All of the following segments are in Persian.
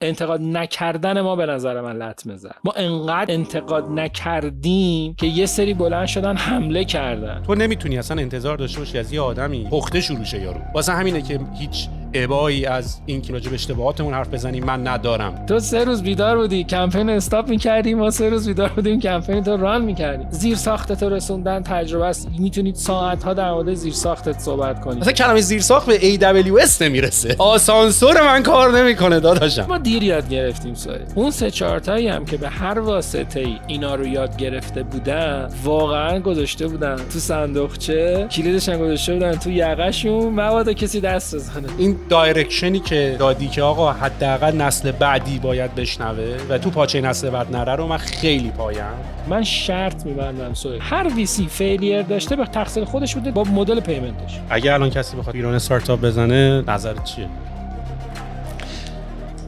انتقاد نکردن ما به نظر من لطمه زد. ما انقدر انتقاد نکردیم که یه سری بلند شدن حمله کردن. تو نمیتونی اصلا انتظار داشته باشی از یه آدمی پخته شروع شه یارو. واسه همینه که هیچ ابایی از این که راجع به اشتباهاتمون حرف بزنیم من ندارم. تو 3 روز بیدار بودی کمپین استاپ می‌کردیم، ما 3 روز بیدار بودیم کمپین تو ران می‌کردیم. زیر ساختت رو رسوندن تجربه است. میتونید ساعت‌ها در مورد زیر ساختت صحبت کنید. مثلا کلمه زیر ساخت به AWS نمیرسه. آسانسور من کار نمیکنه داداشم. ما دیر یاد گرفتیم سوال. اون 3-4 تایی هم که به هر واسطه‌ای اینا رو یاد گرفته بودن واقعا گذاشته بودن تو صندوقچه، کلیدش هم گذاشته بودن تو یقه‌شون، مبادا کسی دست بزنه. این دایرکشنی که دادی که آقا حداقل نسل بعدی باید بشنوه و تو پاچه نسل بعد نره رو من خیلی پایم. من شرط می‌بندم سوال. هر ویسی فیلیر داشته به تقصیر خودش بوده با مدل پیمنتش. اگه الان کسی بخواد ایران استارتاپ بزنه نظرت چیه؟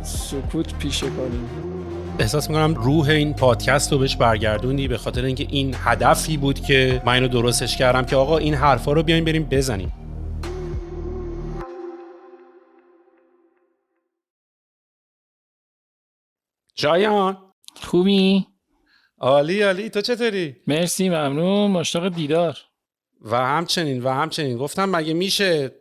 سکوت پیشه کنیم. احساس میکنم روح این پادکست رو بهش برگردوندی، به خاطر اینکه این هدفی بود که من اینو درستش کردم که آقا این حرفا رو بیایم بریم بزنیم. شایان خوبی؟ عالی تو چطوری؟ مرسی ممنون، مشتاق دیدار. و همچنین گفتم مگه میشه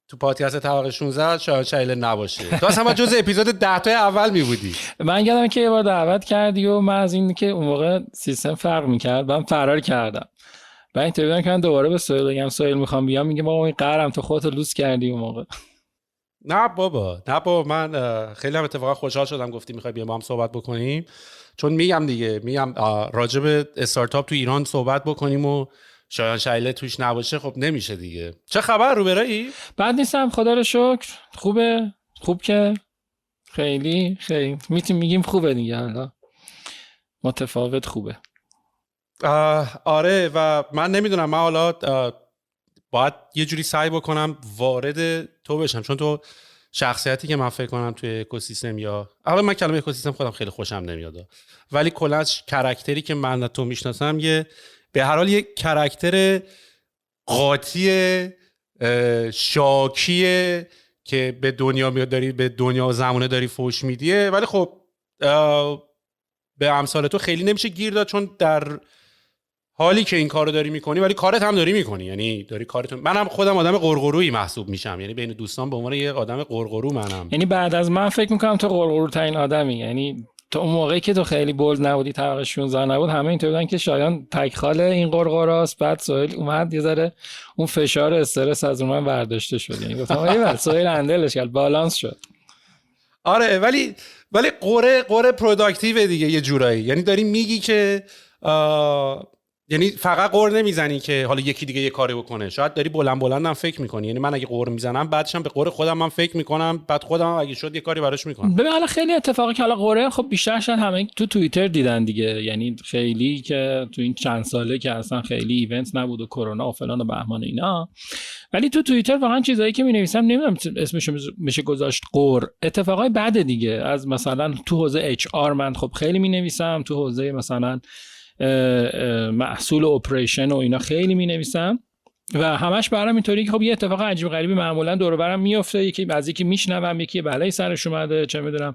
تو پادکست طبقه 16 شایان شایله نباشه؟ تو اصلا جز اپیزود 10 تا اول میبودی. من یادم که یه بار دعوت کردی و من از این که اون موقع سیستم فرق میکرد من فرار کردم. بعد اینطوری بودم که من دوباره به سهیل بگم سهیل میخوام بیام، میگه بابا این قهرم تو خودت لوس کردی اون موقع. نه بابا من خیلی هم اتفاقا خوشحال شدم گفتی میخوای بیام با هم صحبت بکنیم، چون میگم راجع به استارتاپ تو ایران صحبت بکنیم و شایان شایله توش نباشه خب نمیشه دیگه. چه خبر رو برایی؟ بعد نیستم خدا رو شکر. خوب که خیلی میگیم خوبه دیگه، حالا متفاوت خوبه. آره و من نمیدونم، من حالا باید یه جوری سعی بکنم وارد تو بشم، چون تو شخصیتی که من فکر کنم توی اکوسیستم، یا اول من کلمه اکوسیستم خودم خیلی خوشم نمیاد، ولی کلا از کاراکتری که من تو میشناسم به هر حال یه کاراکتر قاطی شاکیه که به دنیا میاد، داری به دنیا و زمانه داری فوش میدیه، ولی خب به امثال تو خیلی نمیشه گیر داد، چون در حالی که این کارو داری میکنی ولی کارت هم داری میکنی، یعنی داری کارتون. منم خودم آدم قرقرویی محسوب میشم، یعنی بین دوستان به عنوان یه آدم قرقرو منم. یعنی بعد از من فکر میکنم تو قرقرو ترین آدمی، یعنی تو اون موقعی که تو خیلی بولد نبودی، طبقه 16 نبود، همه اینطور بودن که شایان تکخال این قرقراست. بعد سهیل اومد یه ذره اون فشار استرس از من برداشته شد، یعنی گفتم ایول سهیل هندلش کرد، بالانس شد. آره ولی قره پروداکتیو دیگه یه جورایی، یعنی داری میگی که یعنی فقط قور نمیزنی که حالا یکی دیگه یه کاری بکنه، شاید داری بلندم فکر میکنی. یعنی من اگه قور میزنم بعدش هم به قور خودم من فکر میکنم، بعد خودم اگه شد یه کاری براش میکنم. ببین حالا خیلی اتفاقی که حالا قوره خب بیشتر شد همه تو توییتر دیدن دیگه، یعنی خیلی که تو این چند ساله که اصلا خیلی ایونت نبود و کرونا و فلان و بهمان اینا، ولی تو توییتر واقعا چیزایی که می‌نویسم نمیدونم اسمش میشه گذاشت قور، اتفاقای بد دیگه. از مثلا تو حوزه اچ آر من خب خیلی می‌نویسم، تو حوزه مثلا محصول اپریشن و اینا خیلی می‌نویسم و همش برام اینطوری که خب یه اتفاق عجیب غریبی معمولا دور و برم میفته، یکی از یکی میشنوم، یکی بلای سرش اومده، چه میدونم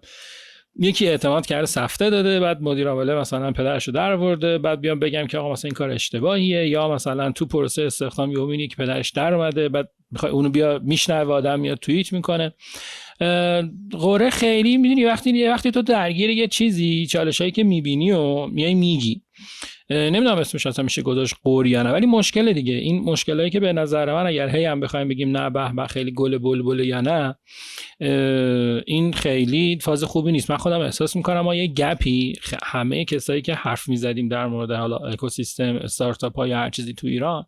یکی اعتماد کرده سفته داده، بعد مدیر عامل مثلا پدرشو در آورده، بعد بیام بگم که آقا مثلا این کار اشتباهیه، یا مثلا تو پروسه استخدام یهو میبینی که پدرش در اومده، بعد میخوای اونو بیا میشنوه، آدم میاد توییت میکنه. قوره خیلی میدونی وقتی تو درگیر یه چیزی، چالشایی که میبینی و میای میگی، نمیدونم اسمش اصلا میشه گذاشت قوری یا نه، ولی مشکل دیگه، این مشکلایی که به نظر من اگر هی هم بخوایم بگیم نه به خیلی گل بلبل یا نه، این خیلی فاز خوبی نیست. من خودم احساس میکنم ما یه گپی، همه کسایی که حرف میزدیم در مورد حالا اکوسیستم استارتاپ ها یا هر چیزی تو ایران،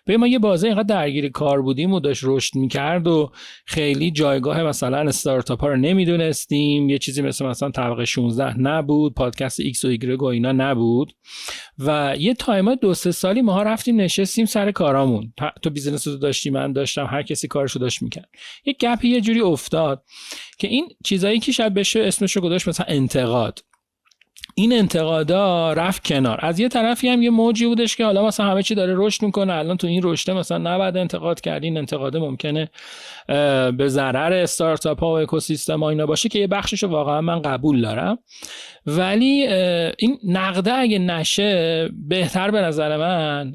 به ما یه بازه اینقدر درگیر کار بودیم و داشت رشد میکرد و خیلی جایگاه مثلا استارتاپ ها رو نمیدونستیم، یه چیزی مثلا طبقه 16 نبود، پادکست ایکس و ایگرگ و اینا نبود، و یه تایما 2-3 سالی ما رفتیم نشستیم سر کارامون، تو بیزنس رو داشتی، من داشتم، هر کسی کارشو داشت میکرد، یه گپی یه جوری افتاد که این چیزایی که شاید بشه اسمشو گذاشت مثلا انتقاد، این انتقادا رفت کنار. از یه طرفی هم یه موجی بودش که حالا مثلا همه چی داره رشد میکنه، الان تو این رشد مثلا نباید انتقاد کرد، این انتقاد ممکنه به ضرر استارتاپ ها و اکوسیستم ها اینا باشه که یه بخششو واقعا من قبول دارم، ولی این نقده اگه نشه بهتر به نظر من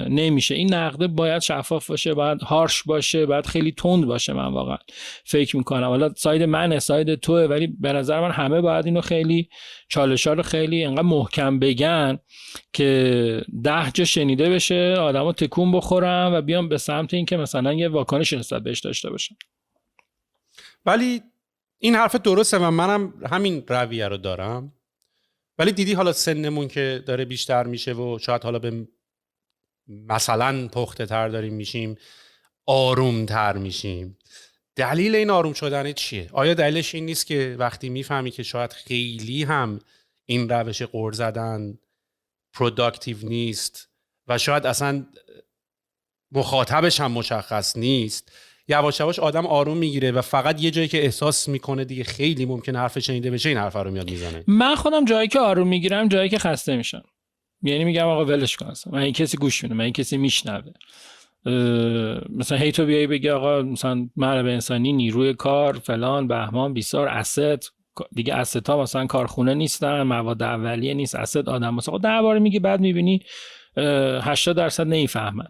نمیشه. این نقده باید شفاف باشه، باید هارش باشه، باید خیلی تند باشه. من واقعا فکر میکنم حالا ساید منه ساید توه، ولی به نظر من همه باید اینو خیلی چالش‌ها رو خیلی انقدر محکم بگن که 10 جا شنیده بشه، آدما تکون بخورن و بیان به سمت این که مثلا یه واکنش نسبت بهش داشته باشن. ولی این حرف درسته و منم همین رویه رو دارم، ولی دیدی حالا سنمون که داره بیشتر میشه و شاید حالا به مثلا پخته تر داریم میشیم، آروم تر میشیم. دلیل این آروم شدن چیه؟ آیا دلیلش این نیست که وقتی میفهمی که شاید خیلی هم این روش غر زدن پروداکتیو نیست و شاید اصلا مخاطبش هم مشخص نیست، یواش یواش آدم آروم میگیره و فقط یه جایی که احساس میکنه دیگه خیلی ممکنه حرف شنیده بشه این حرف رو میاد میزنه؟ من خودم جایی که آروم میگیرم جایی که خسته میشم، یعنی میگم آقا ولش کن، من این کسی گوش میده، من این کسی میشنوه. مثلا هی تو بیایی بگی آقا مثلا منابع انسانی، نیروی کار، فلان بهمان بیسار، اسست دیگه، اسست ها مثلا کارخونه نیستن، مواد اولیه نیست، اسست آدم. مثلا 10 بار میگی بعد میبینی 80% نمیفهمن.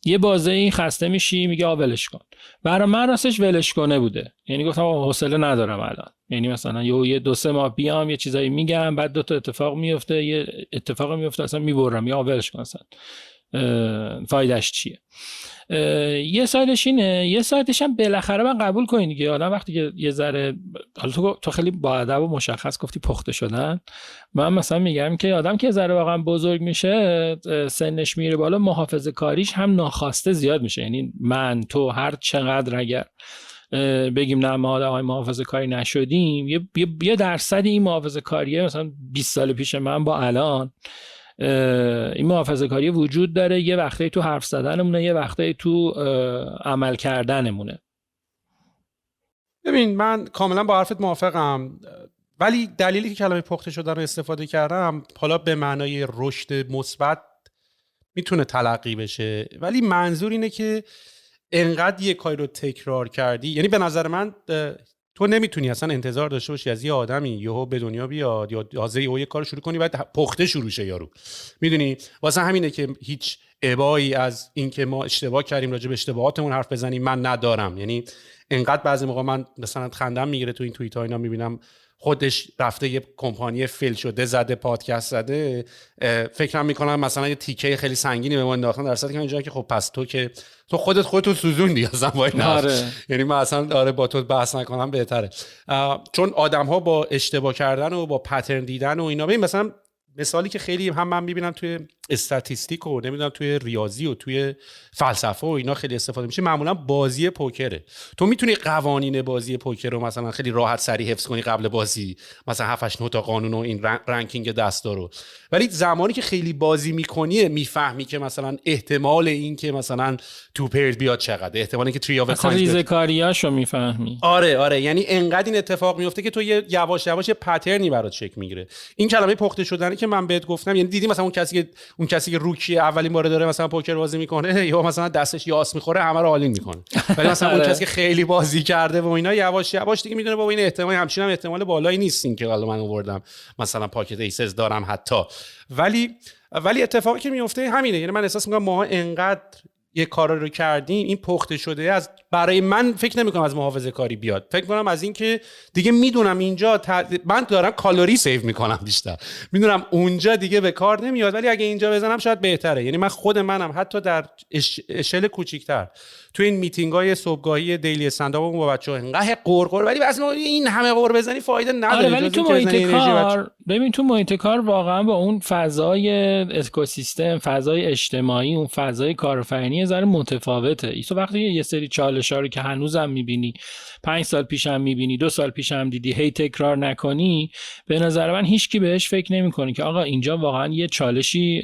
یه بازه این خسته میشی، میگه آ ولش کن. برای من راستش ولش کنه بوده، یعنی گفتم حوصله ندارم الان، یعنی مثلا یه 2-3 ماه بیام یه چیزایی میگم، بعد 2 تا اتفاق میفته، یه اتفاق میفته اصلا میبرم، یا ولش کن اصلا فایدهش چیه. یه سایدش اینه، یه سایدش هم بالاخره من قبول کنین دیگه، آدم وقتی که یه ذره، حالا تو خیلی با ادب و مشخص گفتی پخته شدن، من مثلا میگم که آدم که یه ذره واقعا بزرگ میشه، سنش میره بالا، محافظه کاریش هم ناخواسته زیاد میشه. یعنی من تو هر چقدر اگر بگیم نه ما آدمای محافظه کاری نشدیم، یه درصد این محافظه کاریه مثلا 20 سال پیش من با الان این محافظه کاری وجود داره، یه وقتی تو حرف زدنمونه، یه وقتی تو عمل کردنمونه. ببین من کاملا با حرفت موافقم، ولی دلیلی که کلمه پخته شدن رو استفاده کردم حالا به معنای رشد مثبت میتونه تلقی بشه، ولی منظور اینه که انقدر یه کاری رو تکرار کردی، یعنی به نظر من تو نمیتونی اصلا انتظار داشته باشی از یه آدمی یهو به دنیا بیاد یا حاضر یه کارو شروع کنی بعد پخته شروع شه یارو. میدونی واسه همینه که هیچ ابایی از اینکه ما اشتباه کردیم راجع به اشتباهاتمون حرف بزنیم من ندارم. یعنی انقدر بعضی موقع من مثلا خندم میگیره تو این توییت ها اینا، میبینم خودش رفته یه کمپانی فیل شده زده، پادکست زده، فکرم میکنم مثلا یه تیکه خیلی سنگینی به ما انداختن، در صورتی که اینجا که خب پس تو خودتو سوزوندی اصلا با این حرف. یعنی من اصلا با تو بحث نکنم بهتره، چون آدم ها با اشتباه کردن و با پترن دیدن و اینا، ببین مثلا مثالی که خیلی هم من میبینم توی استاتیستیک و نمیدونم توی ریاضی و توی فلسفه و اینا خیلی استفاده میشه، معمولا بازی پوکره. تو میتونی قوانین بازی پوکر رو مثلا خیلی راحت سریع حفظ کنی قبل بازی، مثلا 7-8 تا قانون و این رنکینگ دستا رو، ولی زمانی که خیلی بازی میکنی میفهمی که مثلا احتمال این که مثلا تو پرد بیاد چقدر، احتمال این که تری آف کاینز ریزکاریاشو میفهمی. آره یعنی انقدر این اتفاق میفته که تو یواش یواش پترنی برات شکل میگیره. این کلمه پخته شدنی که من بهت گفتم، یعنی دیدی مثلا اون کسی که روکی اولین بار داره مثلا پوکر بازی میکنه یا مثلا دستش یاس میخوره همه رو آلین میکنه، ولی مثلا اون کسی که خیلی بازی کرده و اینا یواش یواش دیگه میدونه بابا این احتمال همچین هم احتمال بالایی نیست این که حالا من آوردم مثلا پاکت ایسز دارم حتی، ولی اتفاقی که میفته همینه. یعنی من احساس میکنم ما انقدر یه کار رو کردیم این پخته شده، از برای من فکر نمی‌کنم از محافظه کاری بیاد، فکر کنم از این که دیگه میدونم اینجا من دارم کالری سیو میکنم بیشتر، میدونم اونجا دیگه به کار نمیاد، ولی اگه اینجا بزنم شاید بهتره. یعنی من خود منم حتی در اشل کوچیک‌تر تو این میتینگ‌های صبحگاهی دیلی استندآپ با بچه‌ها انقدر قرقر، ولی واسه این همه قرقر بزنی فایده نداره. ولی تو محیط کار ببین، تو محیط کار واقعا با اون فضای اکوسیستم، فضای اجتماعی، اون فضای کارآفرینی ذره متفاوته. تو وقتی یه سری چالش‌ها رو که هنوزم می‌بینی 5 سال پیشم میبینی، 2 سال پیشم دیدی، هی تکرار نکنی، به نظر من هیچکی بهش فکر نمیکنه که آقا اینجا واقعا یه چالشی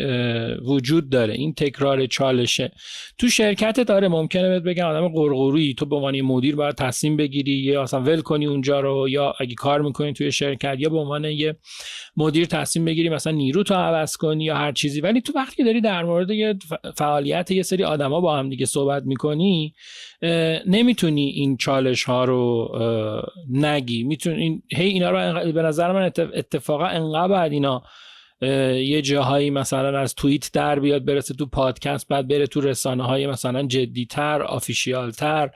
وجود داره. این تکرار چالشه تو شرکت داره. ممکنه بهت بگم آدم قرقرویی، تو به عنوان مدیر باید تصمیم بگیری یا اصلا ول کنی اونجا رو، یا اگه کار میکنی توی شرکت یا به عنوان یه مدیر تصمیم بگیری مثلا نیرو تو عوض کنی یا هر چیزی. ولی تو وقتی داری در مورد یه فعالیت یه سری آدما با هم دیگه صحبت میکنی، نمیتونی این چالش ها رو نگی. میتونی هی اینا رو به نظر من اتفاقا انقدر بعد اینا یه جاهایی مثلا از توییت در بیاد برسه تو پادکست، بعد بره تو رسانه های مثلا جدی‌تر، آفیشیال‌تر.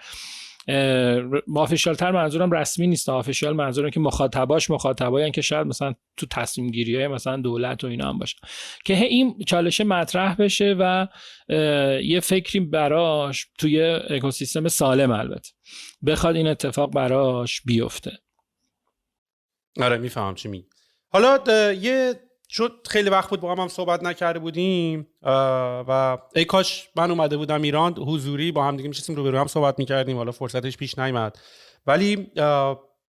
آفیشیال‌تر منظورم رسمی نیست، آفیشیال منظورم که مخاطبایی که شاید مثلا تو تصمیم گیری‌های مثلا دولت و اینا هم باشه، که این چالش مطرح بشه و یه فکری براش توی اکوسیستم سالم البته بخواد این اتفاق براش بیفته. آره میفهمم چی میگی. حالا یه شد خیلی وقت بود با هم صحبت نکرده بودیم و ای کاش من اومده بودم ایران حضوری با هم دیگه میشستیم رو به رو هم صحبت میکردیم. حالا فرصتش پیش نیامد. ولی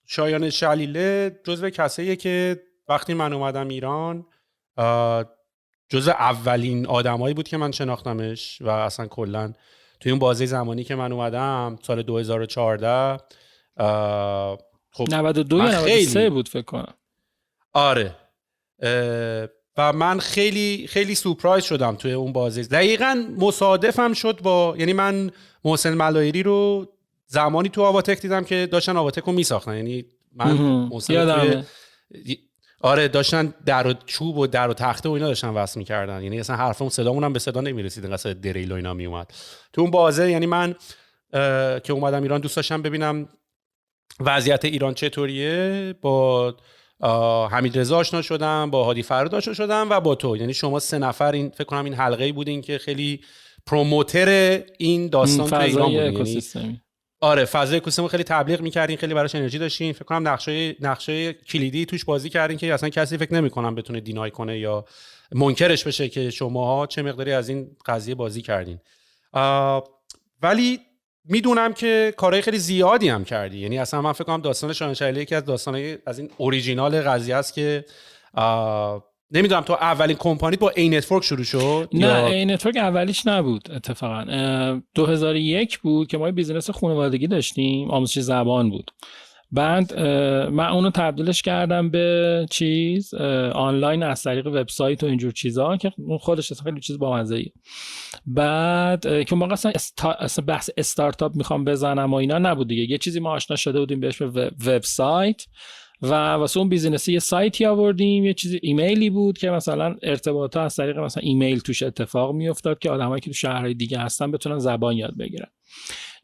شایان شلیله جزو کساییه که وقتی من اومدم ایران جزو اولین آدمایی بود که من شناختمش و اصلا کلا توی اون بازه زمانی که من اومدم سال 2014 خب 92 یا 93 بود فکر کنم. آره و من خیلی خیلی سورپرایز شدم توی اون بازی. دقیقاً مصادفم شد با، یعنی من محسن ملایری رو زمانی تو آواتک دیدم که داشتن آواتک رو میساختن. یعنی من محسن آره داشتن در و چوب و در و تخته و اینا داشتن وصل می‌کردن. یعنی اصلا حرفمون صدامون هم به صدا نمی‌رسید، انقدر دریل و اینا میومد تو اون بازه. یعنی من که اومدم ایران دوست داشتم ببینم وضعیت ایران چطوریه. با حمیدرضا آشنا شدم، با هادی فراد آشنا شدم و با تو. یعنی شما 3 نفر این فکر کنم این حلقه‌ای بودین که خیلی پروموتر این داستان تو ایران بودین. یعنی آره فضای اکوسیستم خیلی تبلیغ می‌کردین، خیلی براش انرژی داشتین. فکر کنم نقشه کلیدی توش بازی کردین که اصلا کسی فکر نمی‌کنم بتونه دینای کنه یا منکرش بشه که شماها چه مقداری از این قضیه بازی کردین. ولی میدونم که کارهای خیلی زیادی هم کردی. یعنی اصلا من فکر کنم داستان شایان شلیله یکی از داستانهای از این اوریجینال قضیه است که نمیدونم تو اولین کمپانیت با ای نتورک شروع شد؟ نه ای نتورک اولیش نبود اتفاقا. 2001 بود که ما بیزینس خانوادگی داشتیم، آموزش زبان بود. بعد من اونو تبدیلش کردم به چیز آنلاین از طریق وبسایت و اینجور چیزا که اون خودش خیلی چیز بامزه‌ایه. بعد که موقع اصلا بحث استارتاپ میخوام بزنم و اینا نبود دیگه. یه چیزی ما آشنا شده بودیم بهش وبسایت و واسه اون بیزینس یه سایتی آوردیم. یه چیزی ایمیلی بود که مثلا ارتباطات از طریق مثلا ایمیل توش اتفاق میافتاد که آدمایی که تو شهرهای دیگه هستن بتونن زبان یاد بگیرن.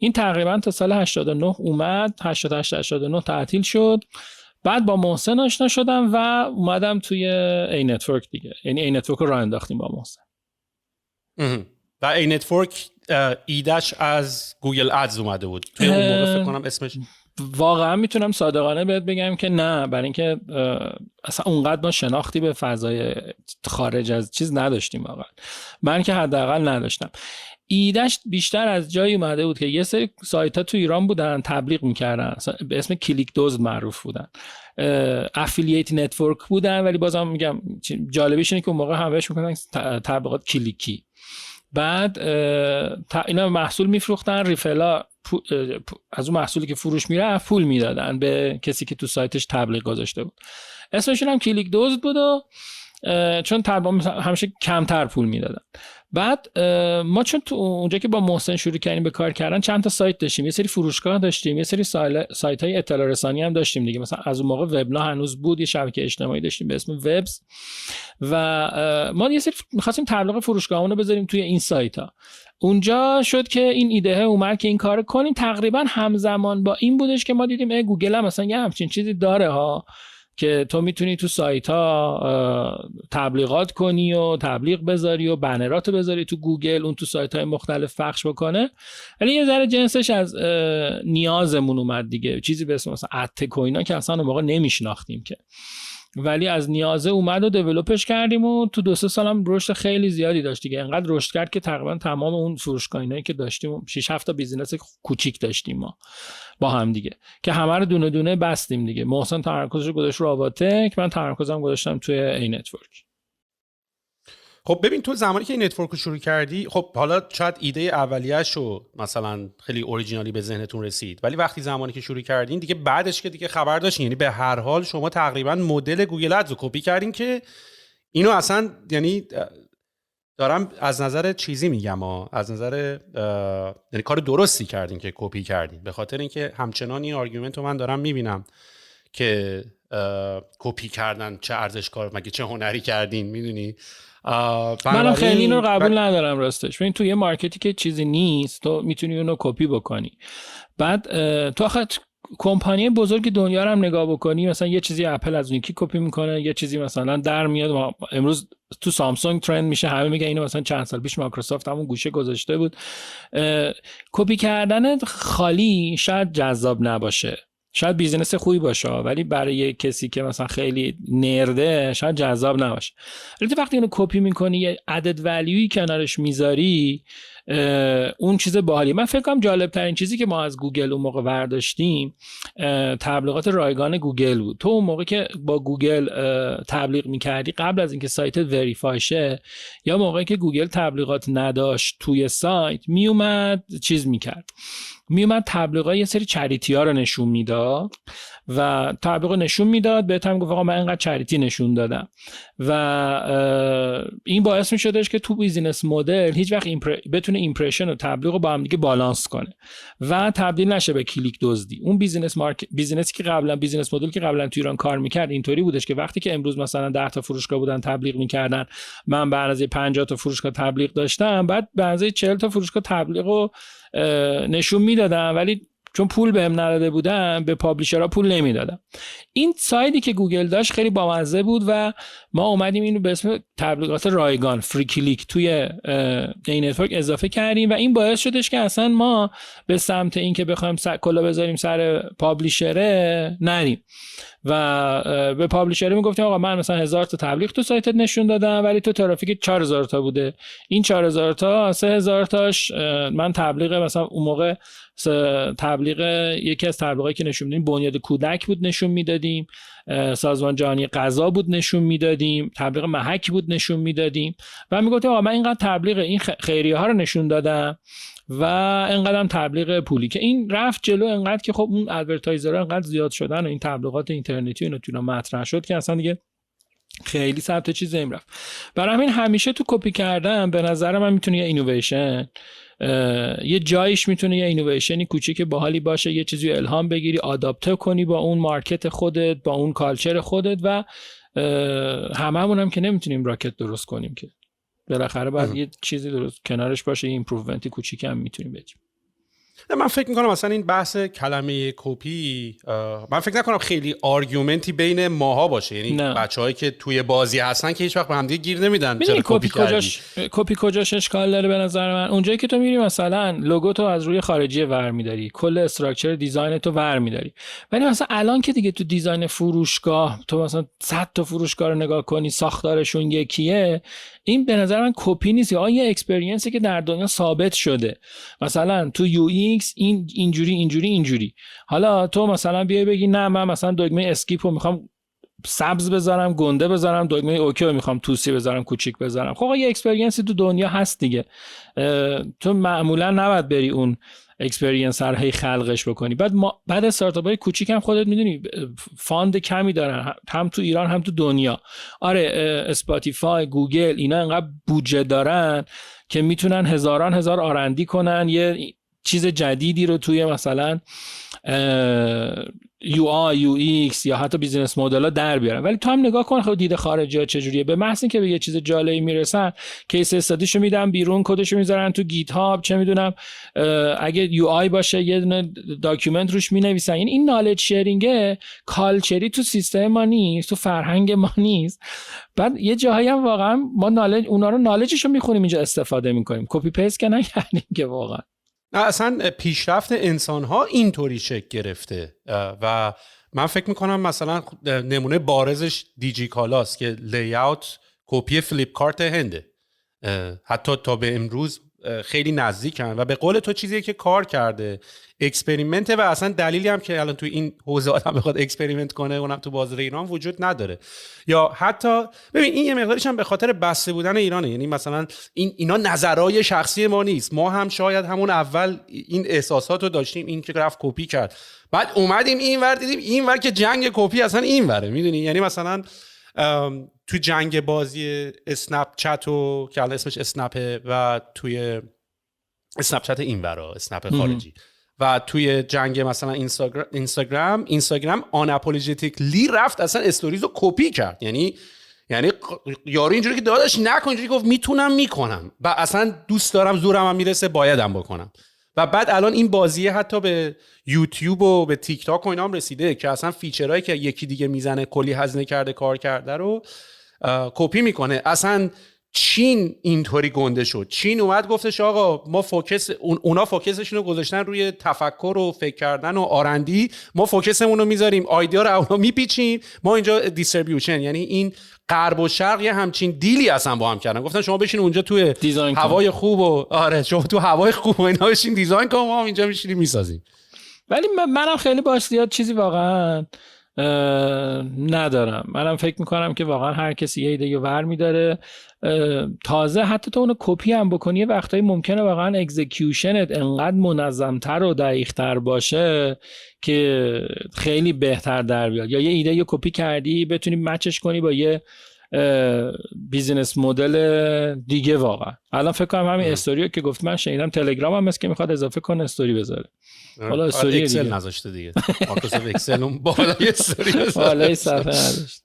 این تقریبا تا سال 89 اومد، 88-89 تعطیل شد. بعد با محسن آشنا شدم و اومدم توی ای نتورک دیگه. یعنی ای نتورک رو راه انداختیم با محسن. و ای نتورک ایدهش از گوگل ادز اومده بود. توی اون موقع فکر کنم اسمش واقعا میتونم صادقانه بهت بگم که نه، برای اینکه اصلا اونقدر ما شناختی به فضای خارج از چیز نداشتیم. واقعا من که حداقل نداشتم. ایدهش بیشتر از جایی اومده بود که یه سری سایت‌ها تو ایران بودن تبلیغ می‌کردن، به اسم کلیک دوز معروف بودن، افیلیت نتورک بودن، ولی بازم میگم جالبیش اینه که اون موقع همش می‌کنن تبلیغات کلیکی. بعد اینا محصول میفروختن، ریفلا از اون محصولی که فروش میره پول میدادن به کسی که تو سایتش تبلیغ گذاشته بود. اسمشون هم کلیک دوز بود و چون همیشه کمتر پول میدادن. بعد ما چون تو اونجا که با محسن شروع کردیم به کار کردن چند تا سایت داشتیم، یه سری فروشگاه داشتیم، یه سری سایت های اطلاع رسانی هم داشتیم دیگه. مثلا از اون موقع وبلا هنوز بود، یه شبکه اجتماعی داشتیم به اسم وبز و ما یه سری می‌خواستیم تبلیغ فروشگاهمون رو بذاریم توی این سایت ها. اونجا شد که این ایده اومد که این کارو کنیم. تقریبا همزمان با این بودش که ما دیدیم گوگل هم مثلا یه همچین چیزی داره ها که تو میتونی تو سایت ها تبلیغات کنی و تبلیغ بذاری و بنراتو بذاری تو گوگل، اون تو سایت های مختلف پخش بکنه. ولی یه ذره جنسش از نیازمون اومد دیگه، چیزی به اسم مثلا ادتک و اینا که اصلا اون موقع نمیشناختیم که. ولی از نیازه اومد و دیولپش کردیم و تو 2-3 سال هم رشد خیلی زیادی داشت دیگه. انقدر رشد کرد که تقریبا تمام اون فروشگاهایی که داشتیم 6-7 تا بیزینس کوچیک داشتیم ما با هم دیگه که همه رو دونه دونه بستیم دیگه. محسن تمرکزش گذاشت رو آواتک، من تمرکزم گذاشتم توی ای نتورک. خب ببین تو زمانی که این نتورک رو شروع کردی، خب حالا شاید ایده اولیه‌اش رو مثلا خیلی اوریجینالی به ذهنتون رسید، ولی وقتی زمانی که شروع کردین دیگه بعدش که دیگه خبر داشتین، یعنی به هر حال شما تقریبا مدل گوگل ادز رو کپی کردین که اینو اصلا، یعنی دارم از نظر چیزی میگم از نظر یعنی کار درستی کردین که کپی کردین، به خاطر اینکه همچنان این آرگومنت رو من دارم میبینم که کپی کردن چه ارزش کار، مگه چه هنری کردین، میدونی. منم خیلی اینو قبول ندارم راستش. ببین تو یه مارکتی که چیزی نیست تو میتونی اونو کپی بکنی. بعد تو آخه کمپانی بزرگ دنیا رو هم نگاه بکنی، مثلا یه چیزی اپل از یکی کپی میکنه، یه چیزی مثلا در میاد. امروز تو سامسونگ ترند میشه، همه میگن اینو مثلا چند سال پیش مایکروسافت همون گوشه گذاشته بود. کپی کردن خالی شاید جذاب نباشه، شاید بیزینس خوبی باشه، ولی برای کسی که مثلا خیلی نرده شاید جذاب نباشه. ولی وقتی اینو کپی میکنی یه عدد ولیوی کنارش میذاری، اون چیز باحالی. من فکر کنم جالب ترین چیزی که ما از گوگل اون موقع برداشتیم تبلیغات رایگان گوگل بود. تو اون موقع که با گوگل تبلیغ میکردی قبل از اینکه سایتت وریفای شه، یا موقعی که گوگل تبلیغات نداشت توی سایت میومد چیز میکرد، میومد تبلیغات یه سری چریتی ها رو نشون میداد و تبلیغ نشون میداد، بهت هم گفت آقا من اینقدر چریتی نشون دادم و این باعث میشدش که تو بیزینس مدل هیچ وقت بتونه ایمپرشن و تبلیغ رو با هم دیگه بالانس کنه و تبدیل نشه به کلیک دزدی. اون بیزینسی که قبلا بیزینس مدل که قبلا تو ایران کار میکرد اینطوری بودش که وقتی که امروز مثلا 10 تا فروشگاه بودن تبلیغ میکردن، من به اندازه 50 تا فروشگاه تبلیغ داشتم، بعد به اندازه 40 تا فروشگاه تبلیغو نشون میدادم، ولی چون پول بهم نداده بودن به پابلیشرها پول نمیدادم. این سایدی که گوگل داشت خیلی بامزه بود و ما اومدیم اینو به اسم تبلیغات رایگان فری کلیک توی این نتورک اضافه کردیم و این باعث شدش که اصلا ما به سمت این که بخوایم کلا بذاریم سر پابلیشره نریم و به پابلیشر میگفتیم آقا من مثلا 1000 تا تبلیغ تو سایتت نشون دادم ولی تو ترافیک 4000 تا بوده، این 4000 تا 3000 تاش من تبلیغ مثلا اون موقع تبلیغ یکی از تبلیغایی که نشون میدیم بنیاد کودک بود نشون میدادیم، سازمان جهانی غذا بود نشون میدادیم، تبلیغ محک بود نشون میدادیم و میگفتیم آقا من اینقدر تبلیغ این خیریه ها رو نشون دادم و اینقدر تبلیغ پولی، که این رفت جلو اینقدر که خب اون ادورتایزرها اینقدر زیاد شدن و این تبلیغات اینترنتی و اینا مطرح شد که اصلا دیگه خیلی ثبت چیز نمی رفت. برای همین همیشه تو کپی کردن به نظر من میتونه یه اینویشن، یه جایش میتونه یه اینویشنی کوچیک باحالی باشه، یه چیزی الهام بگیری آداپته کنی با اون مارکت خودت، با اون کالچر خودت و هممون هم که نمیتونیم راکت درست کنیم که بالاخره باید یه چیزی درست کنارش باشه، یه ایمپروومنت کوچیک هم میتونیم بدیم. من فکر میکنم مثلا این بحث کلمه کپی، من فکر نکنم خیلی آرگومنتی بین ماها باشه، یعنی بچه‌هایی که توی بازی هستن که هیچ وقت به هم دیگه گیر نمیدن چرا کپی کردی. کپی کجاش اشکال داره به نظر من؟ اونجایی که تو میری مثلا لوگو تو از روی خارجی ور میداری، کل استراکچر دیزاین تو ور میداری، ولی مثلا الان که دیگه تو دیزاین فروشگاه تو مثلا 100 تا فروشگاه رو نگاه کنی ساختارشون یکیه، این به نظر من کپی نیست، یا یه اکسپریانسی که در دنیا ثابت شده. مثلا تو یو ایکس این اینجوری، حالا تو مثلا بیای بگی نه من مثلا دکمه اسکیپ رو میخوام سبز بذارم، گنده بذارم، دکمه اوکی رو میخوام توسی بذارم، کوچیک بذارم. خب یه اکسپریانسی تو دنیا هست دیگه، تو معمولا نباید بری اون اکسپریانس رو هی خلقش بکنی. بعد استارتاپ‌های کوچیک هم خودت میدونی فاند کمی دارن، هم تو ایران هم تو دنیا. آره اسپاتیفای، گوگل اینا انقدر بودجه دارن که میتونن هزار آرندی کنن یه چیز جدیدی رو توی مثلا UX یا حتی بیزینس مدل ها در بیارن، ولی تو هم نگاه کن خود دید خارجی ها چجوریه. به محض اینکه به یه چیز جالبی میرسن کیس استادیشو میدن بیرون، کدشو میذارن تو گیت هاب، چه میدونم اگه UI باشه یه دونه داکیومنت روش مینویسن. یعنی این نالج شیرینگ کالچری تو سیستم ما نیست، تو فرهنگ ما نیست. بعد یه جاهایی هم واقعا ما نالج اونا رو نالجشو میخونیم اینجا استفاده میکنیم، کپی پیست که نکردیم که واقعا. نه اصلا پیشرفت انسان ها اینطوری شکل گرفته و من فکر میکنم مثلا نمونه بارزش دیجی کالاست که لیاوت کپی فلیپ کارت هنده، حتی تا به امروز خیلی نزدیکن و به قول تو چیزیه که کار کرده، اکسپریمنت و اصلا دلیلی هم که الان تو این حوزه آدم بخواد اکسپریمنت کنه اونم تو بازار ایران وجود نداره. یا حتی ببین این یه مقدارش هم به خاطر بسته بودن ایرانه، یعنی مثلا اینا نظرهای شخصی ما نیست، ما هم شاید همون اول این احساسات رو داشتیم، این که رفت کپی کرد، بعد اومدیم اینور دیدیم اینور که جنگ کپی اصلا اینوره، میدونی؟ یعنی مثلا تو جنگ بازی اسنپ چت و که الان اسمش اسنپه و توی اسنپ چت اینورا اسنپ خارجی و توی جنگ مثلا اینستاگرام آن اپولوژیتیکلی رفت اصلا استوریزو کپی کرد، یعنی یارو اینجوری که داداش نکن، اینجوری گفت میتونم میکنم و اصلا دوست دارم زورم هم میرسه بایدم بکنم. و بعد الان این بازیه حتی به یوتیوب و به تیک تاک و اینا هم رسیده که اصلا فیچرهایی که یکی دیگه میزنه کلی هزینه کرده کار کرده رو کپی میکنه. اصلا چین اینطوری گنده شد، چین اومد گفتش آقا ما فوکس اونا فوکسشون رو گذاشتن روی تفکر و فکر کردن و آرندی، ما فوکسمون رو میذاریم آیدیا رو اونا میپیچیم، ما اینجا دیستریبیوشن. یعنی این غرب و شرق یه همچین دیلی اصلا با هم کردن، گفتن شما بشین اونجا توی هوای خوب و آره شما تو هوای خوب و اینا بشین دیزاین کن، ما هم اینجا میشینیم میسازیم. ولی منم خیلی باش زیاد چیزی واقعا ندارم. منم فکر میکنم که واقعا هر کسی یه ایده ور میداره، تازه حتی تو اونو کپی هم بکنی وقتایی ممکنه واقعا اکزیکیوشنت انقدر منظمتر و دقیق‌تر باشه که خیلی بهتر در بیاد، یا یه ایده یه کپی کردی بتونی مچش کنی با یه بیزینس مدل دیگه. واقعا الان فکر کنم همین استوریو که گفت من شنیدم تلگرام هم مثل که میخواد اضافه کنه استوری بذاره، حالا استوری اکسل دیگه نذاشته دیگه، مایکروسافت اکسل اون بالای استوری بالای صفحه نداشت.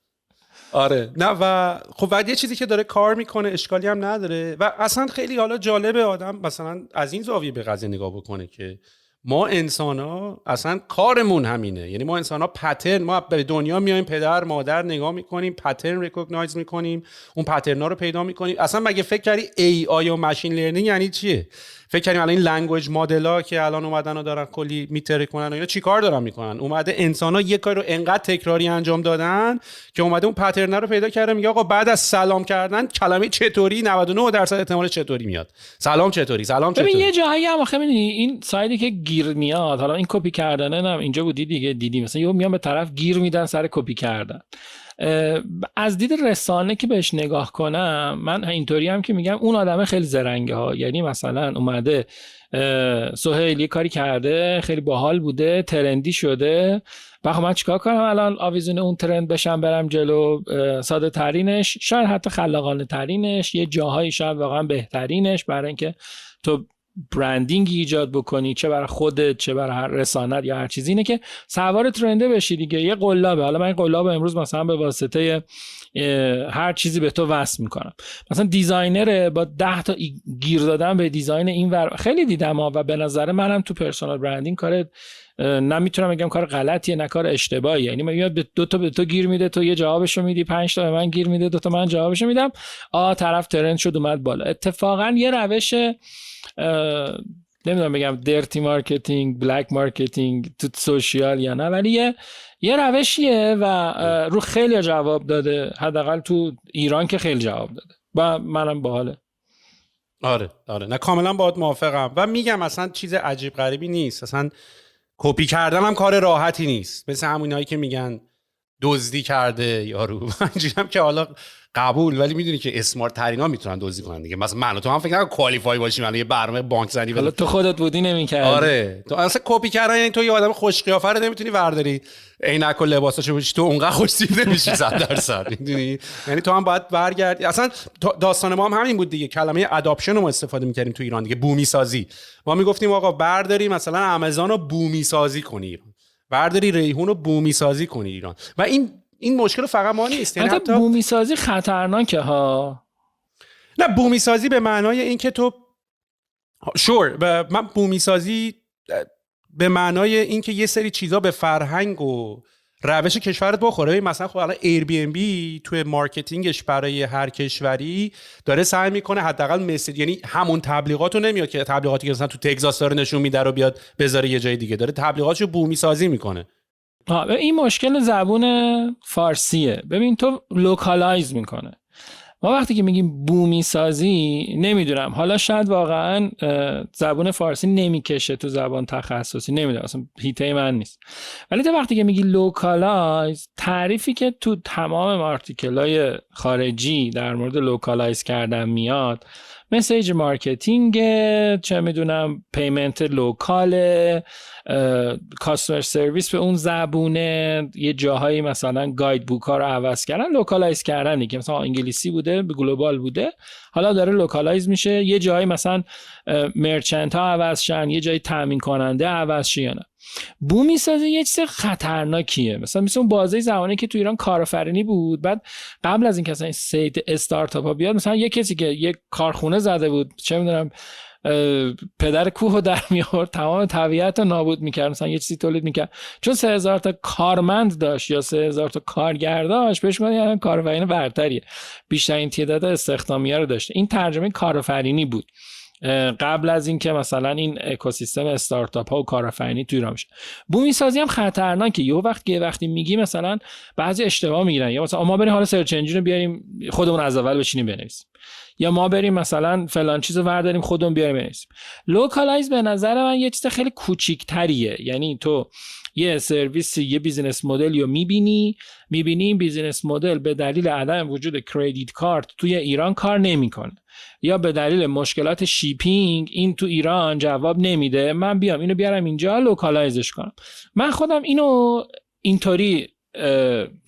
آره نه و خب بعد یه چیزی که داره کار میکنه اشکالی هم نداره و اصلا خیلی حالا جالبه آدم مثلا از این زاویه به قضیه نگاه بکنه که ما انسان‌ها اصلا کارمون همینه، یعنی ما انسان‌ها پترن، ما به دنیا میایم پدر مادر نگاه میکنیم، پترن ریکگنایز میکنیم، اون پترنا رو پیدا میکنیم. اصلا مگه فکر کردی ای آی و ماشین لرنینگ یعنی چیه؟ فکر کنیم الان این لنگویج مدل‌ها که الان اومدن و دارن کلی میتره کنن و اینا چیکار دارن میکنن؟ اومده انسان‌ها یک کار رو انقدر تکراری انجام دادن که اومده اون پترن رو پیدا کرده، میگه آقا بعد از سلام کردن کلمه چطوری 99% احتمال چطوری میاد. سلام چطوری، سلام چطوری. ببین یه جایی هم آخه می‌بینی این سایدی که گیر میاد، حالا این کپی کردنه نه اینجا بودی دیگه، دیدی مثلا یهو میان به طرف گیر میدن سر کپی کردن. از دید رسانه که بهش نگاه کنم من اینطوری هم که میگم اون آدمه خیلی زرنگه ها، یعنی مثلا اومده سهیل یه کاری کرده خیلی باحال بوده ترندی شده، بخوام من چیکار کنم الان آویزون اون ترند بشم برم جلو؟ ساده ترینش شاید حتی خلاقانه ترینش، یه جاهایی شاید واقعا بهترینش برای اینکه تو برندینگ ایجاد بکنی، چه برای خودت چه برای هر رسانت یا هر چیزی، اینه که سوار ترنده بشی دیگه. یه قلابه، حالا من این قلاب امروز مثلا به واسطه هر چیزی به تو وصل میکنم، مثلا دیزاینر با 10 تا گیر دادن به دیزاین این ور خیلی دیدم ها، و به نظر منم تو پرسونال برندینگ کار نمیتونم بگم کار غلطیه نه کار اشتباهیه. یعنی میاد به دو تا به تو گیر میده، تو یه جوابشو میدی، 5 تا به من گیر میده، 2 تا من جوابشو میدم، طرف ترند شد اومد بالا. اتفاقا یه روش نمیدونم بگم درتی مارکتینگ بلک مارکتینگ تو سوشیال یا نه، ولی یه روشیه و رو خیلی جواب داده، حداقل تو ایران که خیلی جواب داده و منم باحاله. آره نه کاملا باهات موافقم و میگم اصلا چیز عجیب غریبی نیست، اصلا کپی کردن هم کار راحتی نیست، مثل همونایی که میگن دزدی کرده یارو منجورم که حالا قبول، ولی میدونی که اسمارت ترینا میتونن دزدی کنن دیگه. مثلا من و تو هم فکر نکنم کوالیفای باشیم الان یه برنامه بانک زنی حالا تو خودت بودی نمی‌کردی. آره تو اصلا کپی کردن یعنی تو یه آدم خوش قیافه رو نمیتونی ورداری عینک و لباساشو بپوشی، تو اونقدر خوش دیده میشی 100%. میدونی یعنی تو هم باید برگردی. اصلا داستان ما هم همین بود دیگه، کلمه اداپشن رو ما استفاده می‌کردیم تو ایران دیگه، بومی سازی. ما میگفتیم آقا برداری مثلا آمازون رو بومی سازی کنی ایران، برداری ریحون رو بومی سازی کنی ایران. و این مشکل فقط ما نیست، یعنی حتی بومی سازی خطرناکه ها. نه بومی سازی به معنای این که تو من بومی سازی به معنای این که یه سری چیزا به فرهنگ و روش کشورت بخوره. مثلا خب الان ایر بی ام بی توی مارکتینگش برای هر کشوری داره سعی میکنه حداقل مثل، یعنی همون تبلیغاتو نمیاد که تبلیغاتی که مثلا تو تگزاس داره نشون میده رو بیاد بذاره یه جای دیگه، داره تبلیغاتشو بومی سازی میکنه. این مشکل زبون فارسیه. ببین تو لوکالایز میکنه. ما وقتی که میگیم بومی سازی، نمیدونم حالا شاید واقعا زبون فارسی نمیکشه تو زبان تخصصی، نمیدونم اصلا هیته من نیست، ولی تو وقتی که میگی لوکالایز، تعریفی که تو تمام آرتیکل‌های خارجی در مورد لوکالایز کردن میاد، مسیج مارکتینگ، چه میدونم پیمنت لوکال، کاستمر سرویس به اون زبونه، یه جاهایی مثلا گاید بوک ها رو عوض کردن، لوکالایز کردن دیگه، مثلا انگلیسی بوده به گلوبال بوده، حالا داره لوکالایز میشه، یه جایی مثلا مرچنت ها عوض شن، یه جایی تامین کننده عوض شه یا نه. بومی سازی یه چیز خطرناکیه. مثلا اون بازه زمانی که تو ایران کارآفرینی بود، بعد قبل از این که اصلا این سیت استارتاپ ها بیاد، مثلا یه کسی که یک کارخونه زده بود، چه میدونم پدر کوه رو در میآورد، تمام طبیعت رو نابود میکرد، مثلا یه چیزی تولید میکرد، چون 3000 تا کارمند داشت یا 3000 تا کارگر داشت، بهش میگن کارآفرین برتریه، بیشترین تعداد استخدامیه رو داشته. این ترجمه کارآفرینی بود قبل از این که مثلا این اکوسیستم استارتاپ ها و کارآفرینی تو ایران میشه. بومی سازی هم خطرناکه. وقتی میگی مثلا بعضی اشتباه میگیرن، یا مثلا ما بریم حالا سرچ انجین رو بیاریم خودمون از اول بشینیم بنویسیم، یا ما بریم مثلا فلان چیزو برداریم خودمون بیاریم بنویسیم. لوکالایز به نظر من یه چیز خیلی کوچیک‌تریه. یعنی تو یه سرویس، یه بیزینس مدل رو میبینی این بیزینس مدل به دلیل عدم وجود کردیت کارت توی ایران کار نمیکنه، یا به دلیل مشکلات شیپینگ این تو ایران جواب نمیده، من بیام اینو بیارم اینجا لوکالایزش کنم. من خودم اینو اینطوری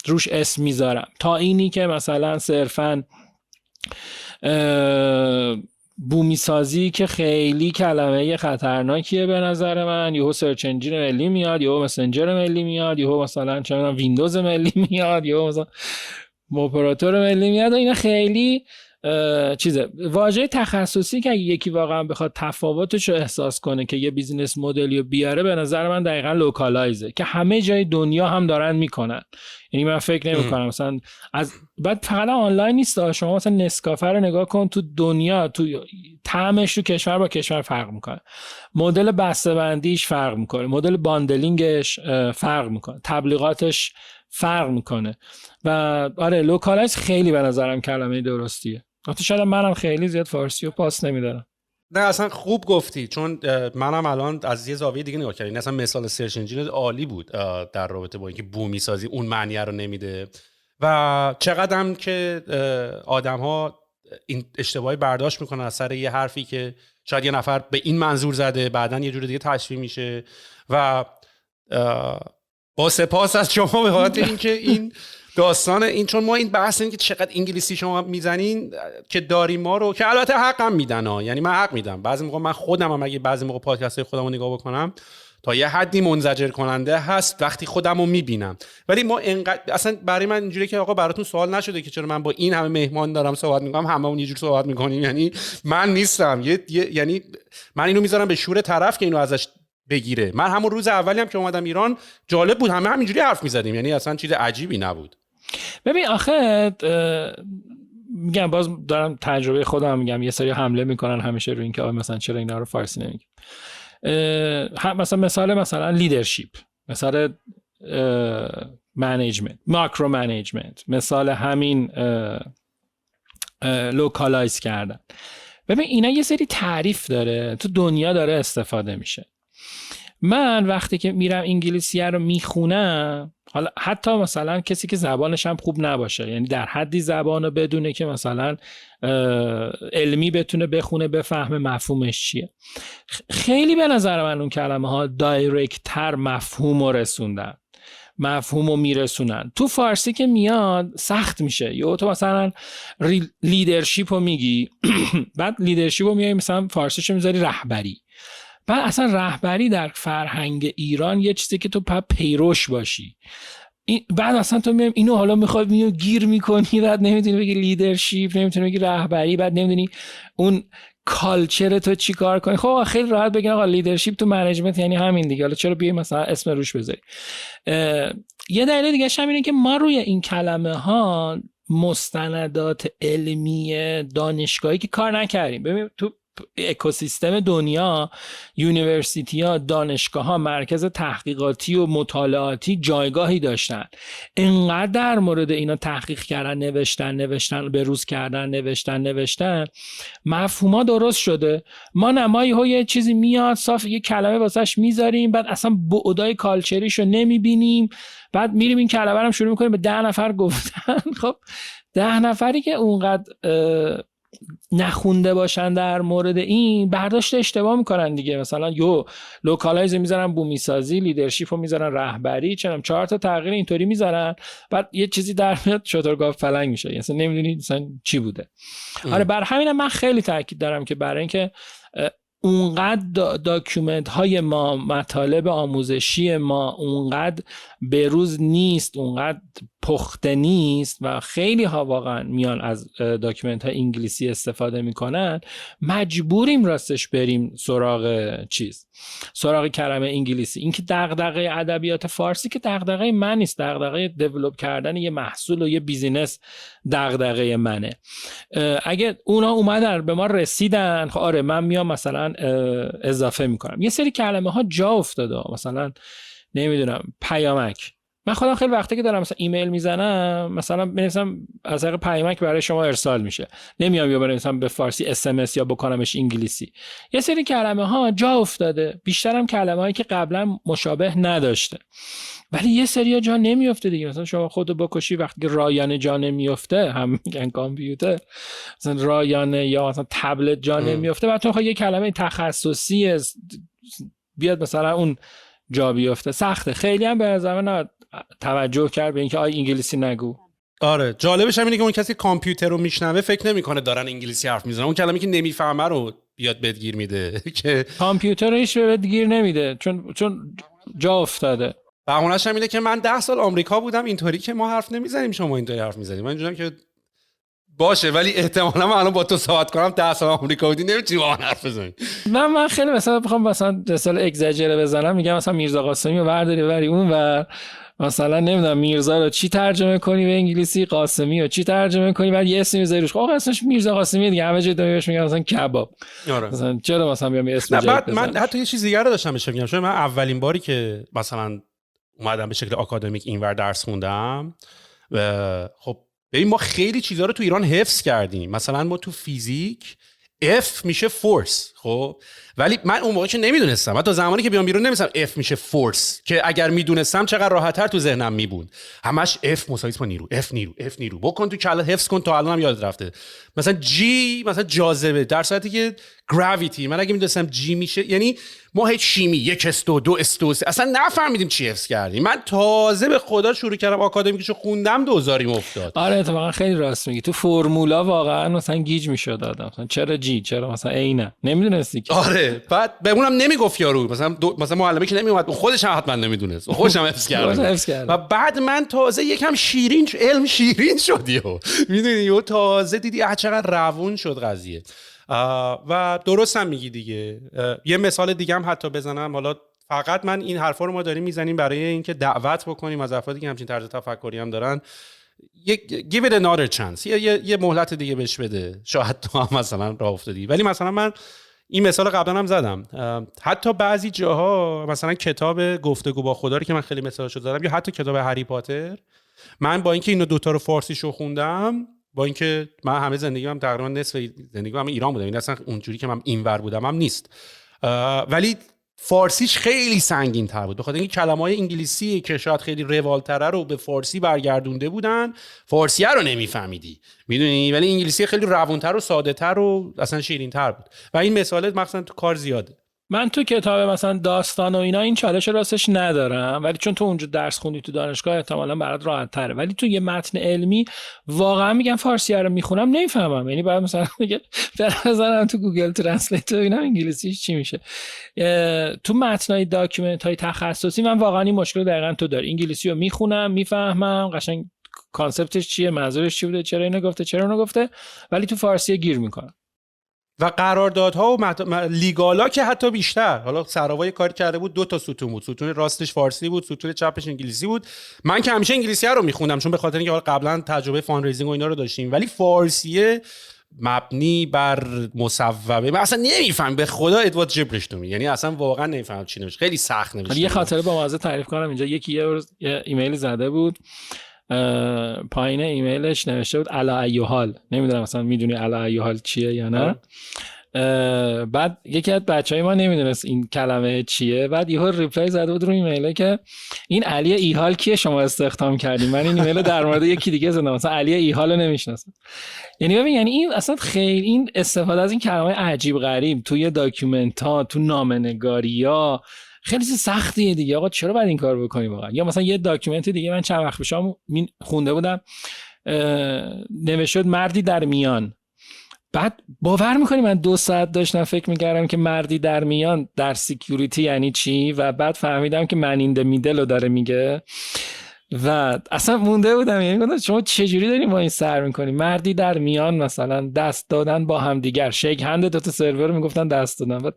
روش اسم میذارم، تا اینی که مثلا صرفاً بومی سازی که خیلی کلمه خطرناکیه به نظر من، یهو سرچ انجین ملی میاد، یهو مسنجر ملی میاد، یهو مثلا چه میدونم ویندوز ملی میاد، یهو مثلا اپراتور ملی میاد، و اینا خیلی چیزه. واژه تخصصی که یکی واقعا بخواد تفاوتش رو احساس کنه که یه بیزینس مدلی رو بیاره، به نظر من دقیقاً لوکالایزه که همه جای دنیا هم دارن میکنن. یعنی من فکر نمی‌کنم مثلا بعد فقط آنلاین نیست، شما مثلا نسکافه رو نگاه کن، تو دنیا تو طعمش تو کشور با کشور فرق میکنه، مدل بسته‌بندیش فرق میکنه، مدل باندلینگش فرق میکنه، تبلیغاتش فرق میکنه. و آره لوکالایز خیلی به نظرم کلمه درستیه. البته شاید منم خیلی زیاد فارسی رو پاس نمیدارم. نه اصلا خوب گفتی، چون منم الان از یه زاویه دیگه نگاه کردم. اصلا مثال سرچ انجین عالی بود در رابطه با اینکه بومی سازی اون معنی رو نمیده و چقدرم که آدم‌ها این اشتباهی برداشت میکنن از سر یه حرفی که شاید یه نفر به این منظور زده، بعدن یه جور دیگه تشریح میشه. و با سپاس از شما به خاطر اینکه این داستان این، چون ما این بحث این که چقدر انگلیسی شما میزنین که داریم ما رو، که البته حقم میدن ها، یعنی من حق میدم بعضی موقع، من خودم هم اگه بعضی موقع پادکست های خودم رو نگاه بکنم تا یه حدی منزجر کننده هست وقتی خودم رو میبینم، ولی ما انقدر اصلا برای من اینجوریه که آقا براتون سوال نشده که چرا من با این همه مهمان دارم صحبت میکنم هممون یه جور صحبت میکنیم، یعنی من نیستم یعنی من اینو میذارم به شور طرف که اینو ازش بگیره. من همون روز اولی هم که اومدم ایران جالب بود، همینجوری حرف میزدیم، یعنی اصلا چیز عجیبی نبود. ببین آخه میگم، باز دارم تجربه خودم میگم، یه سری حمله میکنن همیشه روی این که مثلا چرا اینا رو فارسی نمیگیم. مثلا لیدرشپ، مثلا منیجمنت، ماکرو منیجمنت، مثال همین لوکالایز کردن. ببین اینا یه سری تعریف داره، تو دنیا داره استفاده میشه. من وقتی که میرم انگلیسیه رو میخونم، حالا حتی مثلا کسی که زبانش هم خوب نباشه، یعنی در حدی زبانو بدونه که مثلا علمی بتونه بخونه بفهمه مفهومش چیه، خیلی به نظر من اون کلمه ها دایرکت تر مفهوم رو رسوندن، مفهوم رو میرسونن. تو فارسی که میاد سخت میشه. یا تو مثلا لیدرشپ رو میگی بعد لیدرشپ رو میای مثلا فارسیشو میذاری رهبری، بعد اصلا رهبری در فرهنگ ایران یه چیزی که تو پیروش باشی، بعد اصلا تو میام اینو حالا میخواد گیر میکنی، بعد نمیتونی بگی لیدرشپ، نمیتونی بگی رهبری، بعد نمیدونی اون کالچر تو چی کار کنی. خب خیلی راحت بگین آقا لیدرشپ تو منیجمنت یعنی همین دیگه، حالا چرا بیای مثلا اسم روش بذاری. یه دلیل دیگه هم اینه که ما روی این کلمه ها مستندات علمی دانشگاهی که کار نکردیم. ببین تو اکوسیستم دنیا، یونیورسیتی ها، دانشگاه ها، مرکز تحقیقاتی و مطالعاتی جایگاهی داشتن. انقدر در مورد اینا تحقیق کردن، نوشتن به روز کردن، نوشتن مفهوما درست شده. ما نمایی ها یه چیزی میاد صاف یه کلمه واسش میذاریم، بعد اصلا بعدای کالچریشو نمیبینیم، بعد میریم این کلمه رو شروع میکنیم به 10 نفر گفتن. خب 10 نفری که اونقدر نخونده باشن در مورد این برداشت اشتباه میکنن دیگه. مثلا لوکالایز میذارن، بومی سازی، لیدرشپ رو میذارن، رهبری، 4 تا تغییر اینطوری میذارن، بعد یه چیزی در میاد شترگاو فلنگ میشه، اصلا نمیدونید مثلا چی بوده. آره بر همین من خیلی تاکید دارم که برای اینکه اونقدر داکیومنت های ما، مطالب آموزشی ما اونقدر بروز نیست، اونقدر پخته نیست و خیلی ها واقعا میان از داکیومنت های انگلیسی استفاده میکنن، مجبوریم راستش بریم سراغ کلمه انگلیسی. این که دغدغه ادبیات فارسی که دغدغه من نیست، دغدغه دیولپ کردن یه محصول و یه بیزینس دغدغه منه. اگه اونا اومدن به ما رسیدن، خب آره من میام مثلا اضافه میکنم. یه سری کلمه ها جا افتاده، مثلا نمیدونم پیامک. من خودم خیلی وقته که دارم مثلا ایمیل میزنم، مثلا بنویسم از طریق پیامک برای شما ارسال میشه، نمیام یا بنویسم به فارسی SMS یا بکنمش انگلیسی. یه سری کلمه ها جا افتاده، بیشترم کلمه هایی که قبلا مشابه نداشته، ولی یه سری جا نمیفته دیگه. مثلا شما خودو بکشی وقتی که رایانه جا نمیفته، هم میگن کامپیوتر، مثلا رایانه یا مثلا تبلت جا نمیفته، بعد تو یه کلمه تخصصی بیاد مثلا اون جا بیفته، سخته. خیلی هم به نظر من توجه کرد به اینکه انگلیسی نگو. آره جالبش هم اینه که اون کسی کامپیوتر رو میشنوه فکر نمیکنه دارن انگلیسی حرف میزنن، اون کلمه‌ای که نمیفهمه رو بیاد بدگیر میده که کامپیوتر رو هیچ بدگیر نمیده چون جا افتاده. بهونه‌ش هم اینه که من 10 سال آمریکا بودم، اینطوری که ما حرف نمیزنیم شما اینطوری حرف میزنید. من اینجوریام که باشه، ولی احتمالاً من الان با تو صحبت کنم 10 سال آمریکا بودی نمیتونی با من حرف بزنی. من خیلی بخوام مثلا اگزاجره بزنم، میگم مثلا میرزا قاسمی رو برداری اون و مثلا نمیدونم میرزا رو چی ترجمه کنی به انگلیسی، قاسمی رو چی ترجمه کنی، بعد یه اسم میذاری روش. خب اسمش میرزا قاسمی دیگه، همه جای دنیا بهش میگن مثلا کباب. آره. مثلا چرا مثلا بیام اسم جدید بزنم؟ من حتی یه چیز دیگه رو داشتم بهش بگم. چون من اولین باری که مثلا اومدم به شکل آکادمیک اینور درس خوندم، خب ببین ما خیلی چیزا رو تو ایران حفظ کردیم. مثلا ما تو فیزیک F میشه فورس، خب ولی من اون موقع که نمیدونستم، من تا زمانی که بیام بیرون نمیدونستم F میشه فورس، که اگر میدونستم چقدر راحت‌تر تو ذهنم میبود. همش F مساوی با نیرو، F نیرو بکن تو کله، حفظ کن تا الانم یاد رفته. مثلا G مثلا جاذبه، در صورتی که گراویتی من اگه میدونستم G میشه، یعنی ما هیچ شیمی 1 استو 2 استو اصلا نفهمیدیم چی حفظ کردیم. من تازه به خدا شروع کردم آکادمیکشو خوندم 2000 افتاد. آره اتفاقا خیلی راست میگی، تو فرمولا واقعا مثلا گیج میشد آدم، مثلا چرا جی، چرا مثلا ای، نه نمیدونستی که. آره بعد بهمونم نمیگفت یارو، مثلا معلمی که نمیومد خودش هم حتما نمیدونست، خودش هم حفظ کرد. و بعد من تازه یکم علم شیرین شد یهو، میدونی یهو تازه دیدی چقدر روون شد قضیه. و درست هم میگی دیگه. یه مثال دیگه هم حتی بزنم، حالا فقط من این حرفا رو ما داریم میزنیم برای اینکه دعوت بکنیم از افرادی که همچین طرز تفکری هم دارن، give it another chance، یه مهلت دیگه بهش بده، شاید تو هم مثلا راه افتادی. ولی مثلا من این مثال قبلا هم زدم، حتی بعضی جاها مثلا کتاب گفتگو با خدا رو که من خیلی مثالشو زدم، یا حتی کتاب هری پاتر، من با اینکه اینو دوتا رو فارسیشو خوندم، با اینکه من همه زندگیم تقریبا نصف زندگیم هم ایران بودم، این اصلا اونجوری که من اینور بودم هم نیست، ولی فارسیش خیلی سنگین تر بود، بخاطر اینکه کلمه‌های انگلیسی که شاید خیلی روال‌تره رو به فارسی برگردونده بودن، فارسیه رو نمیفهمیدی، میدونی، ولی انگلیسی خیلی روون‌تر و ساده‌تر و اصلا شیرین‌تر بود. و این مثال مثلا تو کار زیاده. من تو کتاب مثلا داستان و اینا این چالش راستش ندارم، ولی چون تو اونجا درس خوندی تو دانشگاه احتمالاً برات راحت تره، ولی تو یه متن علمی واقعا میگم فارسی رو میخونم نمیفهمم، یعنی بعد مثلا میگه بزنم تو گوگل ترنسلیت و اینا انگلیسیش چی میشه. تو متنای داکیومنت های تخصصی من واقعا این مشکل دقیقاً تو داری، انگلیسی رو میخونم میفهمم قشنگ کانسپتش چیه، منظورش چی بوده، چرا اینو گفته چرا اونو گفته، ولی تو فارسی گیر میکنم. و قراردادها و لیگالا که حتی بیشتر. حالا سراوای کاری کرده بود 2 تا ستون بود، ستون راستش فارسی بود، ستون چپش انگلیسی بود. من که همیشه انگلیسی رو میخوندم چون به خاطر اینکه حالا قبلا تجربه فاندریزینگ و اینا رو داشتیم، ولی فارسیه مبنی بر مصوبه. من اصلا نمیفهم به خدا ادوارد جبرش تو یعنی اصلا واقعا نمیفهم چی نوشته، خیلی سخت نوشته. یه خاطره با مزه تعریف کنم اینجا. یکی یه ایمیل زده بود، پایین ایمیلش نوشته بود علی ای حال، نمیدونم مثلا میدونی علی ای حال چیه یا نه. بعد یکی از بچهای ما نمیدونست این کلمه چیه، بعد یهو ریپلای زده بود رو ایمیله که این علی ایحال کیه شما استخدام کردین. من این ایمیل در مورد یکی دیگه زدم، مثلا علی ایحال رو نمیشناسم. یعنی ببین، یعنی این اصلا خیلی این استفاده از این کلمه عجیب غریب توی داکیومنت ها، تو نامه‌نگاری‌ها خیلی سختیه دیگه. آقا چرا باید این کار بکنی واقعا؟ یا مثلا یه داکیومنت دیگه من چند وقت پیش خونده بودم، نوشته مردی در میان. بعد باور میکنی من 2 ساعت داشتم فکر میکردم که مردی در میان در سیکیوریتی یعنی چی، و بعد فهمیدم که من این د میدل رو داره میگه و اصلا مونده بودم. یعنی گفتم شما چجوری دارین با این سر میکنی؟ مردی در میان مثلا دست دادن با هم دیگر، شیک هند دو تا سرور رو میگفتن دست دادن. بعد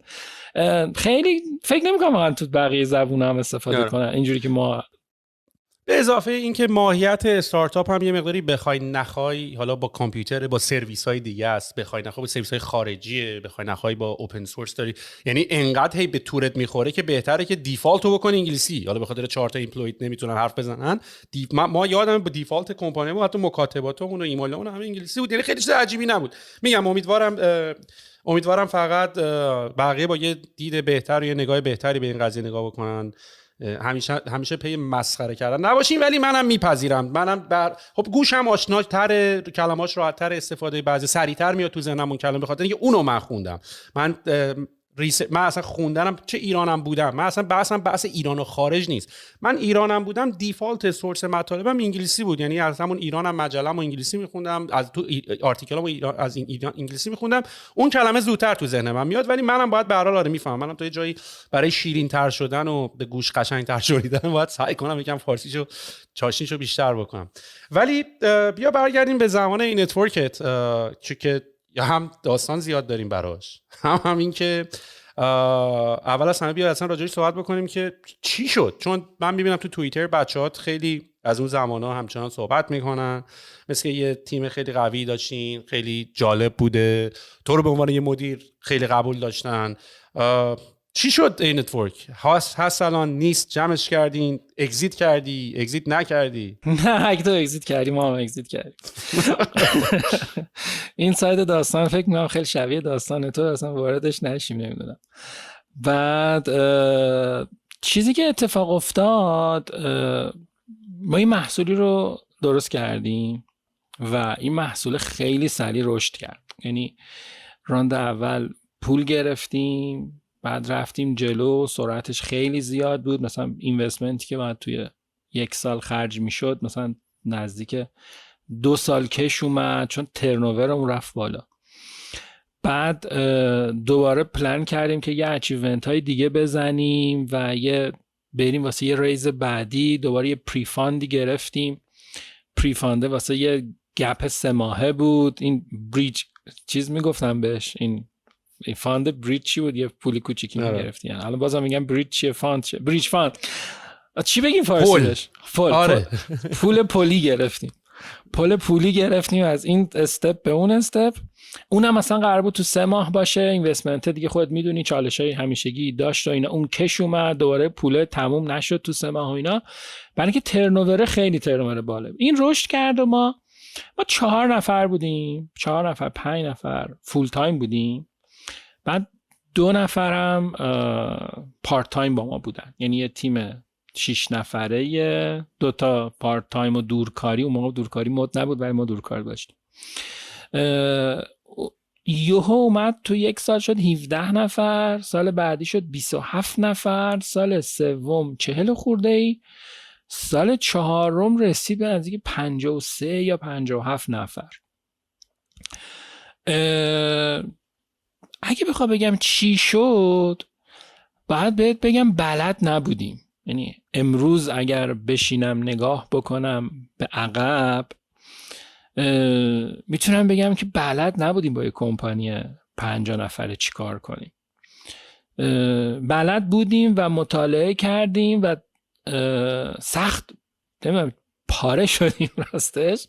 خیلی فکر نمیکنم واقعا تو بقیه زبون هم استفاده کنن اینجوری که ما. به اضافه اینکه ماهیت استارتاپ هم یه مقداری بخوای نخوای، حالا با کامپیوتر با سرویس های دیگه است، بخوای نخوای با سرویس های خارجیه، بخوای نخوای با اوپن سورس داری، یعنی انقدر هی به تورت میخوره که بهتره که دیفالت رو بکنی انگلیسی. حالا به خاطر 4 تا ایمپلویت نمیتونن حرف بزنن. ما یادم با دیفالت کمپانی ما حتی مکاتباتمون و ایمیلمون همه انگلیسی بود، یعنی خیلی چیز عجیبی نبود. میگم امیدوارم فقط بقیه با یه دید بهتر و یه نگاه بهتری به این قضیه نگاه بکنن. همیشه پی مسخره کردن نباشیم، ولی منم میپذیرم. منم خب گوشم آشناتر، کلماش راحت‌تر استفاده، بعضی سریعتر میاد تو ذهنم اون کلمه، بخاطر اینکه اونو من خوندم. من اصلا خوندنم چه ایرانم بودم، من اصلا بحث ایران و خارج نیست. من ایرانم بودم، دیفالت سورس مطالبم انگلیسی بود، یعنی از همون ایرانم مجله‌مو انگلیسی میخوندم، از تو آرتیکلامو از ایران انگلیسی میخوندم. اون کلمه زودتر تو ذهن من میاد، ولی منم باید به هر حال میفهمم. منم تو یه جایی برای شیرین تر شدن و به گوش قشنگ‌تر شدن باید سعی کنم یکم فارسیشو چاشنیشو بیشتر بکنم. ولی بیا برگردیم به زمان این نتورکت، چون که هم داستان زیاد داریم براش، همین که اول از همه بیا اصلا راجعش صحبت بکنیم که چی شد. چون من میبینم تو توییتر بچه‌ها خیلی از اون زمانا همچنان صحبت میکنن، مثل یه تیم خیلی قوی داشتین، خیلی جالب بوده، تو رو به عنوان یه مدیر خیلی قبول داشتن. چی شد این نتورک؟ هست الان نیست؟ جمعش کردین؟ اگزیت کردی؟ اگزیت نکردی؟ نه، اگه تو اگزیت کردی ما هم اگزیت کردیم. این ساید داستان فکر میکنم خیلی شبیه داستان تو، اصلا واردش نشیم. نمیدونم. بعد چیزی که اتفاق افتاد، ما این محصولی رو درست کردیم و این محصول خیلی سریع رشد کرد. یعنی راند اول پول گرفتیم، بعد رفتیم جلو، سرعتش خیلی زیاد بود. مثلا اینوستمنتی که بعد توی 1 سال خرج میشد مثلا نزدیک 2 سال کش اومد، چون ترنوورمون رفت بالا. بعد دوباره پلان کردیم که یه اچیومنت های دیگه بزنیم و بریم واسه یه ریز بعدی. دوباره یه پریفاندی گرفتیم. پریفانده واسه یه گپ 3 ماهه بود. این بریج چیز میگفتم بهش، این فاند بریج چی بود؟ یه پولی کوچیکی میگرفتی. یعنی الان بازم میگم بریج چیه؟ فاند چیه؟ بریج فاند چی بگیم فارسیش؟ پول پولی گرفتیم. پولی گرفتیم از این استپ به اون استپ. اونم مثلا قرار بود تو 3 ماه باشه. اینوستمنت دیگه خودت میدونی چالشای همیشگی داشت و اینا. اون کش اومد، دوباره پول تموم نشد تو 3 ماه و اینا، برای اینکه ترنوور خیلی ترنوور بالا. این رشد کرد و ما 4 نفر بودیم، 4 نفر 5 نفر فول تایم بودیم. بعد 2 نفرم پارت تایم با ما بودن، یعنی یه تیم 6 نفره، 2 تا پارت تایم و دورکاری. اون موقع دورکاری مد نبود ولی ما دورکار داشتیم. یوهو اومد تو 1 سال شد 17 نفر، سال بعدی شد 27 نفر، سال سوم 40 خورده ای، سال چهارم رسید به نزدیک 53 یا 57 نفر. اگه بخوام بگم چی شد، باید بهت بگم بلد نبودیم. یعنی امروز اگر بشینم نگاه بکنم به عقب، میتونم بگم که بلد نبودیم با یک کمپانی 50 نفره چی کار کنیم. بلد بودیم و مطالعه کردیم و سخت پاره شدیم راستش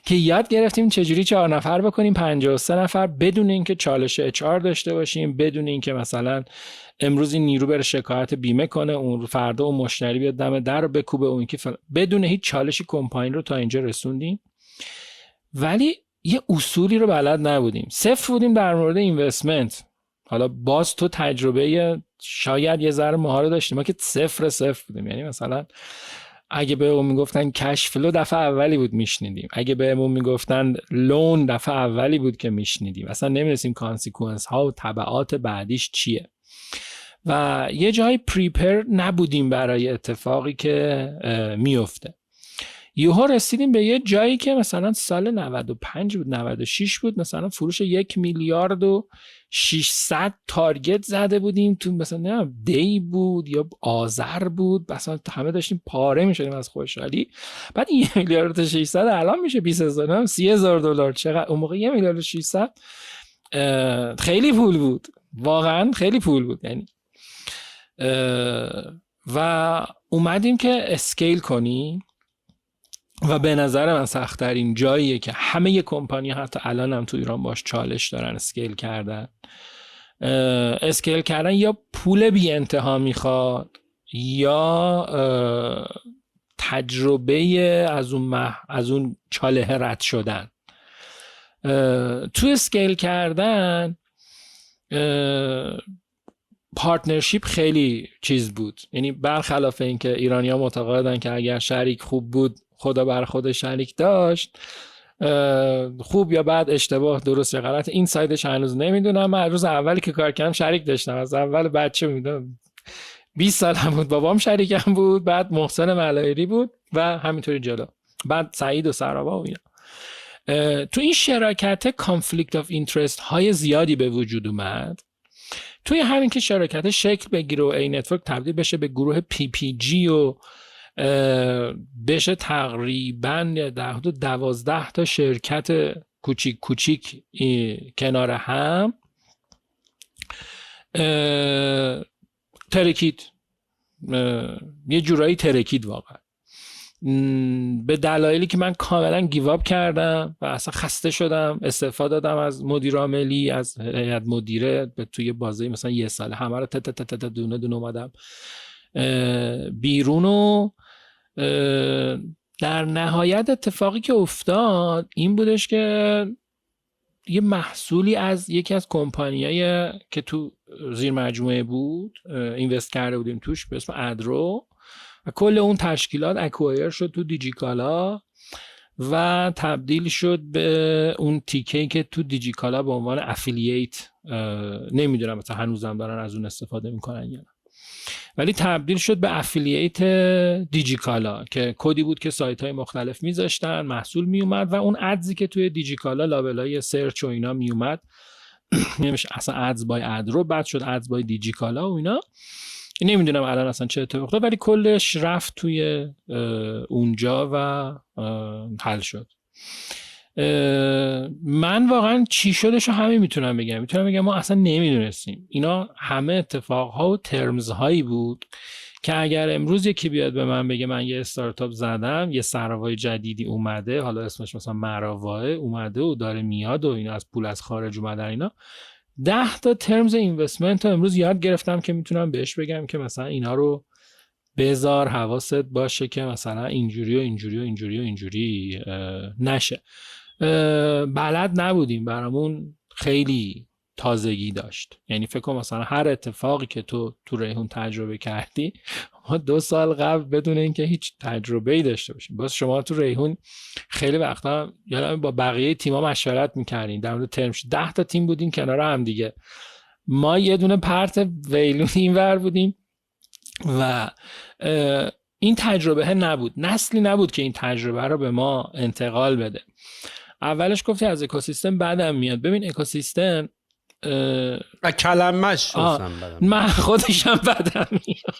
که یاد گرفتیم چجوری 4 نفر بکنیم 53 نفر بدون اینکه چالش HR داشته باشیم، بدون اینکه مثلا امروز این نیرو بره شکایت بیمه کنه، اون فردا اون مشتری بیاد دم در رو بکوبه، اون که بدون هیچ چالشی کمپانی رو تا اینجا رسوندیم. ولی یه اصولی رو بلد نبودیم، صفر بودیم در مورد اینوستمنت. حالا باز تو تجربه شاید یه ذره مهاره داشتیم، ما که صفر بودیم. یعنی مثلا اگه بهمون میگفتن کش فلو دفعه اولی بود میشنیدیم، اگه بهمون میگفتن لون دفعه اولی بود که میشنیدیم، اصلا نمیدونستیم کانسیکوئنس ها و تبعات بعدیش چیه و یه جای پریپر نبودیم برای اتفاقی که میفته. یهو رسیدیم به یه جایی که مثلا سال 95 بود 96 بود، مثلا فروش 1 میلیارد و 600 تارگت زده بودیم تو مثلا نه دی بود یا آذر بود، مثلا همه داشتیم پاره میشدیم از خوشحالی. بعد 1 میلیارد و 600 الان میشه 20000 $30,000 چقدر اون موقع 1 میلیارد و 600 خیلی پول بود، واقعا خیلی پول بود. یعنی و اومدیم که اسکیل کنیم و به نظر من سخت‌ترین جاییه که همه ی کمپانی حتی الان هم تو ایران باش چالش دارن اسکیل کردن. اسکیل کردن یا پول بی انتها میخواد یا تجربه از اون چاله رد شدن. تو اسکیل کردن پارتنرشیپ خیلی چیز بود. یعنی برخلاف اینکه ایرانی‌ها معتقدن که اگر شریک خوب بود خدا بر خود شریک داشت، خوب یا بد، اشتباه، درست یا غلط، این سایدش هنوز نمیدونم. من روز اولی که کار کردم شریک داشتم، از اول بچه میدونم 20 سالم بود بابام شریکم بود، بعد محسن ملایری بود و همینطوری جلو، بعد سعید و سرابا و اینا. تو این شراکت کانفلیکت آف اینترست های زیادی به وجود اومد. توی همین که شراکت شکل بگیره و ای نتورک تبدیل بشه به گروه پی پی جی و بشه تقریبا در حدود 12 تا شرکت کوچیک کوچیک کنار هم، ترکید، یه جورایی ترکید واقعا، به دلایلی که من کاملا گیواب کردم و اصلا خسته شدم، استعفا دادم از مدیر عاملی، از هیئت مدیره، به توی بازه مثلا یه سال همه رو دونه دونه اومدم بیرون. و در نهایت اتفاقی که افتاد این بودش که یه محصولی از یکی از کمپانیایی که تو زیر مجموعه بود اینوست کرده بودیم توش به اسم ادرو و کل اون تشکیلات اکوایر شد تو دیجیکالا و تبدیل شد به اون تیکه‌ای که تو دیجیکالا به عنوان افیلییت، نمیدونم مثلا هنوزم دارن از اون استفاده میکنن یا نه، ولی تبدیل شد به افیلییت دیجیکالا که کدی بود که سایت های مختلف میذاشتن، محصول میومد و اون ادزی که توی دیجیکالا لابلای سرچ و اینا میومد نمیشه اصلا ادز بای ادرو، بعد شد ادز بای دیجیکالا و اینا. نمیدونم الان اصلا چه اتفاقی افتاد ولی کلش رفت توی اونجا و حل شد. من واقعا چی شدشو همین میتونم بگم ما اصلا نمیدونستیم. اینا همه اتفاقها و ترمز هایی بود که اگر امروز یکی بیاد به من بگه من یه استارتاپ زدم، یه سراوای جدیدی اومده، حالا اسمش مثلا مراواه اومده و داره میاد و اینا از پول از خارج اومدن، اینا 10 تا ترمز اینوستمنت رو امروز یاد گرفتم که میتونم بهش بگم که مثلا اینا رو بذار حواست باشه که مثلا اینجوری و اینجوری و اینجوری و اینجوری نشه. بلد نبودیم، برامون خیلی تازگی داشت. یعنی فکر کنم مثلا هر اتفاقی که تو ریحون تجربه کردی ما 2 سال قبل بدون اینکه هیچ تجربه‌ای داشته باشیم، باز شما تو ریحون خیلی وقتا یادم با بقیه تیم‌ها مشورت می‌کردین در مورد ترمش. 10 تا تیم بودیم کنار هم دیگه، ما یه دونه پرت ویلون اینور بودیم و این تجربه نبود، نسلی نبود که این تجربه رو به ما انتقال بده. اولش گفتی از اکوسیستم بعدم میاد. ببین اکوسیستم کلمش من خودشم بدم میاد.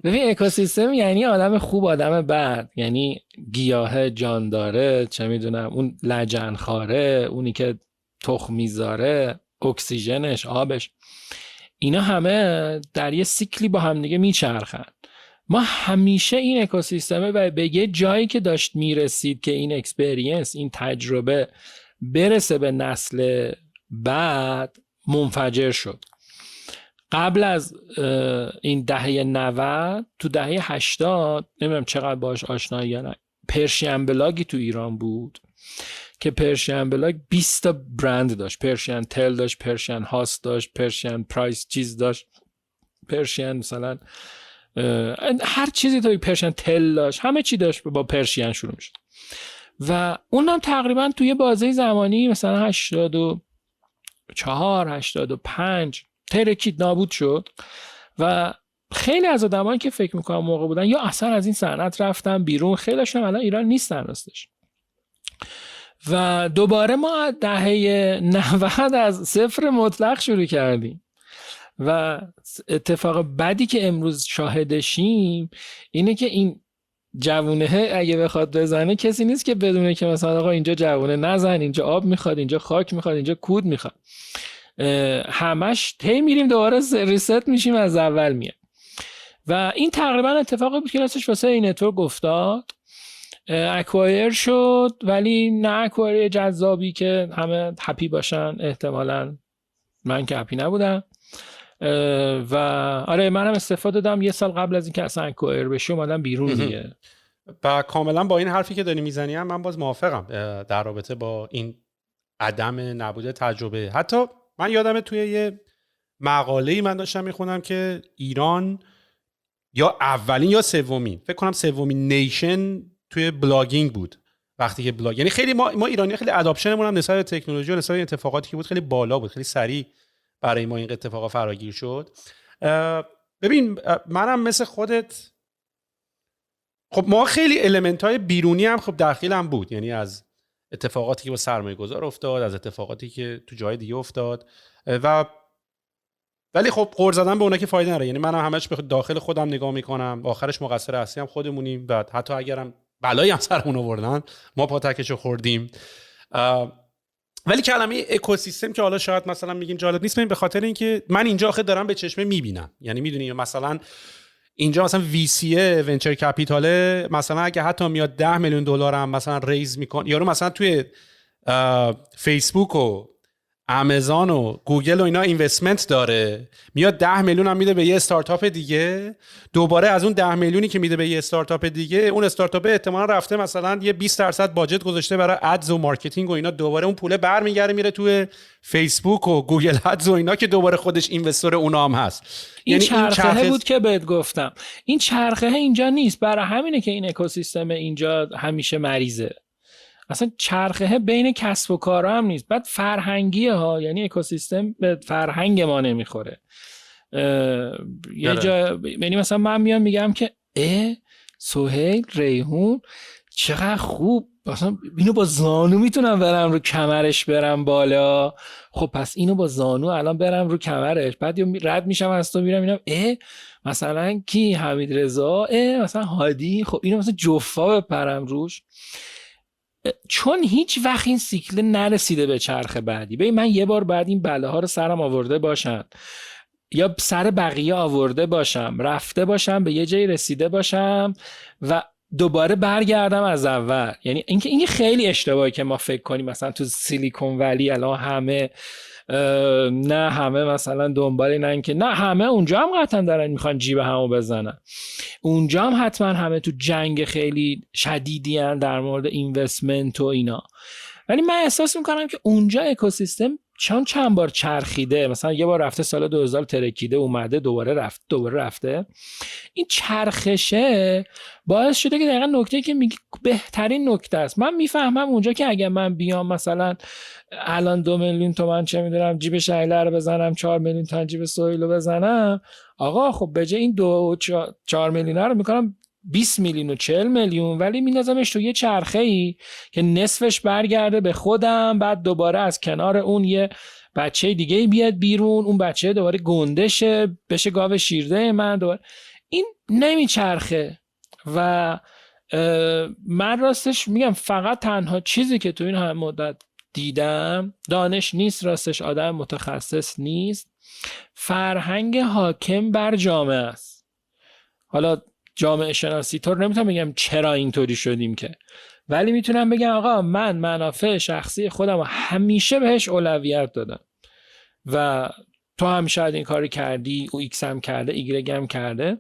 ببین اکوسیستم یعنی آدم خوب آدم بد، یعنی گیاه جان داره، چه میدونم اون لجنخواره، اونی که تخم میذاره، اکسیژنش، آبش، اینا همه در یه سیکلی با هم دیگه میچرخن ما همیشه این اکوسیستمه و به یه جایی که داشت میرسید که این اکسپریانس، این تجربه برسه به نسل بعد، منفجر شد. قبل از این دهه 90 تو دهه 80 نمیدونم چقدر باش آشنایی یا نه، پرشین بلاگی تو ایران بود که پرشین بلاگ 20 تا برند داشت. پرشین تل داشت، پرشین هاست داشت، پرشین پرایس چیز داشت، پرشین مثلا هر چیزی تو پرشین تل داشت، همه چی داشت با پرشین شروع میشد. و اونم تقریبا توی بازه زمانی مثلا 84 85 ترکید، نابود شد. و خیلی از آدمایی که فکر میکنم موقع بودن یا اصلا از این صنعت رفتن بیرون، خیلیشون الان ایران نیستن راستش. و دوباره ما دهه 90 از صفر مطلق شروع کردیم و اتفاق بدی که امروز شاهدشیم اینه که این جوونه اگه بخواد بزنه کسی نیست که بدونه که مثلا آقا اینجا جوونه نزن، اینجا آب میخواد، اینجا خاک میخواد، اینجا کود میخواد. همش هی میریم دوباره ریست میشیم، از اول میه. و این تقریبا اتفاقی بود که راستش واسه این نتورک افتاد. اکوایر شد، ولی نه اکوایر جذابی که همه هپی باشن. احتمالاً من که هپی نبودم و آره منم استفاده دادم یه سال قبل از اینکه اصلا اکوایر بشه اومدم بیرون دیگه. و کاملا با این حرفی که داری میزنی من باز موافقم در رابطه با این عدم نبوده تجربه. حتی من یادمه توی یه مقاله‌ای من داشتم میخونم که ایران یا اولین یا سومین، فکر کنم سومین نیشن توی بلاگینگ بود. وقتی که بلاگ، یعنی خیلی ما ایرانی خیلی اداپشنمون هم نسبت به تکنولوژی و نسبت به اتفاقاتی که بود خیلی بالا بود، خیلی سریع برای ما این اتفاقا فراگیر شد. ببین منم مثل خودت، خب ما خیلی المنت‌های بیرونی هم خب داخلم بود، یعنی از اتفاقاتی که با سرمایه‌گذار افتاد، از اتفاقاتی که تو جای دیگه افتاد و ولی خب قرض زدن به اونا که فایده نداره. یعنی منم همش به داخل خودم نگاه میکنم، آخرش مقصر اصلی هم خودمونیم و حتی اگرم بلایی هم سرمون آوردن ما پاتکشو خوردیم. ولی کلمه اکوسیستم که حالا شاید مثلا میگیم جالب نیست، به خاطر اینکه من اینجا آخه دارم به چشمه میبینم. یعنی میدونی مثلا اینجا مثلا VC ونچر کپیتال مثلا اگه حتی میاد 10 میلیون دلار هم مثلا ریز میکنه، یارو مثلا توی فیسبوک و آمازون و گوگل و اینا اینوستمنت داره، میاد 10 میلیون هم میده به یه استارتاپ دیگه، دوباره از اون 10 میلیونی که میده به یه استارتاپ دیگه، اون استارتاپ احتمالاً رفته مثلا یه 20% باجت گذاشته برای ادز و مارکتینگ و اینا، دوباره اون پوله برمیگره میره توی فیسبوک و گوگل ادز و اینا که دوباره خودش اینوستور اونا هم هست. این چرخه بود که بهت گفتم، این چرخه اینجا نیست. برای همینه که این اکوسیستم اینجا همیشه مریضه. اصلا چرخه بین کسب و کارا هم نیست. بعد فرهنگیه ها، یعنی اکوسیستم به فرهنگ ما نمیخوره. یه جا یعنی مثلا من میام میگم که سهیل ریحون چقدر خوب، مثلا اینو با زانو میتونم برم رو کمرش برم بالا، خب پس اینو با زانو الان برم رو کمرش، بعد رد میشم از تو میرم اینم مثلا کی حمید رضا، مثلا هادی، خب اینو مثلا جفا بپرم روش. چون هیچ وقت این سیکل نرسیده به چرخ بعدی. ببین من یه بار بعد این بله ها رو سرم آورده باشم یا سر بقیه آورده باشم، رفته باشم به یه جایی رسیده باشم و دوباره برگردم از اول. یعنی این خیلی اشتباهی که ما فکر کنیم مثلا تو سیلیکون ولی الان همه نه همه مثلا دنبال نه اینکه نه همه اونجا هم قطعا دارن میخوان جیب همو بزنن، اونجا هم حتما همه تو جنگ خیلی شدیدی هن در مورد اینوستمنت و اینا. ولی من احساس میکنم که اونجا اکوسیستم چند بار چرخیده، مثلا یه بار رفته سال 2000 ترکیده اومده دوباره رفته. این چرخشه باعث شده که دقیقا نکته که میگی بهترین نکته است. من میفهمم اونجا که اگه من بیام مثلا الان 2 میلیون تومان چه میدونم جیب شایله رو بزنم، 4 میلیون تومان جیب سهیل رو بزنم، آقا خب به جای این 4 میلیون رو میکنم 20 میلیون و 40 میلیون، ولی میندازمش تو یه چرخه‌ای که نصفش برگرده به خودم، بعد دوباره از کنار اون یه بچه دیگه بیاد بیرون، اون بچه دوباره گنده شه بشه گاو شیرده من دوباره. این نمیچرخه. و من راستش میگم فقط تنها چیزی که تو این هم مدت دیدم، دانش نیست راستش، آدم متخصص نیست، فرهنگ حاکم بر جامعه است. حالا جامعه شناسی طور نمیتونم بگم چرا اینطوری شدیم که، ولی میتونم بگم آقا من منافع شخصی خودم همیشه بهش اولویت دادم و تو هم شاید این کاری کردی، او ایکس هم کرده، ایگرگ هم کرده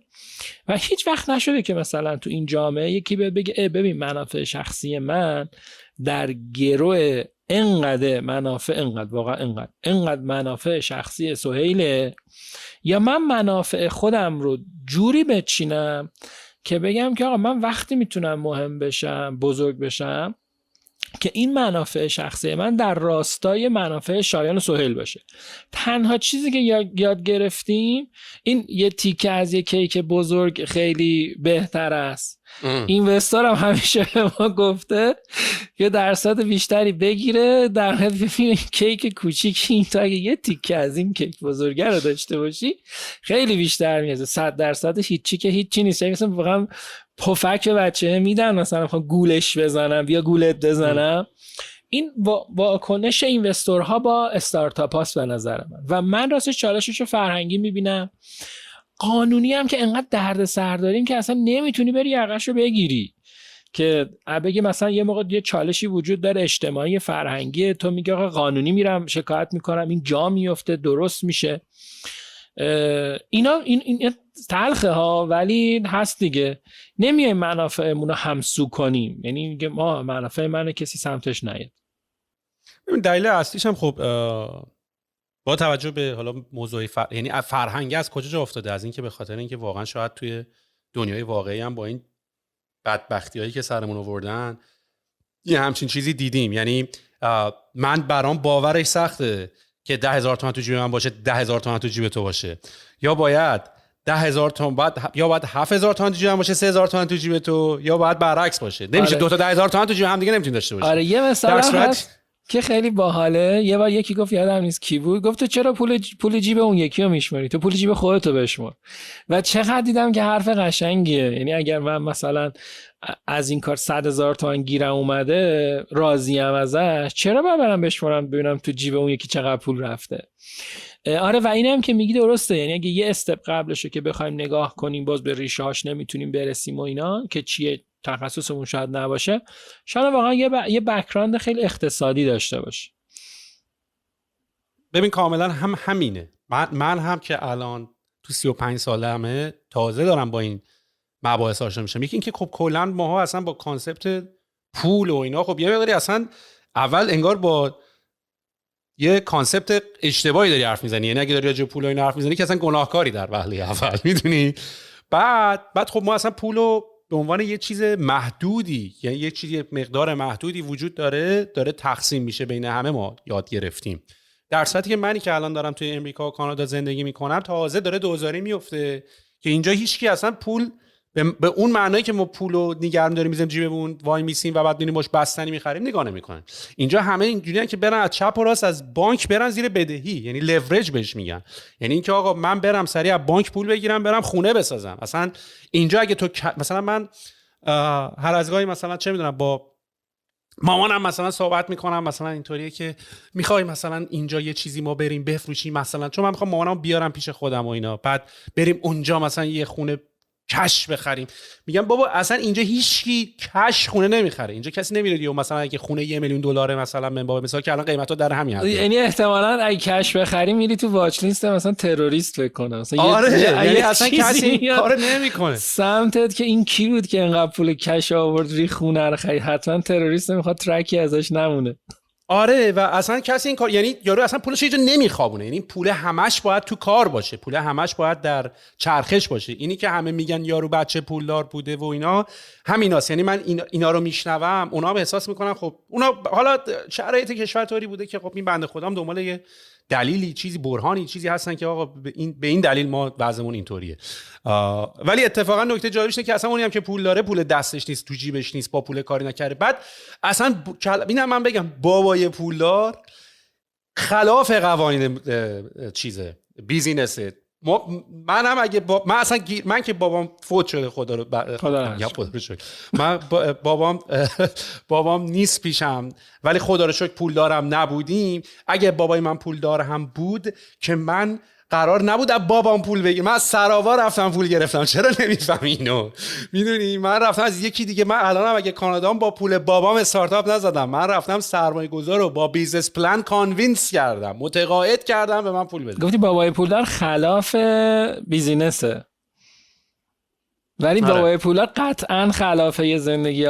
و هیچ وقت نشده که مثلا تو این جامعه یکی بگه ببین منافع شخصی من در گروه انقدر منافع، انقدر واقعا انقدر منافع شخصی سهیله، یا من منافع خودم رو جوری بچینم که بگم که آقا من وقتی میتونم مهم بشم، بزرگ بشم که این منافع شخصی من در راستای منافع شایان و سهیل باشه. تنها چیزی که یاد گرفتیم این یه تیکه از یه کیک بزرگ خیلی بهتر است. اینوستر هم همیشه به ما گفته که درصد بیشتری بگیره در حد ببینید کیک کوچیکی این تا اگه یه تیکه از این کیک بزرگه رو داشته باشی خیلی بیشتر میاد. 100% هیچی که هیچی نیست. مثلا واقعا پفک به بچه میدن مثلا میخوام گولش بزنم یا گولت بزنم. این واکنش اینوستورها با استارتاپ هاست به نظر من و من راستش چالشش رو فرهنگی میبینم، قانونی هم که انقدر درد سر داریم که اصلا نمیتونی بری یقش رو بگیری که بگی مثلا یه موقع یه چالشی وجود داره اجتماعی فرهنگی، تو میگه آقا قانونی میرم شکایت میکنم این جا میفته درست میشه. این تلخه ها ولی هست دیگه. نمیایم منافعمون رو همسو کنیم، یعنی میگه ما منافع منو کسی سمتش نیاد. دلیل اصلیش هم خب با توجه به حالا موضوع یعنی فرهنگ از کجا جا افتاده، از این که به خاطر اینکه واقعا شاید توی دنیای واقعی هم با این بدبختی‌هایی که سرمون آوردن یه همچین چیزی دیدیم. یعنی من برام باورش سخته که 10,000 تومان تو جیب من باشه 10,000 تومان تو جیب تو باشه، یا باید 10,000 تومان یا باید 7,000 تومان تو جیب من باشه 3,000 تومان تو جیب تو، یا باید برعکس باشه. نمیشه آره. دو تا 10,000 تومان تو جیب هم دیگه نمیتونیم داشته باشیم. آره یه مثال هست که خیلی باحاله. یه بار یکی گفت یادم نیست کی بود، گفت تو چرا پول جیب اون یکی رو میشماری، تو پول جیب خودت رو بشمار. و چقدر دیدم که حرف قشنگیه. یعنی اگر من مثلا از این کار 100,000 تومان گیرم اومده راضیم ازش، چرا من برم بشمارم ببینم تو جیب اون یکی چقدر پول رفته. آره و اینم که میگی درسته. یعنی اگه یه استپ قبلشه که بخوایم نگاه کنیم باز به ریشه هاش نمیتونیم برسیم و اینا که چیه تخصصمون شاید نباشه، شاید واقعا یه بک‌گراند خیلی اقتصادی داشته باشه. ببین کاملا همینه. من هم که الان تو 35 سالمه تازه دارم با این مباحث آشنا میشم. یکی این که خب کلا ماها اصلا با کانسپت پول و اینا خب یه مقداری اصلا اول انگار با یه کانسپت اشتباهی داری حرف میزنی. یعنی اگه داری راجع به پول و اینا حرف میزنی که اصلا گناهکاری در وهله اول، میدونی. بعد خب ما اصلا پولو به عنوان یه چیز محدودی، یعنی یه چیزی مقدار محدودی وجود داره تقسیم میشه بین همه، ما یاد گرفتیم. در صورتی که منی که الان دارم توی امریکا و کانادا زندگی میکنم تازه داره دوزاری میفته که اینجا هیچکی اصلا پول به اون معنایی که ما پولو نگران داریم میذاریم جیبمون وای میسیم و بعد میریم باش بستنی میخریم نگاه نمیکنن. اینجا همه اینجوریان که برن از چپ و راست از بانک برن زیر بدهی، یعنی لورج بهش میگن. یعنی اینکه آقا من برم سریع از بانک پول بگیرم برم خونه بسازم. اصلا اینجا اگه تو مثلا من هر از گاهی مثلا چه میدونم با مامانم مثلا صحبت میکنم مثلا اینطوریه که میخوای مثلا اینجا یه چیزی ما بریم بفروشیم مثلا، چون من میخوام مامانم بیارم پیش خودم و اینا، بعد بریم اونجا مثلا یه خونه کش بخریم. میگم بابا اصلا اینجا هیچکی کش خونه نمیخره. اینجا کسی نمیره دیگه مثلا اگه خونه $1,000,000 مثلا من بابا مثلا که الان قیمتا در همین حد، یعنی احتمالاً اگه کش بخری میری تو واچ لیست مثلا تروریست فکر کنه مثلا. آره یعنی اصلا کسی کار نمیکنه سمتت که این کی بود که اینقدر پول کش آورد ری خونه رو خرید، حتما تروریست میخواد ترکی ازش نمونه. آره و اصلا کسی این کار، یعنی یارو اصلا پولش یه جا نمیخوابونه. یعنی پول همش باید تو کار باشه، پول همش باید در چرخش باشه. اینی که همه میگن یارو بچه پولدار بوده و اینا همیناست. یعنی من اینا رو میشنوم، اونا هم احساس میکنن خب اونا حالا شرایط کشور طوری بوده که خب این بنده خودم دنبال یه دلیلی چیزی برهانی چیزی هستن که آقا به این دلیل ما وضعمون اینطوریه. ولی اتفاقا نکته جالبش اینه که اصلا اونی هم که پول داره پول دستش نیست، تو جیبش نیست، با پول کاری نکرده. بعد اصلا اینم من بگم بابای پولدار خلاف قوانین چیزه بیزینسه. من که بابام فوت شده خدا رو شکر، من بابام نیست پیشم ولی خدا رو شکر پول دارم نبودیم. اگه بابای من پول دار هم بود که من قرار نبود از بابام پول بگیرم، من از سراوا رفتم پول گرفتم. چرا نمیفهمی اینو؟ میدونی من رفتم از یکی دیگه. من الانم اگه کانادام با پول بابام استارتاپ نزدم، من رفتم سرمایه گذار رو با بیزنس پلان کانوینس کردم، متقاعد کردم به من پول بده. گفتی بابای پولدار خلاف بیزینسه، ولی بابای پولدار قطعا خلاف یه زندگی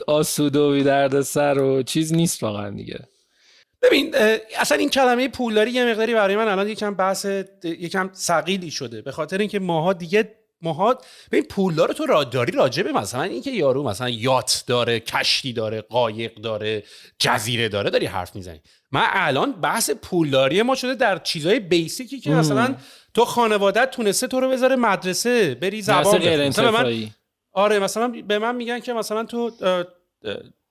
آسوده و بی دردسر و چیز نیست واقعا دیگه. ببین اصلا این کلمه پولداری یه مقداری برای من الان یکم ثقیلی شده، به خاطر اینکه ماها ببین پولدار تو داری راجبه مثلا اینکه یارو مثلا یات داره، کشتی داره، قایق داره، جزیره داره داری حرف میزنی. من الان بحث پولداری ما شده در چیزای بیسیکی که مثلا تو خانواده‌ت تونسته تو رو بذاره مدرسه، بری زبان بخونی. آره مثلا به من میگن که مثلا تو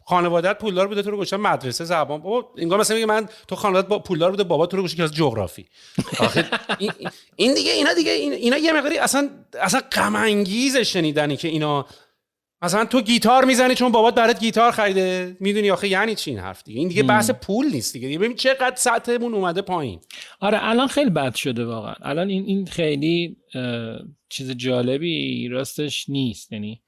خانواده‌ات پولدار بوده تو رو گذاشتن مدرسه زبان. بابا انگار مثلا میگه من تو خانواده‌ات پولدار بوده بابا تو رو گذاشت کلاس جغرافی. آخه این دیگه اینا یه مقداری اصلا غم انگیزه شنیدنی که اینا مثلا تو گیتار میزنی چون بابات برات گیتار خریده. میدونی آخه یعنی چی این حرف دیگه؟ این دیگه بحث پول نیست دیگه. ببین چقدر سطحمون اومده پایین. آره الان خیلی بد شده واقعا. الان این خیلی چیز جالبی راستش نیست، یعنی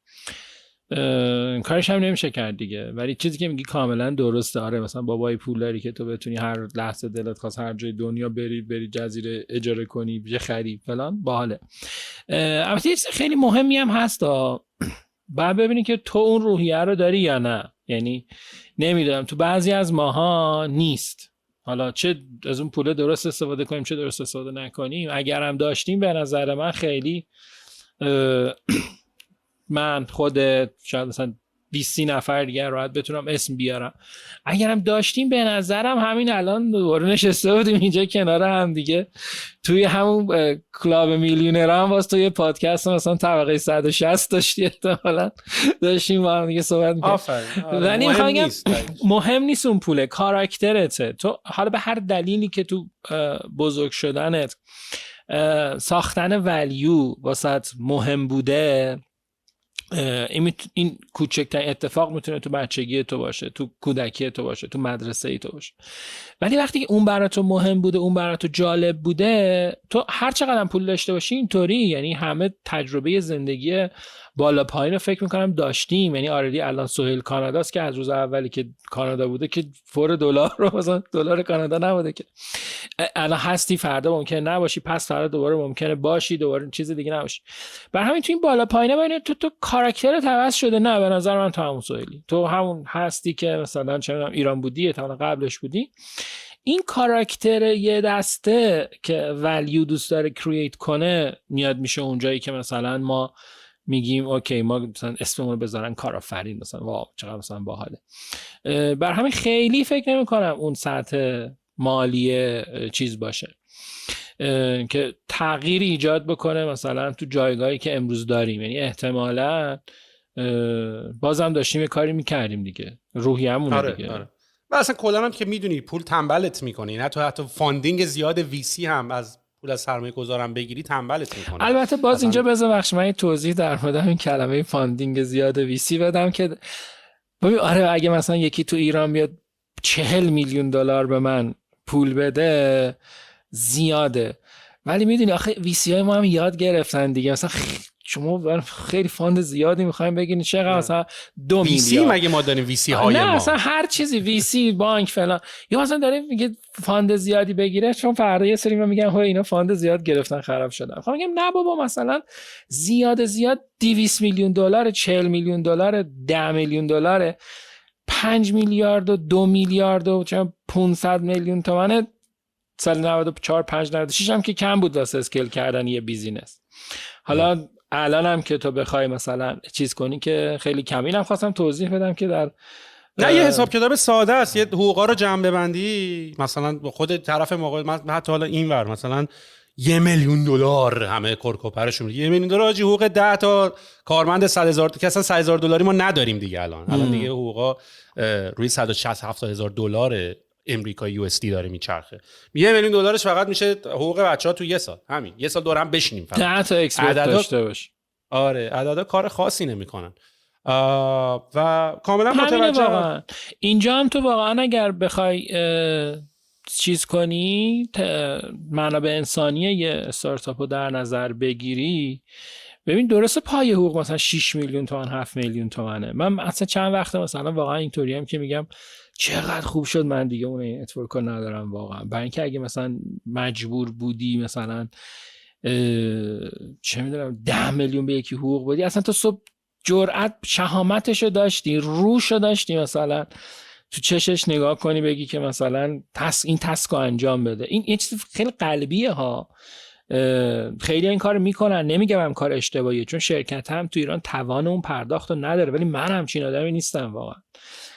کارش هم نمیشه کرد دیگه. ولی چیزی که میگی کاملا درسته. آره مثلا بابای پولداری که تو بتونی هر لحظه دلت خواست هر جای دنیا بری جزیره اجاره کنی بخری فلان باحاله. البته چیز خیلی مهمی هم هست بعد ببینی که تو اون روحیه رو داری یا نه. یعنی نمیدونم تو بعضی از ماها نیست. حالا چه از اون پول درست استفاده کنیم چه درست استفاده نکنیم، اگر هم داشتیم به نظر من خیلی من خودت شاید مثلا 20 نفر دیگه راحت بتونم اسم بیارم، اگرم داشتیم به نظرم همین الان دوباره نشسته بودیم اینجا کنار هم دیگه توی همون کلاب میلیونرها هم واسه توی پادکست مثلا طبقه 160 داشتی احتمالاً داشتیم با هم دیگه صحبت می‌کردیم. ولی مهم نیست اون پوله، کاراکترته. تو حالا به هر دلیلی که تو بزرگ شدنت ساختن ولیو واسط مهم بوده، این کوچکترین اتفاق میتونه تو بچگی تو باشه، تو کودکی تو باشه، تو مدرسه ای تو باشه. ولی وقتی که اون برای تو مهم بوده، اون برای تو جالب بوده، تو هر چقدر پول داشته باشی اینطوری. یعنی همه تجربه زندگی بالا پایین رو فکر میکنم داشتیم. یعنی آردی الان سهیل کاناداست که از روز اولی که کانادا بوده که فور دلار رو مثلا دلار کانادا نبوده که الان هستی، فردا ممکنه نباشی، پس فردا دوباره ممکنه باشی، دوباره چیز دیگه نباشی. برای همین تو این بالا پایینه ببین تو کاراکترت عوض شده. نه به نظر من تو همون سهیلی، تو همون هستی که مثلا چه میدونم ایران بودی تا قبلش بودی. این کاراکتر یه دسته که ولیو دوست داره کرییت کنه میاد میشه اونجایی که مثلا ما میگیم اوکی ما مثلا اسممون رو بذارن کارآفرین، مثلا واو چقدر مثلا باحاله. بر همین خیلی فکر نمی کنم اون سطح مالی چیز باشه که تغییری ایجاد بکنه مثلا تو جایگاهی که امروز داریم. یعنی احتمالاً بازم داشتیم یه کاری میکردیم دیگه، روحیه‌مونه دیگه. آره. و اصلا کلا هم که میدونی پول تنبلت میکنه، نه تو حتی فاندینگ زیاد ویسی هم از پول از سرمایه گذارم بگیری تنبلت میکنه. البته باز اینجا بذار بخش من توضیح در مورد این کلمه فاندینگ زیاد ویسی بدم که ببین آره اگه مثلا یکی تو ایران بیاد 40 میلیون دلار به من پول بده زیاده، ولی میدونی آخه ویسی های ما هم یاد گرفتن دیگه. مثلا شما خیلی فاند زیادی میخوایم بگین چقدر مثلا 2 میلیارد ویسی مگه ما داریم ویسی های نه ما؟ مثلا هر چیزی ویسی بانک فلان، یا مثلا داریم میگه فاند زیادی بگیره چون فردا یه سری میگن ها اینا فاند زیاد گرفتن خراب شدن. خب میگم نه بابا مثلا زیاد 200 میلیون دلار، 40 میلیون دلار، 10 میلیون دلار، 5 میلیارد و 2 میلیارد و 500 میلیون تومن سال 94 5 96 هم که کم بود واسه اسکیل کردن یه بیزینس. حالا الان هم که تو بخوای مثلا چیز کنی که خیلی کم. اینم خواستم توضیح بدم که در نه یه حساب کتاب ساده است، یه حقوقا رو جمع ببندی مثلا خود طرف مقابل، من حتی حالا اینور مثلا 1 میلیون دلار همه کرکوپرشون 1 میلیون دلار آجی حقوق 10 تا کارمند 100,000 که اصلا 100,000 دلاری ما نداریم دیگه. الان دیگه حقوقا روی 160 70000 دلار امریکایی یو اس دی داره میچرخه. 1 میلیون دلارش فقط میشه حقوق بچه‌ها تو یه سال. همین یه سال دورم بشینیم فقط 10 تا اکسپورت داشته باش. آره عددا کار خاصی نمیکنن و کاملا متوجهم. اینجا هم تو واقعا اگر بخوای چیز کنی، منابع انسانی یه استارتاپ رو در نظر بگیری، ببین درسته پای حقوق مثلا 6 میلیون تومان 7 میلیون تومانه. من اصلا چند وقته مثلا واقعا اینطوری هم که میگم چقدر خوب شد من دیگه اون نتورک رو ندارم واقعا. برای اینکه اگه مثلا مجبور بودی مثلا چه میدونم 10 میلیون به یکی حقوق بدی، اصلا تو صبح جرأت شهامتشو داشتی، روشو داشتی مثلا تو چشش نگاه کنی بگی که مثلا این تسکو انجام بده. این یه چیز خیلی قلبیه ها. خیلی این کار میکنن، نمیگم هم کار اشتباهیه، چون شرکت هم تو ایران توان اون پرداخت رو نداره، ولی من همچین آدمی نیستم واقعا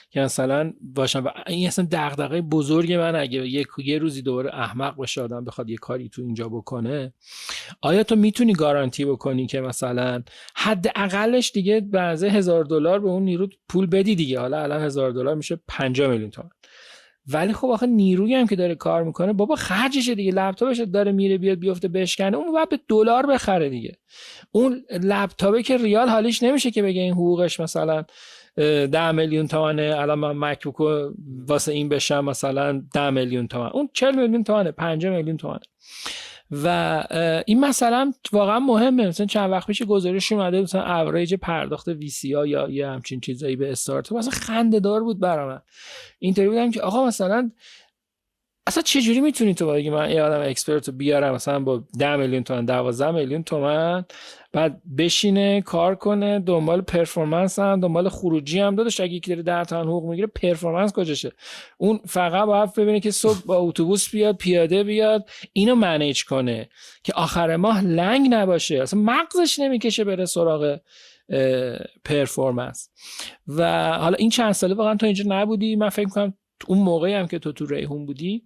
که مثلا باشم. و این اصلا دغدغه بزرگ من، اگه یه روزی دوباره احمق بشه آدم بخواد یه کاری تو اینجا بکنه، آیا تو میتونی گارانتی بکنی که مثلا حداقلش دیگه بعضی $1000 به اون نیرو پول بدی دیگه؟ حالا الان $1000 میشه 50 میلیون تومان، ولی خب آخه نیرویی هم که داره کار میکنه بابا خرجشه دیگه، لپتاپش داره میره بیاد بیفته بشکنه، اون باید به دلار بخره دیگه. اون لپتاپه که ریال حالیش نمیشه که بگه این حقوقش مثلا 10 میلیون تومانه، الان من مکبوک واسه این بشم مثلا 10 میلیون تومان، اون 40 میلیون تومانه، 5 میلیون تومانه. و این مثلا واقعا مهمه. مثلا چند وقت پیش گزارش اومده مثلا اوریج پرداخت وی سی ها یا یه همچین چیزایی به استارتاپ، مثلا خنده دار بود برام. اینطوری بودم که آقا مثلا اصلا چجوری میتونی تو بگی من یه آدم اکسپرت رو بیارم مثلا با 10 میلیون تومان 12 میلیون تومان بعد بشینه کار کنه دنبال پرفورمنس هم دنبال خروجی هم داداش؟ اگه یکی داره 10 تومن حقوق میگیره پرفورمنس کجاشه؟ اون فقط باید ببینه که صبح با اتوبوس بیاد، پیاده بیاد، اینو منیج کنه که آخر ماه لنگ نباشه، اصلا مغزش نمیکشه بره سراغ پرفورمنس. و حالا این چند ساله واقعا تو اینجا نبودی، من فکر می‌کنم اون موقعی هم که تو ریحون بودی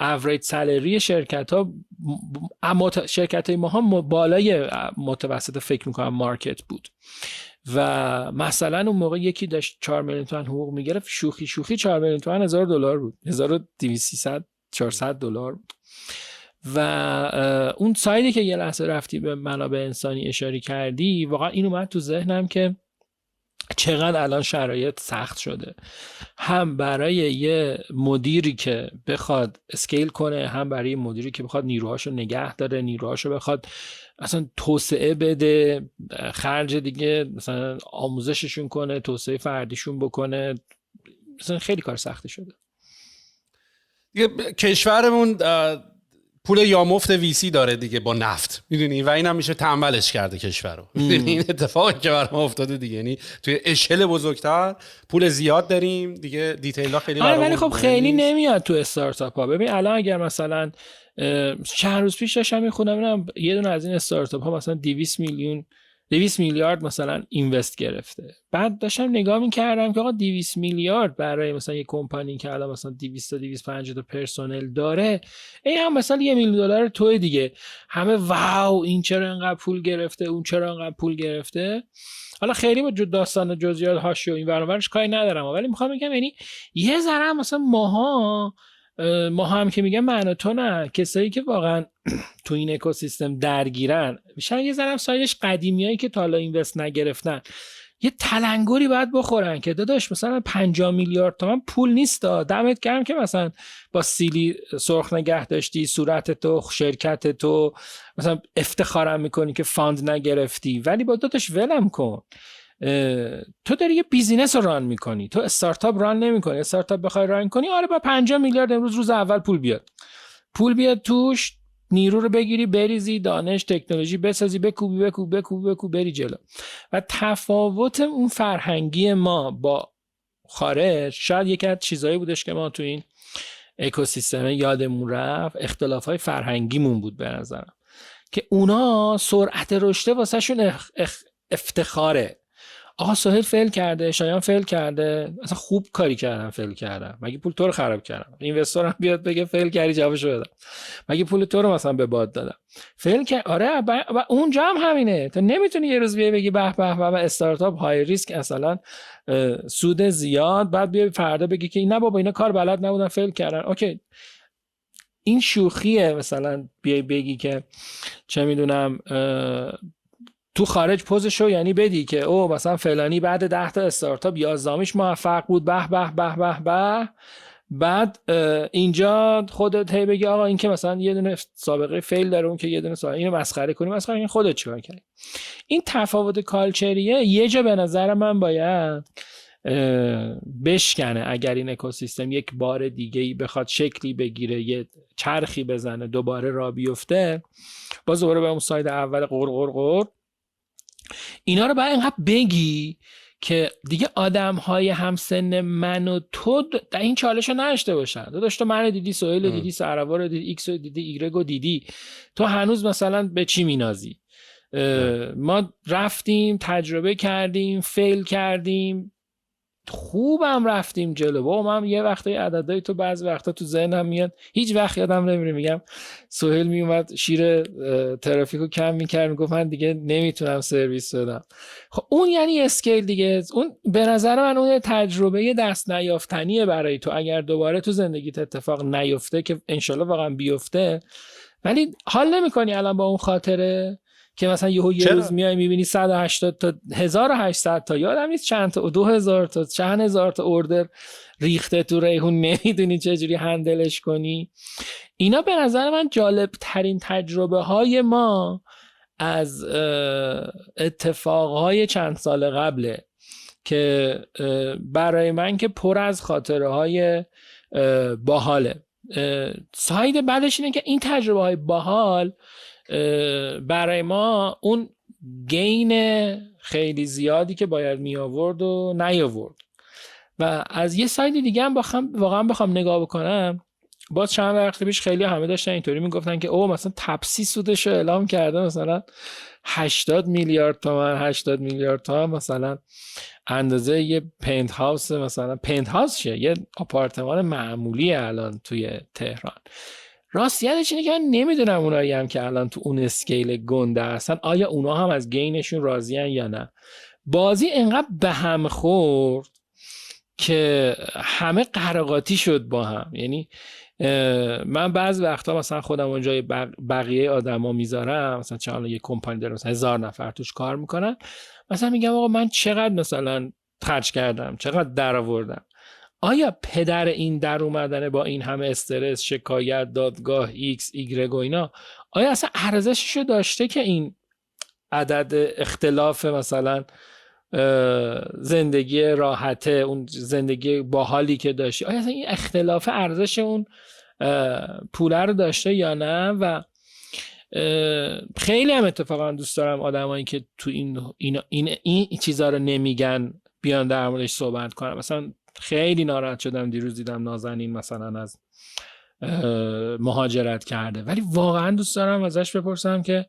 اوریج سالری شرکت های ما ها بالای متوسط فکر میکنم مارکت بود. و مثلا اون موقع یکی داشت 4 میلیون تومان حقوق میگرفت، شوخی 4 میلیون تومان $1000 بود، 1200 400 دلار بود. و اون سایدی که یه لحظه رفتی به منابع انسانی اشاره کردی، واقعا این اومد تو ذهنم که چقدر الان شرایط سخت شده، هم برای یه مدیری که بخواد اسکیل کنه، هم برای مدیری که بخواد نیروهاشو نگه داره، نیروهاشو بخواد اصلا توسعه بده، خرج دیگه مثلا آموزششون کنه، توسعه فردیشون بکنه، مثلا خیلی کار سختی شده دیگه. کشورمون پول یا مفت ویسی داره دیگه با نفت، میدونی، و اینم میشه تنبلش کرده کشور رو. این اتفاقی که برام افتاده دیگه، یعنی توی اشل بزرگتر پول زیاد داریم دیگه، دیتیل ها خیلی برامون ولی خب خیلی نمیاد تو استارتاپ ها. ببین الان اگر مثلا چند روز پیش داشتم میخونم یه دونه از این استارتاپ ها مثلا 200 میلیارد مثلا اینوست گرفته، بعد داشتم نگاه میکردم که آقا 200 میلیارد برای مثلا یه کمپانی که الان مثلا 200 تا 250 تا پرسنل داره، این هم مثلا $1 میلیون توی دیگه، همه واو این چرا انقدر پول گرفته، اون چرا انقدر پول گرفته. حالا خیلی با داستان جزئیات هاش و این ور اونورش کاری ندارم، ولی میخوام بگم یعنی یه ذره مثلا ما هم که میگم من و تو نه، کسایی که واقعا تو این اکوسیستم درگیرن، میشن یه ذره سایدش قدیمیایی که تا حالا اینوست نگرفتن یه تلنگری باید بخورن که داداش مثلا 50 میلیارد تومان پول نیست، دمت گرم که مثلا با سیلی سرخ نگه داشتی صورت تو، شرکت تو، مثلا افتخارم میکنی که فاند نگرفتی، ولی با داداش ولم کن. تو داری یه بیزینس رو ران میکنی، تو استارتاپ ران نمیکنی. استارتاپ بخوای ران کنی آره با 50 میلیارد امروز روز اول پول بیاد توش، نیرو رو بگیری بریزی، دانش تکنولوژی بسازی، بکوب بری جلو. و تفاوت اون فرهنگی ما با خارج شاید یکی از چیزایی بودش که ما تو این اکوسیستم یادمون رفت، اختلافات فرهنگیمون بود به نظرم، که اونا سرعت رشد واسه شون افتخاره. آقا سهیل فیل کرده، شایان فیل کرده، اصلا خوب کاری کردم فیل کردم، مگه پول تو رو خراب کردم؟ اینوستر هم بیاد بگه فیل کردی جوابشو بدم، مگه پول تو رو مثلا به باد دادم؟ فیل کرد آره. و اونجا هم همینه، تو نمیتونی یه روز بیای بگی به به به استارتاپ های ریسک اصلا سود زیاد، بعد بیای فردا بگی که نه بابا اینا کار بلد نبودن فیل کردن. اوکی این شوخیه، مثلا بیای بگی که چه میدونم تو خارج پوزشو یعنی بدی که او مثلا فلانی بعد 10 تا استارتاپ 11میش موفق بود، به به به به به، بعد اینجا خودت هی بگی آقا این که مثلا یه دونه سابقه فیل داره، اون که یه دونه سابقه، اینو مسخره کنی، مسخره این خودت چیکار کردی. این تفاوت کالچریه یه جا به نظر من باید بشکنه. اگر این اکوسیستم یک بار دیگه‌ای بخواد شکلی بگیره، یه چرخی بزنه، دوباره راه بیفته، باز دوباره به اون ساید اول قر اینا رو باید اینقدر بگی که دیگه آدم‌های همسن من و تو در این چالش رو نداشته باشن. داداش تو من دیدی، سهیل دیدی، سروا رو دیدی، ایکس رو دیدی، ایگرگ رو دیدی، تو هنوز مثلا به چی مینازی؟ ما رفتیم تجربه کردیم، فیل کردیم، خوبم رفتیم جلو. با من یه وقتی عددهای تو بعضی وقتا تو ذهنم میاد، هیچ وقت یادم نمیره. میگم سهیل میومد شیر ترافیکو کم میکرد، میگفت من دیگه نمیتونم سرویس بدم. خب اون یعنی اسکیل دیگه. اون به نظر من اون تجربه دست نیافتنیه برای تو. اگر دوباره تو زندگیت اتفاق نیفته که انشالله واقعا بیفته، ولی حال نمیکنی الان با اون خاطره که مثلا یه روز میای میبینی 180 تا 1800 تا یادم نیست چند تا 2000 تا چند هزار تا اوردر ریخته تو ریحون، نمیدونی چجوری هندلش کنی. اینا به نظر من جالب ترین تجربه های ما از اتفاقهای چند سال قبله که برای من که پر از خاطره های باحاله. ساید بعدش اینه که این تجربه های باحال برای ما اون گین خیلی زیادی که باید می آورد و نیاورد. و از یه ساید دیگه هم واقعا بخوام نگاه بکنم، باز چند وقت پیش خیلی همه داشتن اینطوری میگفتن که او مثلا تپسی سودش رو اعلام کرده مثلا 80 میلیارد تومان 80 میلیارد تومان، مثلا اندازه یه پنت هاوس، مثلا پنت هاوس شه یه آپارتمان معمولی الان توی تهران. راستیتش اینه که من نمیدونم اونایی هم که الان تو اون اسکیل گنده هستن آیا اونا هم از گینشون راضیان یا نه. بازی انقدر به هم خورد که همه قراقاتی شد با هم. یعنی من بعضی وقتا مثلا خودم اونجای بقیه آدما میذارم، مثلا چون یه کمپانی داره مثلا 1000 نفر توش کار میکنن، مثلا میگم آقا من چقدر مثلا خرج کردم، چقدر درآوردم. آیا پدر این در اومدن با این همه استرس، شکایت، دادگاه، ایکس، ایگرگ و اینا، آیا اصلا ارزششو داشته که این عدد اختلاف مثلا زندگی راحته، اون زندگی باحالی که داشتی، آیا اصلا این اختلاف ارزش اون پوله رو داشته یا نه؟ و خیلی هم اتفاقا دوست دارم آدمایی که تو این چیزا رو نمیگن بیان در موردش صحبت کنن. مثلا خیلی ناراحت شدم دیروز دیدم نازنین مثلا از مهاجرت کرده، ولی واقعا دوست دارم ازش بپرسم که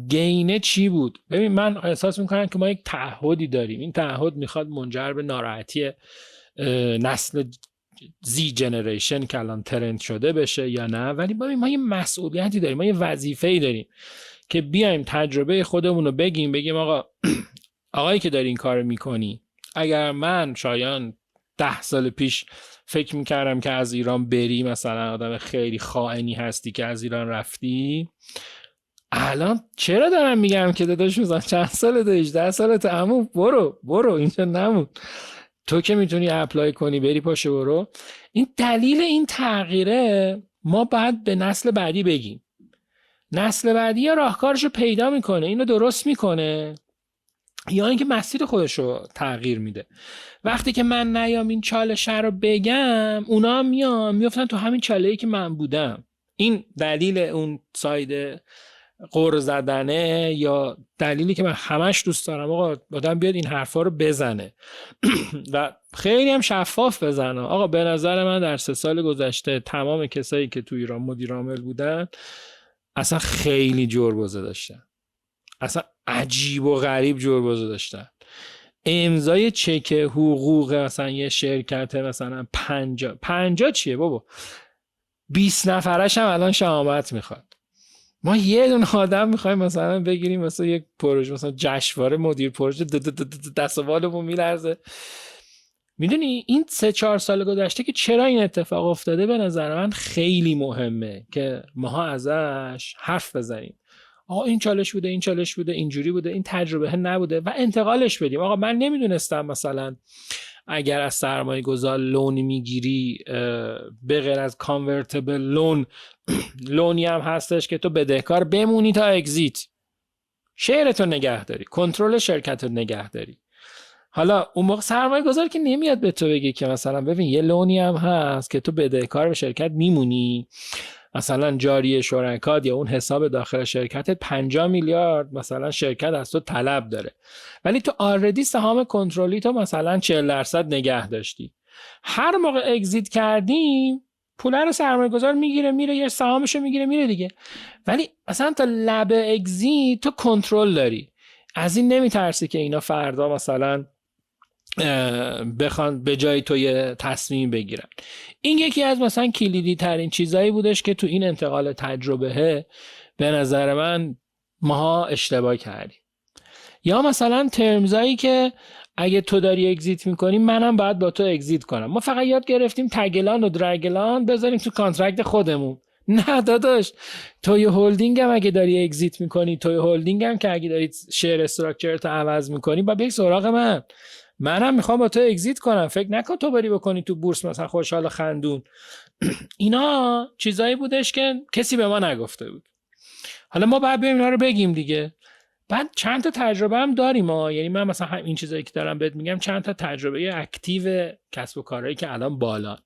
گینه چی بود. ببین من احساس میکنم که ما یک تعهدی داریم، این تعهد میخواد منجر به ناراحتی نسل زی جنریشن که الان ترند شده بشه یا نه، ولی ببین ما یه مسئولیتی داریم، ما یه وظیفه‌ای داریم که بیایم تجربه خودمون رو بگیم آقا آقایی که داری این کار میکنی، اگر من شایان 10 سال پیش فکر میکردم که از ایران بری، مثلا آدم خیلی خائنی هستی که از ایران رفتی، الان چرا دارم میگم که داداش مثلا چند سالت 18 سالت عمو برو اینجا نمون، تو که میتونی اپلای کنی بری پاشه برو. این دلیل این تغییره ما باید به نسل بعدی بگیم. نسل بعدی یا راهکارشو پیدا میکنه، اینو درست میکنه، یا اینکه مسیر خودشو تغییر میده. وقتی که من نیام این چالش رو بگم، اونا هم میافتن تو همین چاله‌ای که من بودم. این دلیل اون ساید قر زدنه، یا دلیلی که من همش دوست دارم آقا آدم بیاد این حرفا رو بزنه و خیلی هم شفاف بزنه. آقا به نظر من در 3 سال گذشته تمام کسایی که تو ایران مدیر عامل بودن اصلا خیلی جربوزه داشتن، اصلا عجیب و غریب جربوزه داشتن. امضای چک حقوق مثلا یه شرکت مثلا 50 چیه بابا، 20 نفرش هم الان شهامت میخواد. ما یه دونه آدم میخوایم مثلا بگیریم مثلا یک پروژه، مثلا جشنواره مدیر پروژه دست و بالمون میلرزه. میدونی این 3-4 سال گذشته که چرا این اتفاق افتاده به نظر من خیلی مهمه که ماها ازش حرف بزنیم. آقا این چالش بوده، اینجوری بوده، این تجربه نبوده و انتقالش بدیم. آقا من نمیدونستم مثلا اگر از سرمایه گذار لون میگیری به غیر از کانورتیبل لون، لونی هم هستش که تو بدهکار بمونی تا اگزیت، شیرتو نگه داری، کنترل شرکتو نگه داری. حالا اون موقع سرمایه گذار که نمیاد به تو بگه که مثلا ببین یه لونی هم هست که تو بدهکار به شرکت میمونی، مثلا جاری شرکات یا اون حساب داخل شرکتت 50 میلیارد مثلا شرکت از تو طلب داره، ولی تو آلردی سهام کنترلی تو مثلا 40% نگه داشتی، هر موقع اگزیت کردیم پول رو سرمایه گذار میگیره میره، یه سهامشو میگیره میره دیگه. ولی مثلا تا لب اگزیت تو کنترل داری، از این نمیترسی که اینا فردا مثلا بخوان به جای تو یه تصمیم بگیرن. این یکی از مثلا کلیدی ترین چیزایی بودش که تو این انتقال تجربه به نظر من ماها اشتباه کردیم. یا مثلا ترمزایی که اگه تو داری اگزیت میکنی منم باید با تو اگزیت کنم. ما فقط یاد گرفتیم تگلان و درگلان بذاریم تو کانترکت خودمون. نه داداش، توی هولدینگ هم اگه داری اگزیت میکنی، توی هولدینگ هم که اگه داری شیر استراکچر تو عوض میکنی با بیک سراغ منم میخوام با تو اگزیت کنم، فکر نکن تو بری بکنی تو بورس مثلا خوشحال خندون. اینا چیزایی بودش که کسی به ما نگفته بود. حالا ما باید بریم اینا رو بگیم دیگه. بعد چند تا تجربه هم داریم ما، یعنی من مثلا این چیزایی که دارم بهت میگم چند تا تجربه اکتیو کسب و کارهایی که الان بالان.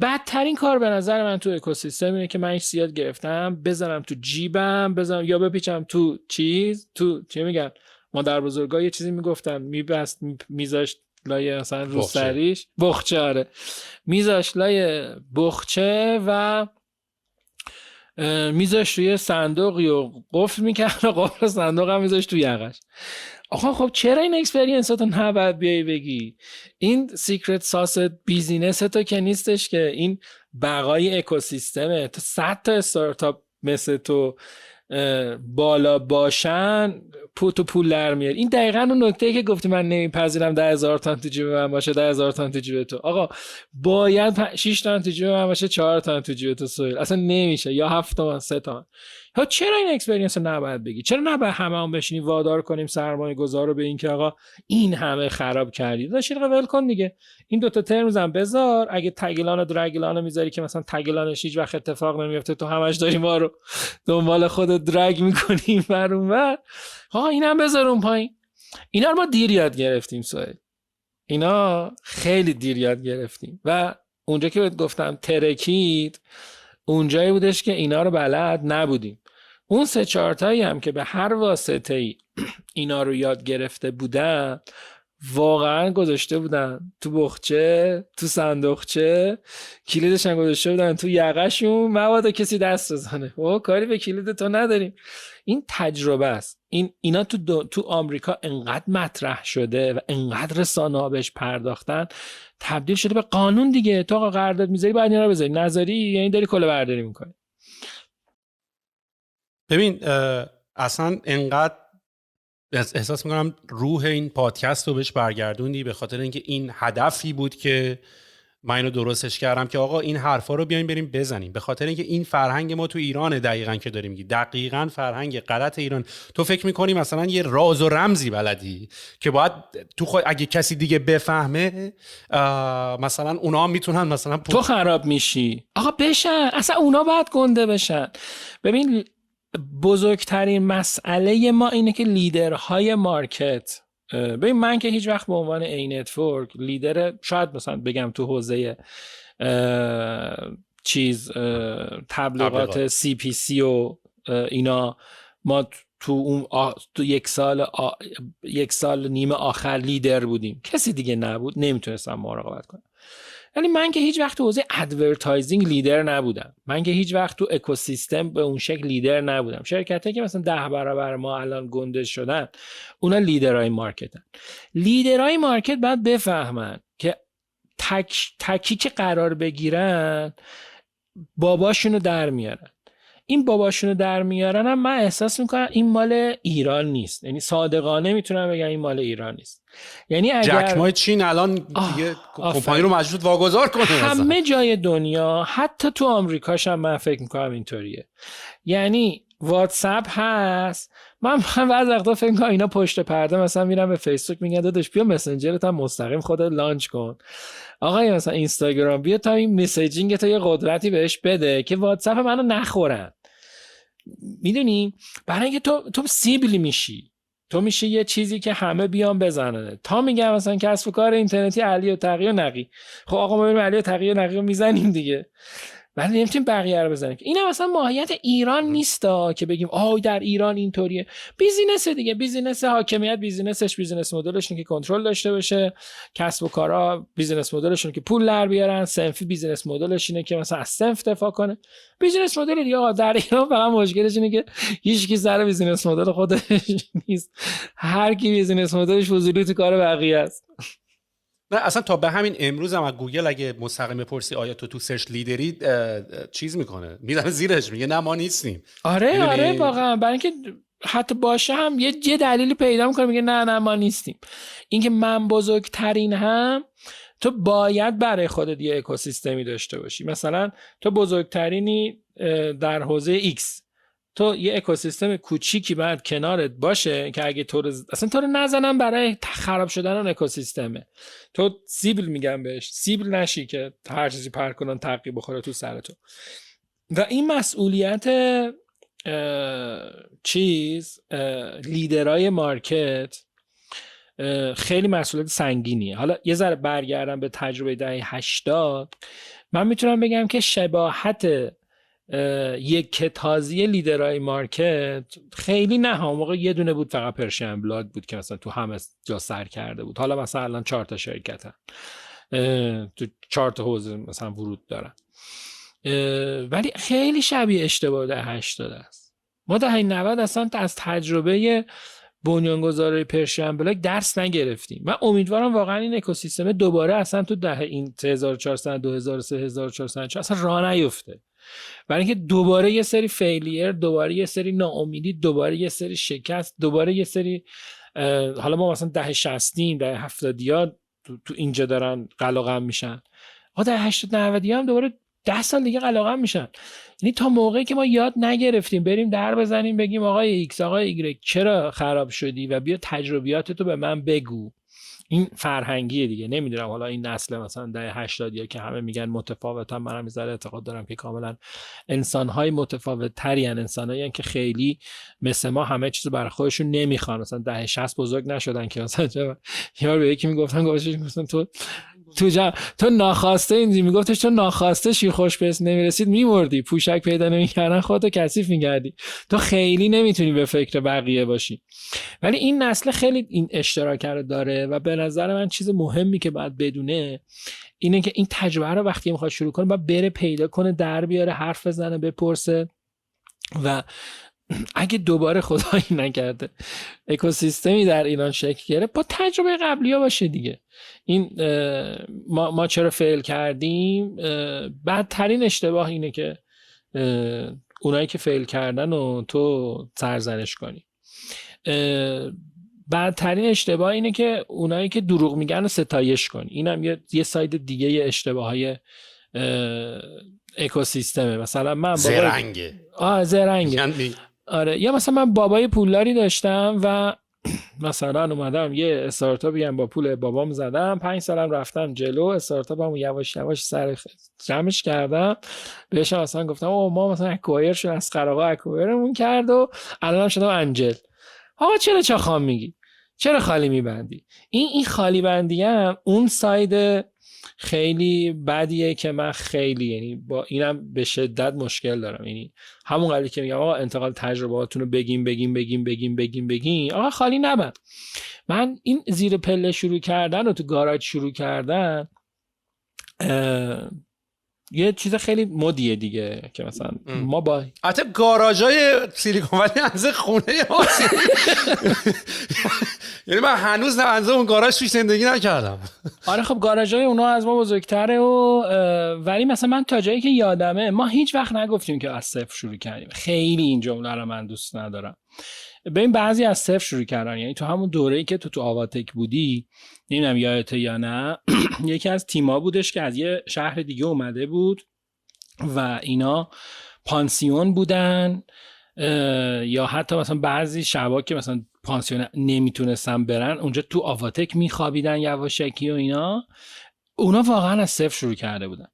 بدترین کار به نظر من تو اکوسیستم اینه که من این یاد گرفتم بزنم تو جیبم، بزنم یا بپیچم تو تو چی میگن مادر بزرگا یه چیزی میگفتن، میبست میذاشت لای مثلا رو سریش بخچه، آره میذاشت لای بخچه و میذاشت روی صندوقی و قفل میکرد و قفل صندوق هم میذاشت تو یقش. آخه خب چرا این اکسپریانس تو نباید بیایی بگی؟ این سیکرت ساس بیزینس تو که نیستش که این بقای اکوسیستمه. تو 100 تا استارتاپ مثل تو بالا باشن تو پول در میاری. این دقیقاً اون نکته‌ای که گفتی من نمیپذیرم 10,000 تومان تو جیب من باشه، 10,000 تومان تو جیب تو. آقا باید 6 تومان تو جیب من باشه، 4 تومان تو جیب تو سویل. اصلا نمیشه، یا 7 تومان 3 تومان. ها چرا این اکسپریانس رو نباید بگی؟ چرا نباید هممون بشینیم وادار کنیم سرمایه گذار رو به این که آقا این همه خراب کردی، داشت اینو ول کن دیگه. این دوتا ترمز هم بذار، اگه تگلان و درگلان رو میذاری که مثلا تگلانش هیچ وقت اتفاق نمیفته، تو همش داری ما رو دنبال خودت درگ میکنی بر اونور، ها اینم بذار اون پایین. اینا رو ما دیر یاد گرفتیم سوال، اینا خیلی دیر یاد گرفتیم و اونجا که بهت گفتم ترکید اونجایی بودش که اینا رو بلد نبودیم. اون 3-4 تایی هم که به هر واسطه‌ای اینا رو یاد گرفته بودن واقعا گذاشته بودن تو بخچه، تو صندوقچه، کلیدش هم گذاشته بودن تو یقه‌شون، مبادا کسی دست بزنه. کاری به کلید تو نداریم. این تجربه است. اینا تو آمریکا انقدر مطرح شده و انقدر رسانه‌ها بهش پرداختن، تبدیل شده به قانون دیگه. تو آقا قرارداد میذاری باید اینا رو بذاری، نذاری یعنی داری کله برداری میکنی. ببین اصلا انقدر احساس میکنم روح این پادکست رو بهش برگردوندی، به خاطر اینکه این هدفی بود که من اینو درستش کردم که آقا این حرفا رو بیایم بریم بزنیم، به خاطر اینکه این فرهنگ ما تو ایرانه دقیقاً که داریم میگی، دقیقاً فرهنگ غلط ایران. تو فکر میکنی مثلا یه راز و رمزی بلدی که باید تو اگه کسی دیگه بفهمه مثلا اونا هم میتونن مثلا تو خراب میشی. آقا بشن، اصلا اونا باید گنده بشن. ببین بزرگترین مسئله ما اینه که لیدرهای مارکت، ببین من که هیچ وقت به عنوان ای نتورک لیدر، شاید مثلا بگم تو حوزه تبلیغات CPC و اینا ما تو اون تو یک سال نیم آخر لیدر بودیم، کسی دیگه نبود، نمیتونستم مراقبت کنم. یعنی من که هیچ وقت تو حوزه ادورتایزینگ لیدر نبودم، من که هیچ وقت تو اکوسیستم به اون شکل لیدر نبودم. شرکتایی که مثلا 10 برابر ما الان گنده شدن اونا لیدرهای مارکتن. لیدرهای مارکت باید بفهمن که تکی که قرار بگیرن باباشونو در میارن. این باباشونو در میارن هم من احساس میکنم این مال ایران نیست، یعنی صادقانه میتونم بگم این مال ایران نیست. یعنی اگر جک ما چین الان دیگه کمپانی رو مجبور واگذار کنه، همه جای دنیا حتی تو آمریکاش هم من فکر میکنم اینطوریه. یعنی واتساپ هست. من بعضی وقتا فکر کنم اینا پشت پرده مثلا میرم به فیسبوک میگن داداش بیا مسنجرت هم مستقیم خودت لانچ کن. آقا مثلا اینستاگرام بیا تا این مسیجینگ تا یه قدرتی بهش بده که واتساپ منو نخورن. میدونی برای اینکه تو سیبل میشی، تو میشه یه چیزی که همه بیان بزنن. تا میگم مثلا کسب و کار اینترنتی علی و تقی و نقی، خب آقا ما بریم علی و تقی و نقی رو میزنیم دیگه، ولی نمیتونیم بقیه رو بزنیم. این مثلا ماهیت ایران نیستا که بگیم آی در ایران اینطوریه. بیزینس دیگه، بیزینس حاکمیت، بیزینس مدلش اینه که کنترل داشته باشه، کسب و کارا بیزینس مدلشونه که پول در بیارن، صنفی بیزینس مدلش اینه که مثلا از صنف دفاع کنه. بیزینس مدل دیگه آقا در ایران فقط مشکلش اینه که هیچ کی سر بیزینس مدل خودش نیست، هر کی بیزینس مدلش فضولی تو کار بقیه است. نه اصلا تا به همین امروز هم از گوگل اگه مستقیم بپرسی آیا تو سرچ لیدری چیز میکنه، میزنه زیرش میگه نه ما نیستیم. آره واقعا، برای اینکه حتی باشه هم یه دلیلی پیدا میکنه میگه نه ما نیستیم. اینکه من بزرگترین هم، تو باید برای خودت یه اکوسیستمی داشته باشی. مثلا تو بزرگترینی در حوزه X، تو یه اکوسیستم کوچیکی باید کنارت باشه که اگه اصلا تو رو نزنن برای خراب شدن اون اکوسیستمه. تو سیبل میگم بهش، سیبل نشی که هر چیزی پر کنن تقی بخوره تو سر تو. و این مسئولیت لیدرای مارکت خیلی مسئولیت سنگینیه. حالا یه ذره برگردم به تجربه دهه 80، من میتونم بگم که شباهت یک کتازی لیدرای مارکت خیلی نه، هم موقع یه دونه بود فقط پرشین بلاد بود که مثلا تو همه جا سر کرده بود. حالا مثلا الان 4 تا شرکتن تو 4 تا حوزه مثلا ورود دارن، ولی خیلی شبیه اشتباه دهه 80 است. ما دهه 90 اصلا از تجربه بنیانگذاری پرشین بلاک درس نگرفتیم. من امیدوارم واقعا این اکوسیستم دوباره اصلا تو دهه این 1400 2003 1400 اصلا راه نیفته، برای اینکه دوباره یه سری فیلیر، دوباره یه سری ناامیدی، دوباره یه سری شکست، دوباره یه سری حالا ما مثلا دهه 60 دهه 70 تو اینجا دارن قلقم میشن، دهه 80 90 هم دوباره 10 سال دیگه قلقم میشن. یعنی تا موقعی که ما یاد نگرفتیم بریم در بزنیم بگیم آقای ایکس آقای ایگرگ چرا خراب شدی و بیا تجربیاتتو به من بگو، این فرهنگیه دیگه. نمیدونم حالا این نسل مثلا دهه 80 که همه میگن متفاوتن، منم میذاره اعتقاد دارم که کاملا انسانهای متفاوت تری ان، انسانایی که خیلی مثل ما همه چیزو برای خودشون نمیخوان. مثلا دهه 60 بزرگ نشدن که مثلا یار به یکی میگفتن مثلا تو ناخواسته اینجوری میگفتش تو ناخواسته شیر خوش به اسم نمیرسید میمردی، پوشک پیدا نمیکردن خودتو کثیف میگردی، تو خیلی نمیتونی به فکر بقیه باشی. ولی این نسل خیلی این اشتراک رو داره و به نظر من چیز مهمی که باید بدونه اینه که این تجربه رو وقتی میخواد شروع کنه باید بره پیدا کنه، در بیاره، حرف بزنه، بپرسه و اگه دوباره خدایی نکرده اکوسیستمی در ایران شکل گرفت با تجربه قبلی ها باشه دیگه. این ما چرا فیل کردیم، بدترین اشتباه اینه که اونایی که فیل کردن و تو سرزنش کنی. بدترین اشتباه اینه که اونایی که دروغ میگن رو ستایش کنی. اینم یه ساید دیگه اشتباههای اکوسیستمه. مثلا من زرنگه آره، یا مثلا من بابای پولداری داشتم و مثلا اومدم یه استارتاپی با پول بابام زدم، 5 سالم رفتم جلو، استارتاپمو یواش یواش سر جمعش کردم، بهش مثلا گفتم ما مثلا اکوایر شد، از قراقا اکوایرمون کرد و الانم شدم انجل. آقا چرا چاخام میگی؟ چرا خالی میبندی؟ این خالی بندی هم اون ساید خیلی بدیه که من خیلی، یعنی با اینم به شدت مشکل دارم. یعنی همون قضیه که میگم آقا انتقال تجربهاتونو بگیم آقا خالی نبند. من این زیر پله شروع کردن و تو گاراژ شروع کردن یه چیز خیلی مدیه دیگه که مثلا ما با البته گاراژهای سیلیکون ولی از خونه ما یعنی من هنوز از اون گاراژ توش زندگی نکردم. آره خب گاراژهای اونا از ما بزرگتره و ولی مثلا من تا جایی که یادمه ما هیچ وقت نگفتیم که از صفر شروع کردیم. خیلی این جمله رو من دوست ندارم. ببین بعضی از صفر شروع کردن، یعنی تو همون دوره‌ای که تو آواتک بودی، نمیدونم یادته یا نه، یکی از تیما بودش که از یه شهر دیگه اومده بود و اینا پانسیون بودن یا حتی مثلا بعضی شبا که مثلا پانسیون نمیتونستن برن اونجا تو آواتک میخوابیدن یواشکی و اینا، اونا واقعا از صفر شروع کرده بودن.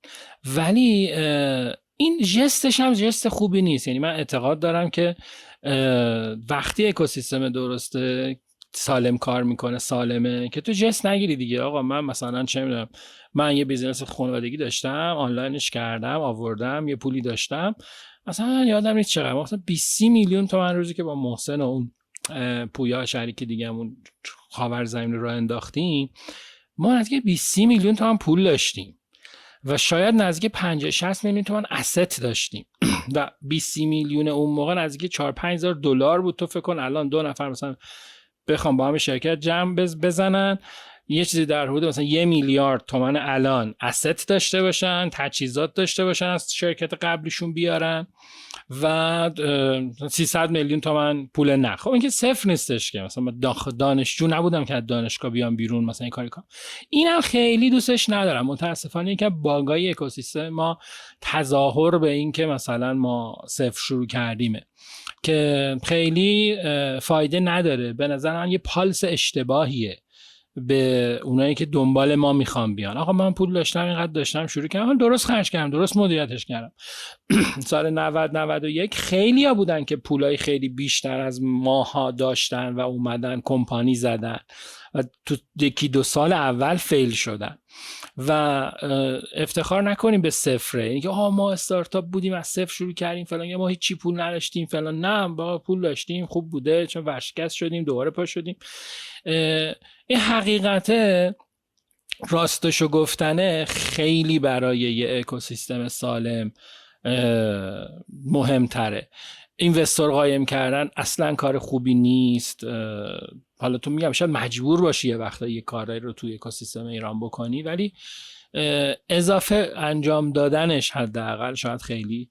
ولی این جستش هم جست خوبی نیست. یعنی من اعتقاد دارم که وقتی اکوسیستم درسته، سالم کار میکنه، سالمه، که تو جست نگیری دیگه. آقا من مثلا چه میدونم، من یه بیزینس خانوادگی داشتم، آنلاینش کردم، آوردم، یه پولی داشتم، مثلا یادم نیست چقدر، مثلا 20 میلیون تومان روزی که با محسن و اون پویا شریک دیگه‌مون خاورزمین رو انداختیم، ما نزدیک 20 میلیون تومان پول داشتیم و شاید نزدیک 50-60 میلیون تومان اسست داشتیم و 20 میلیون اون موقع نزدیک 4-5 هزار دلار بود. تو فکر کن الان 2 نفر مثلا بخوام با هم شرکت جمع بزنن، یه چیزی در حدود مثلا 1 میلیارد تومان الان اسست داشته باشن، تجهیزات داشته باشن، از شرکت قبلیشون بیارن و 300 میلیون تومان پول نقد. خب این که صفر نیستش که مثلا دانشجو نبودم که از دانشگاه بیام بیرون مثلا این کاری کنم. اینم خیلی دوستش ندارم متاسفانه. این که باگای اکوسیستم ما تظاهر به این که مثلا ما صفر شروع کردیمه که خیلی فایده نداره. به نظر من یه پالس اشتباهیه به اونایی که دنبال ما میخوام بیان. آقا من پول داشتم، اینقدر داشتم، شروع کردم، درست خرج کردم، درست مدیریتش کردم. سال 90-91 خیلی ها بودن که پولای خیلی بیشتر از ماها داشتن و اومدن کمپانی زدن و تو 1-2 سال اول فیل شدن و افتخار نکنیم به صفره. اینکه ما استارتاپ بودیم از صفر شروع کردیم فلان، یا ما هیچی پول نداشتیم فلان. نه، با پول داشتیم، خوب بوده، چون ورشکست شدیم دوباره پا شدیم. این حقیقته راستشو گفتنه خیلی برای یه اکوسیستم سالم مهمتره. اینوستور قایم کردن اصلا کار خوبی نیست. حالا تو میگم شاید مجبور باشی یه وقتا یه کاری رو توی اکوسیستم ایران بکنی، ولی اضافه انجام دادنش حداقل شاید خیلی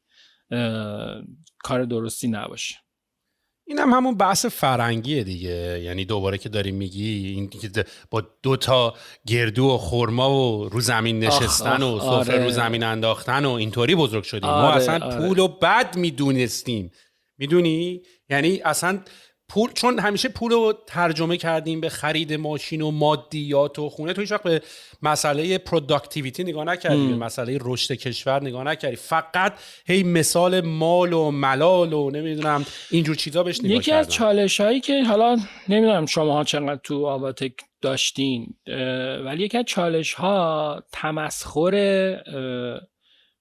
کار درستی نباشه. این هم همون بحث فرنگیه دیگه. یعنی دوباره که داریم میگی این که با 2 تا گردو و خرما و رو زمین نشستن و سفره رو زمین انداختن و اینطوری بزرگ شدیم. ما اصلا پولو بد میدونستیم، میدونی؟ یعنی اصلا پول، چون همیشه پول رو ترجمه کردیم به خرید ماشین و مادیات و خونه، تو هیچ وقت به مسئله پروداکتیویتی نگاه نکردی، به مسئله رشد کشور نگاه نکردی، فقط هی مثال مال و ملال و نمیدونم اینجور چیزا بهش نگاه کردم. یکی از چالش هایی که حالا نمیدونم شماها چقدر تو آواتک داشتین، ولی یکی از چالش ها تمسخر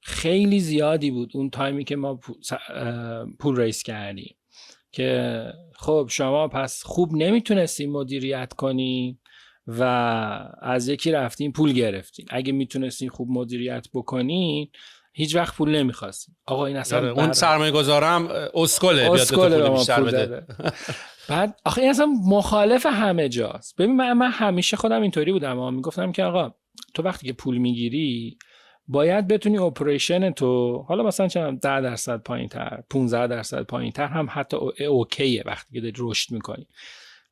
خیلی زیادی بود اون تایمی که ما پول ریس کردیم، که خب شما پس خوب نمیتونستین مدیریت کنین و از یکی رفتین پول گرفتین. اگه میتونستین خوب مدیریت بکنین هیچ وقت پول نمیخواستین. آقا این اصلا اون سرمایه گذارم اسکله بیاد تو پول بیشتر بده. بعد آخه این اصلا مخالف همه جاست. ببین من همیشه خودم اینطوری بودم، میگفتم که آقا تو وقتی که پول میگیری باید بتونی اپریشن تو، حالا مثلا چند 10% پایین‌تر، 15% پایین‌تر هم حتی اوکیه وقتی که داری رشد میکنی،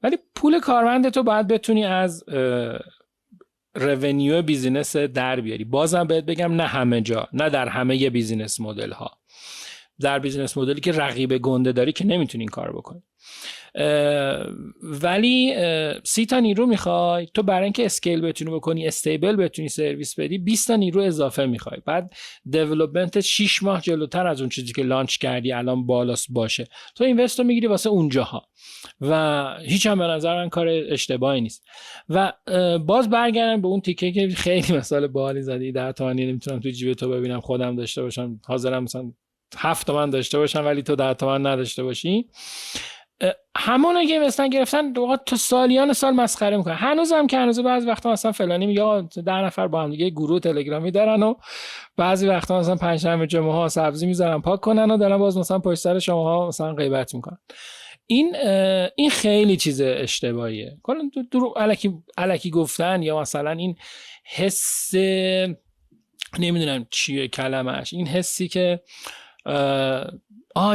ولی پول کارمند تو باید بتونی از رونیو بیزینس در بیاری. بازم بهت بگم نه همه جا، نه در همه بیزینس مدل ها. در بیزینس مدلی که رقیب گنده داری که نمیتونی این کار بکنی. ولی 30 تا نیرو میخوای تو برای اینکه اسکیل بتونی بکنی، استیبل بتونی سرویس بدی، 20 تا نیرو اضافه میخوای. بعد دیولپمنت 6 ماه جلوتر از اون چیزی که لانچ کردی الان بالاست باشه. تو اینوستو میگیری واسه اونجاها و هیچ هم به نظر من کار اشتباهی نیست. و باز برگردم به اون تیکه که خیلی مثال باحالی زدی، 10 تومانی نمیتونم تو جیب تو ببینم خودم داشته باشم، حاضرم مثلا 7 تومن داشته باشم ولی تو 10 تومن نداشته باشی. همونو که مثلا گرفتن تو سالیان سال مسخره میکنن. هنوزم که هنوز بعضی وقتا مثلا فلانی میگه 10 نفر با هم دیگه گروه تلگرامی دارن و بعضی وقتا مثلا 5 شنبه جمعه ها سبزی میذارن پاک کنن و دارن باز مثلا پشت سر شماها مثلا غیبت میکنن. این خیلی چیز اشتباهیه. کلا درو الکی گفتن، یا مثلا این حس نمیدونم چیه کلمش، این حسی که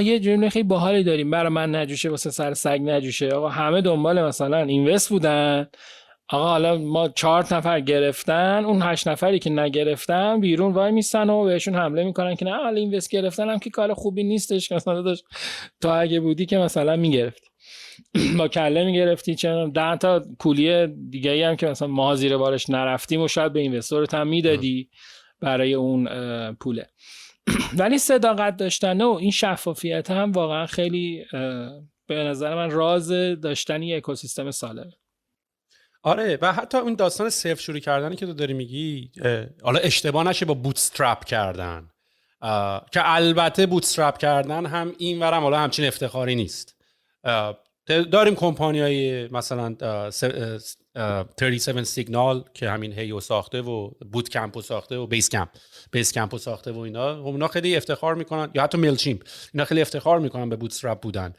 یه جمله خیلی باحالی داریم، برای من نجوشه واسه سر سگ نجوشه. آقا همه دنبال مثلا اینوست بودن، آقا حالا ما 4 نفر گرفتن، اون 8 نفری که نگرفتن بیرون وای میستن و بهشون حمله میکنن که نه حالا اینوست گرفتن هم که کار خوبی نیستش، مثلا داشت تا اگه بودی که مثلا میگرفتی با کله میگرفتی، چه 10 تا کولی دیگه ای هم که مثلا ما زیر بارش نرفتیم و شاید به اینوستورت هم میدادی برای اون پوله. ولی صداقت داشتن و این شفافیت هم واقعا خیلی به نظر من راز داشتن یک اکوسیستم سالم. آره، و حتی اون داستان صفر شروع کردنی که تو داری میگی، حالا اشتباه نشه با بوتسترپ کردن، که البته بوتسترپ کردن هم این ورم حالا همچین افتخاری نیست. داریم کمپانیای مثلا 37 سیگنال که همین هیو ساخته و بوت کمپو ساخته و بیس کمپو ساخته و اینا خیلی افتخار میکنن، یا حتی میلچیمپ، اینا خیلی افتخار میکنن به بوتسترپ بودن.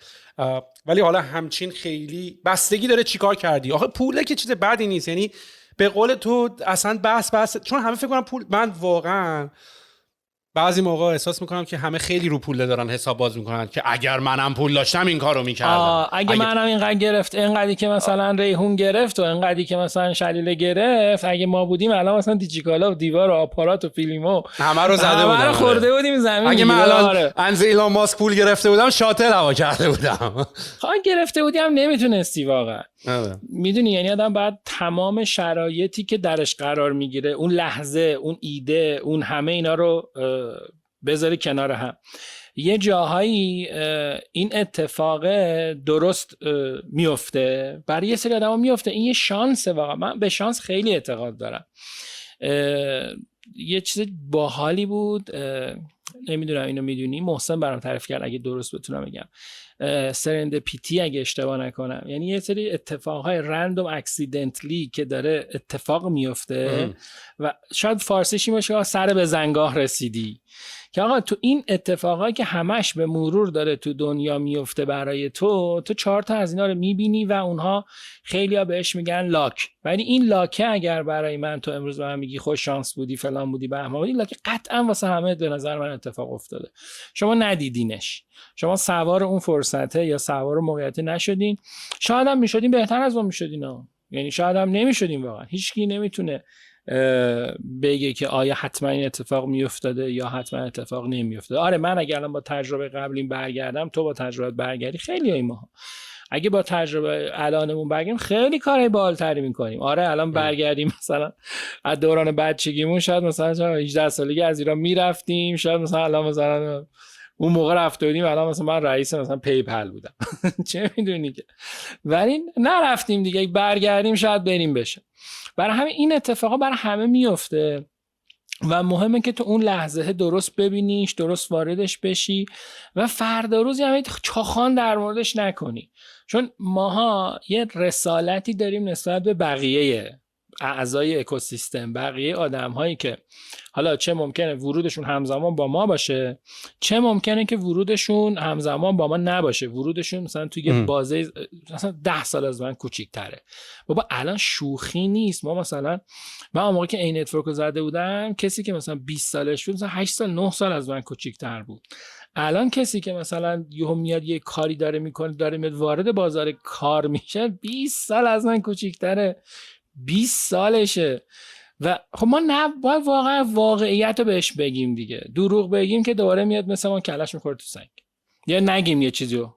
ولی حالا همچین خیلی بستگی داره چیکار کردی. آخه پوله که چیز بدی نیست، یعنی به قول تو اصلا بس چون همه فکر کنن پول، من واقعا بعضی موقع احساس میکنم که همه خیلی رو پول دارن حساب باز میکنن که اگر منم پول داشتم این کارو میکردم، اگه منم اینقدر گرفت، اینقدری که مثلا ریحون گرفت و اینقدری که مثلا شلیله گرفت، اگه ما بودیم الان مثلا دیجیکالا و دیوار و آپارات و فیلمو همه رو زده بودم، همه رو خورده بودیم زمین. اگه من الان از ایلان ماسک پول گرفته بودم شاتل هوا کرده بودم. گرفته بودیم نمیتونستی واقعا. میدونی یعنی آدم باید تمام شرایطی که درش قرار میگیره، اون لحظه، اون ایده، اون همه اینا رو بذاری کنار هم. یه جاهایی این اتفاق درست میفته، برای یه سری آدم ها میفته، این یه شانسه واقعا. من به شانس خیلی اعتقاد دارم. یه چیز باحالی بود، نمیدونم اینو میدونی، محسن برام تعریف کرد اگه درست بتونم بگم، سرندپیتی اگه اشتباه نکنم، یعنی یه سری اتفاقهای رندوم اکسیدنتلی که داره اتفاق میفته و شاید فارسیش باشه سر به زنگاه رسیدی، که آقا تو این اتفاقایی که همش به مرور داره تو دنیا میفته برای تو 4 تا از اینا رو میبینی و اونها خیلی‌ها بهش میگن لاک. ولی این لاکه اگر برای من تو امروز به من میگی خوش شانس بودی فلان بودی بهمان بودی، لاکه قطعا واسه همه به نظر من اتفاق افتاده، شما ندیدینش، شما سوار اون فرصته یا سوار موقعیت نشدین. شاید هم میشدین بهتر از ما میشدین، یعنی شاید هم نمیشدین. واقعا هیچکی نمیتونه بگه که آیا حتما این اتفاق میافتاده یا حتما اتفاق نمیافتاده. آره من اگه الان با تجربه قبلیم برگردم، تو با تجربه برگردی، خیلی ای ما اگه با تجربه الانمون برگردیم خیلی کارهای بالاتری میکنیم. آره الان برگردیم مثلا از دوران بچگیمون، شاید مثلا 18 سالگی از ایران میرفتیم، شاید مثلا الان مثلا اون موقع رفته بودیم الان مثلا من رئیس مثلا پیپل بودم چه میدونی که، ولی نرفتیم دیگه، برگردیم شاید بریم بشه. برای همین این اتفاقا برای همه میفته و مهمه که تو اون لحظه درست ببینیش، درست واردش بشی و فردا روز یعنی چاخان در موردش نکنی، چون ماها یه رسالتی داریم نسبت به بقیه اعضای اکوسیستم، بقیه آدم‌هایی که حالا چه ممکنه ورودشون همزمان با ما باشه، چه ممکنه که ورودشون همزمان با ما نباشه، ورودشون مثلا توی یه بازه مثلا 10 سال از من کوچیک‌تره. بابا الان شوخی نیست. ما مثلا من اون موقع که این نتورک رو زده بودم، کسی که مثلا 20 سالش بود مثلا 8 سال 9 سال از من کوچیک‌تر بود. الان کسی که مثلا یهو میاد یه کاری داره میکنه، داره میاد وارد بازار کار میشه، 20 سال از من کوچیک‌تره، 20 سالشه. و خب ما نباید واقعا واقعیت رو بهش بگیم دیگه، دروغ بگیم که دوباره میاد مثل ما کلش میخوره تو سنگ، یا نگیم یه چیزی رو.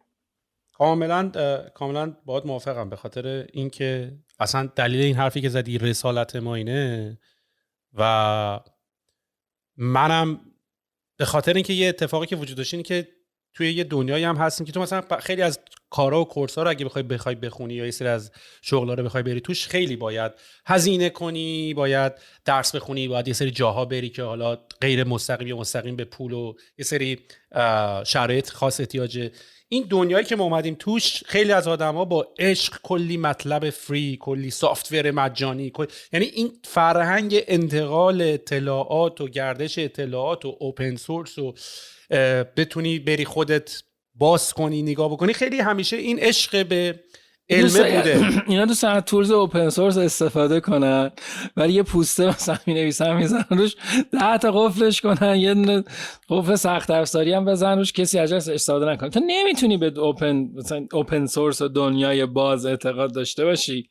کاملا باهات موافقم، به خاطر اینکه اصلا دلیل این حرفی که زدی رسالت ما اینه و منم به خاطر اینکه یه اتفاقی که وجود داشت اینه که توی یه دنیایی هم هستیم که تو مثلا خیلی از کارا و کورس‌ها رو اگه بخوای بخونی یا یه سری از شغل‌ها رو بخوای بری توش، خیلی باید هزینه کنی، باید درس بخونی، باید یه سری جاها بری که حالا غیر مستقیم یا مستقیم به پول و یه سری شرایط خاص احتیاجه. این دنیایی که ما اومدیم توش، خیلی از آدما با عشق کلی مطلب فری، کلی سافت‌ور مجانی، یعنی این فرهنگ انتقال اطلاعات و گردش اطلاعات و اوپن سورس و بتونی بری خودت باز کنی، نگاه بکنی، خیلی همیشه این عشق به علمه بوده. اینا دوست دارن تولز اوپن سورس استفاده کنن ولی یه پوسته مثلا می‌نویسن میزنن روش 10 تا قفلش کنن، یه دونه قفل سخت افزاری هم بزنن روش، کسی ازش استفاده نکنه. تو نمیتونی به اوپن سورس و دنیای باز اعتقاد داشته باشی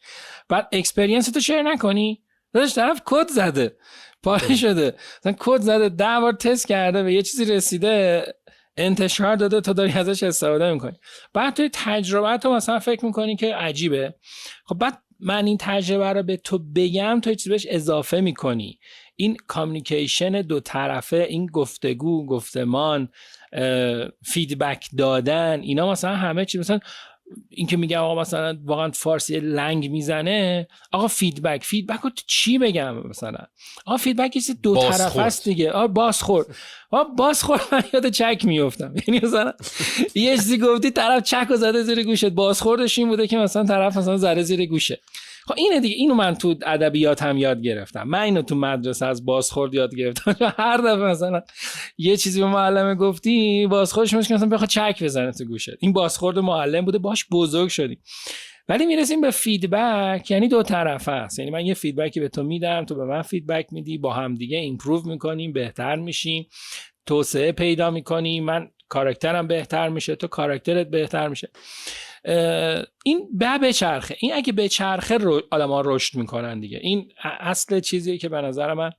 بعد اکسپریانس تو شیر نکنی. داداش طرف کد زده، پاره شده، مثلا کد زده 10 بار تست کرده به یه چیزی رسیده، انتشار داده، تو داری ازش استفاده میکنی. بعد توی تجربه تو مثلا فکر میکنی که عجیبه. خب بعد من این تجربه رو به تو بگم، تو چیزی بهش اضافه میکنی. این کامیونیکیشن دو طرفه، این گفتگو، گفتمان، فیدبک دادن، اینا مثلا همه چی. مثلا این که میگم آقا مثلا واقعا فارسی لنگ میزنه، آقا فیدبک رو چی بگم؟ مثلا آقا فیدبک یه دو طرفه است دیگه. بازخورد من یاد چک میافتم. یعنی مثلا یه چیزی گفتی طرف چک رو زده زیر گوشت، بازخوردش این بوده که مثلا طرف مثلا زده زیر گوشه. خب اینه دیگه. اینو من تو ادبیات هم یاد گرفتم، من اینو تو مدرسه از بازخورد یاد گرفتم. هر دفعه مثلا یه چیزی به معلم گفتی، بازخوردش میشه که مثلا بخواد چک بزنه تو گوشت، این بازخورد معلم بوده، باش بزرگ شدیم. ولی میرسیم به فیدبک، یعنی دو طرفه است. یعنی من یه فیدبکی به تو میدم، تو به من فیدبک میدی، با هم دیگه ایمپروو میکنیم، بهتر میشیم، توسعه پیدا میکنیم، من کاراکترم بهتر میشه، تو کاراکترت بهتر میشه. این بچرخه. این اگه بچرخه آدم‌ها رشد میکنن دیگه. این اصل چیزیه که به نظر من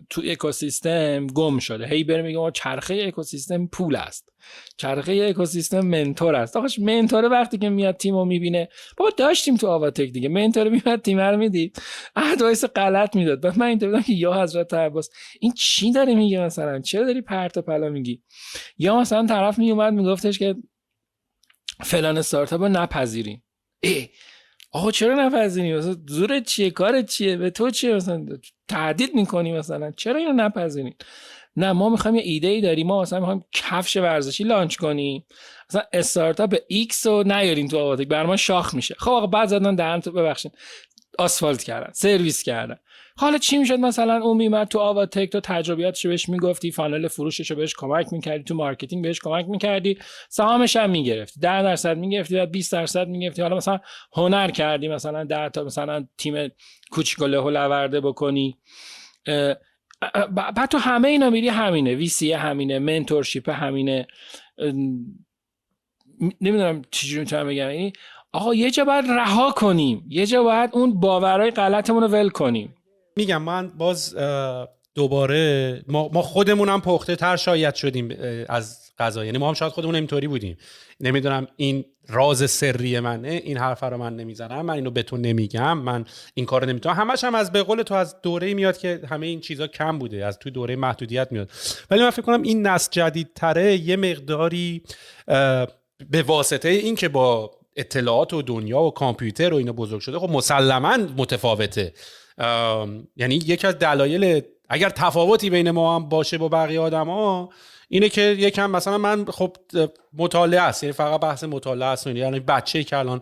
تو اکوسیستم گم شده. هی بریم میگم چرخه اکوسیستم پول است، چرخه اکوسیستم منتور است. آخه منتور وقتی که میاد تیمو میبینه، بابا داشتیم تو آواتک دیگه، منتور میاد تیم رو میدید، ادوایس غلط میداد. بعد من اینطور بودم که یا حضرت عباس این چی داره میگه؟ مثلا چرا داری پرت و پلا میگی؟ یا مثلا طرف میومد میگفتش که فلان استارتاپ رو نپذیریم. آقا چرا نپذیریم؟ مثلا زورت چیه؟ کارت چیه؟ به تو چیه؟ مثلا تهدید میکنی مثلا چرا اینو نپذیریم؟ نه ما میخوایم یه ایده ای داریم، ما مثلا میخوایم کفش ورزشی لانچ کنیم، مثلا استارتاپ ایکس رو نیاریم تو آواتک، بر ما شاخ میشه. خب آقا بعد زدن دهن تو، ببخشید، آسفالت کردن، سرویس کردن. حالا چی میشد؟ مثلا اون میمد تو آواتک، تو تجربیاتشو بهش میگفتی، فانل فروششو بهش کمک میکردی، تو مارکتینگ بهش کمک میکردی، سهامش هم میگرفتی، 10% میگرفتی، بعد 20% میگرفتی. حالا مثلا هنر کردی، مثلا 10 تا مثلا تیم کوچیک و لهولورده بکنی. بعد تو همه اینا میری همینه، ویسی همینه، منتورشیپ همینه. نمیدونم چجوری میتونم بگم. یعنی آقا یه جا باید رها کنیم، یه جا باید اون باورهای غلطمون رو ول کنیم. میگم من باز دوباره ما خودمون هم پخته تر شاید شدیم از قضا. یعنی ما هم شاید خودمون اینطوری بودیم. نمیدونم، این راز سری منه، این حرف رو من نمیزنم، من اینو به تو نمیگم، من این کارو نمیتونم. همش هم از به قول تو از دوره میاد که همه این چیزا کم بوده، از توی دوره محدودیت میاد. ولی من فکر کنم این نسل جدیدتره یه مقداری به واسطه این که با اطلاعات و دنیا و کامپیوتر و اینا بزرگ شده، خب مسلماً متفاوته. یعنی یکی از دلایل اگر تفاوتی بین ما هم باشه با بقیه آدما اینه که یکم مثلا من خب مطالعه است، یعنی فقط بحث مطالعه است. یعنی بچه‌ای که الان